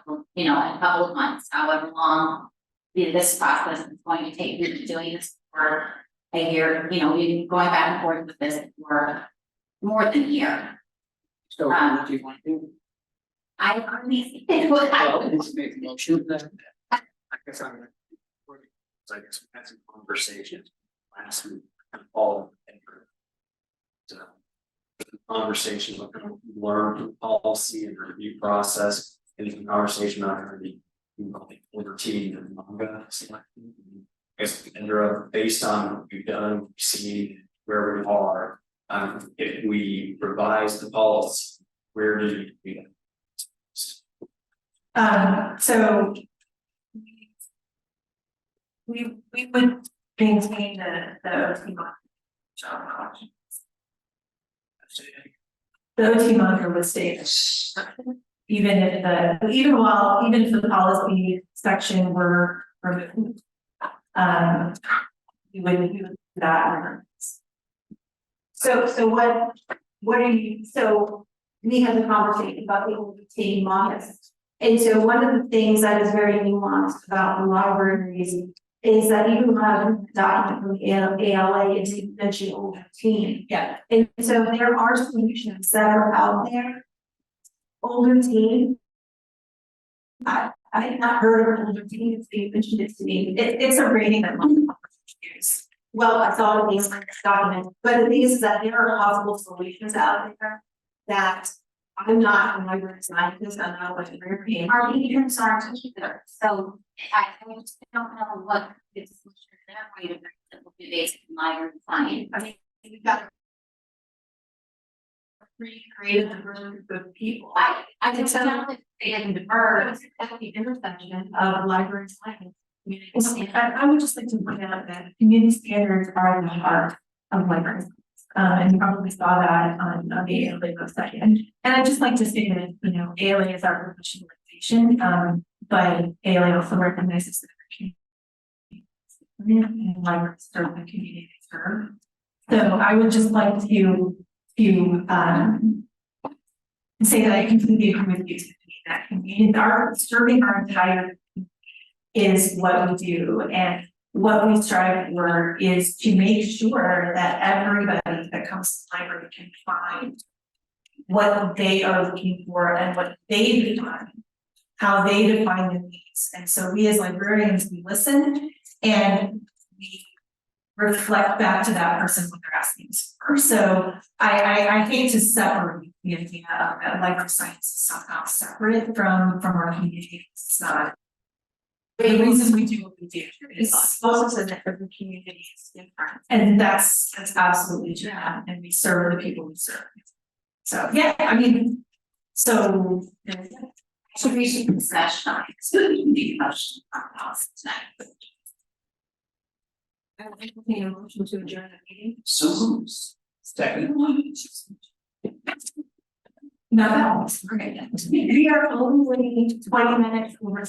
couple of months, however long this process is going to take. We've been doing this for a year. We've been going back and forth with this for more than a year. So what do you want to do? I agree. Well, let's make a motion then. I guess I'm gonna. So I guess we had some conversations last week and all. So the conversation we're going to learn from policy and review process, and the conversation on the liberty and manga selecting. I guess based on what we've done, we've seen where we are. If we revise the policy, where do we? So we would maintain the OT monitor. The OT monitor would stay, even if the policy section were removed. We would do that. So what are you, so we had a conversation about the OT modest. And so one of the things that is very nuanced about the libraries is that even when I have a document from the ALA, it's mentioned older teen. Yeah. And so there are solutions that are out there. Older teen. I had not heard of older teen, it's being mentioned it to me. It's a rating that most use. Well, I saw it in the document, but the thing is that there are possible solutions out there that I'm not a library scientist, I'm not a librarian. Our agents aren't either, so I just don't know what is their way to be basic in library science. I mean, you've got a pretty creative diverse group of people. I can tell that creative diverse At the intersection of library science. I would just like to point out that community standards are the heart of libraries. And you probably saw that on the ALA website. And I'd just like to say that, ALA is our professional organization, but ALA also recognizes that and libraries serve the community they serve. So I would just like to say that I completely agree with you, that community, serving our entire is what we do, and what we strive for is to make sure that everybody that comes to the library can find what they are looking for and what they define, how they define the needs. And so we as librarians, we listen and we reflect back to that person what they're asking us for. So I hate to separate the idea of that library science is somehow separate from our community. It's not. The reasons we do what we do is Also said that every community is different. and that's absolutely true. And we serve the people we serve. So yeah, I mean, so should we should discussion on the motion on policy tonight. I would entertain a motion to adjourn the meeting. So second. no, that was great. We are only 20 minutes over.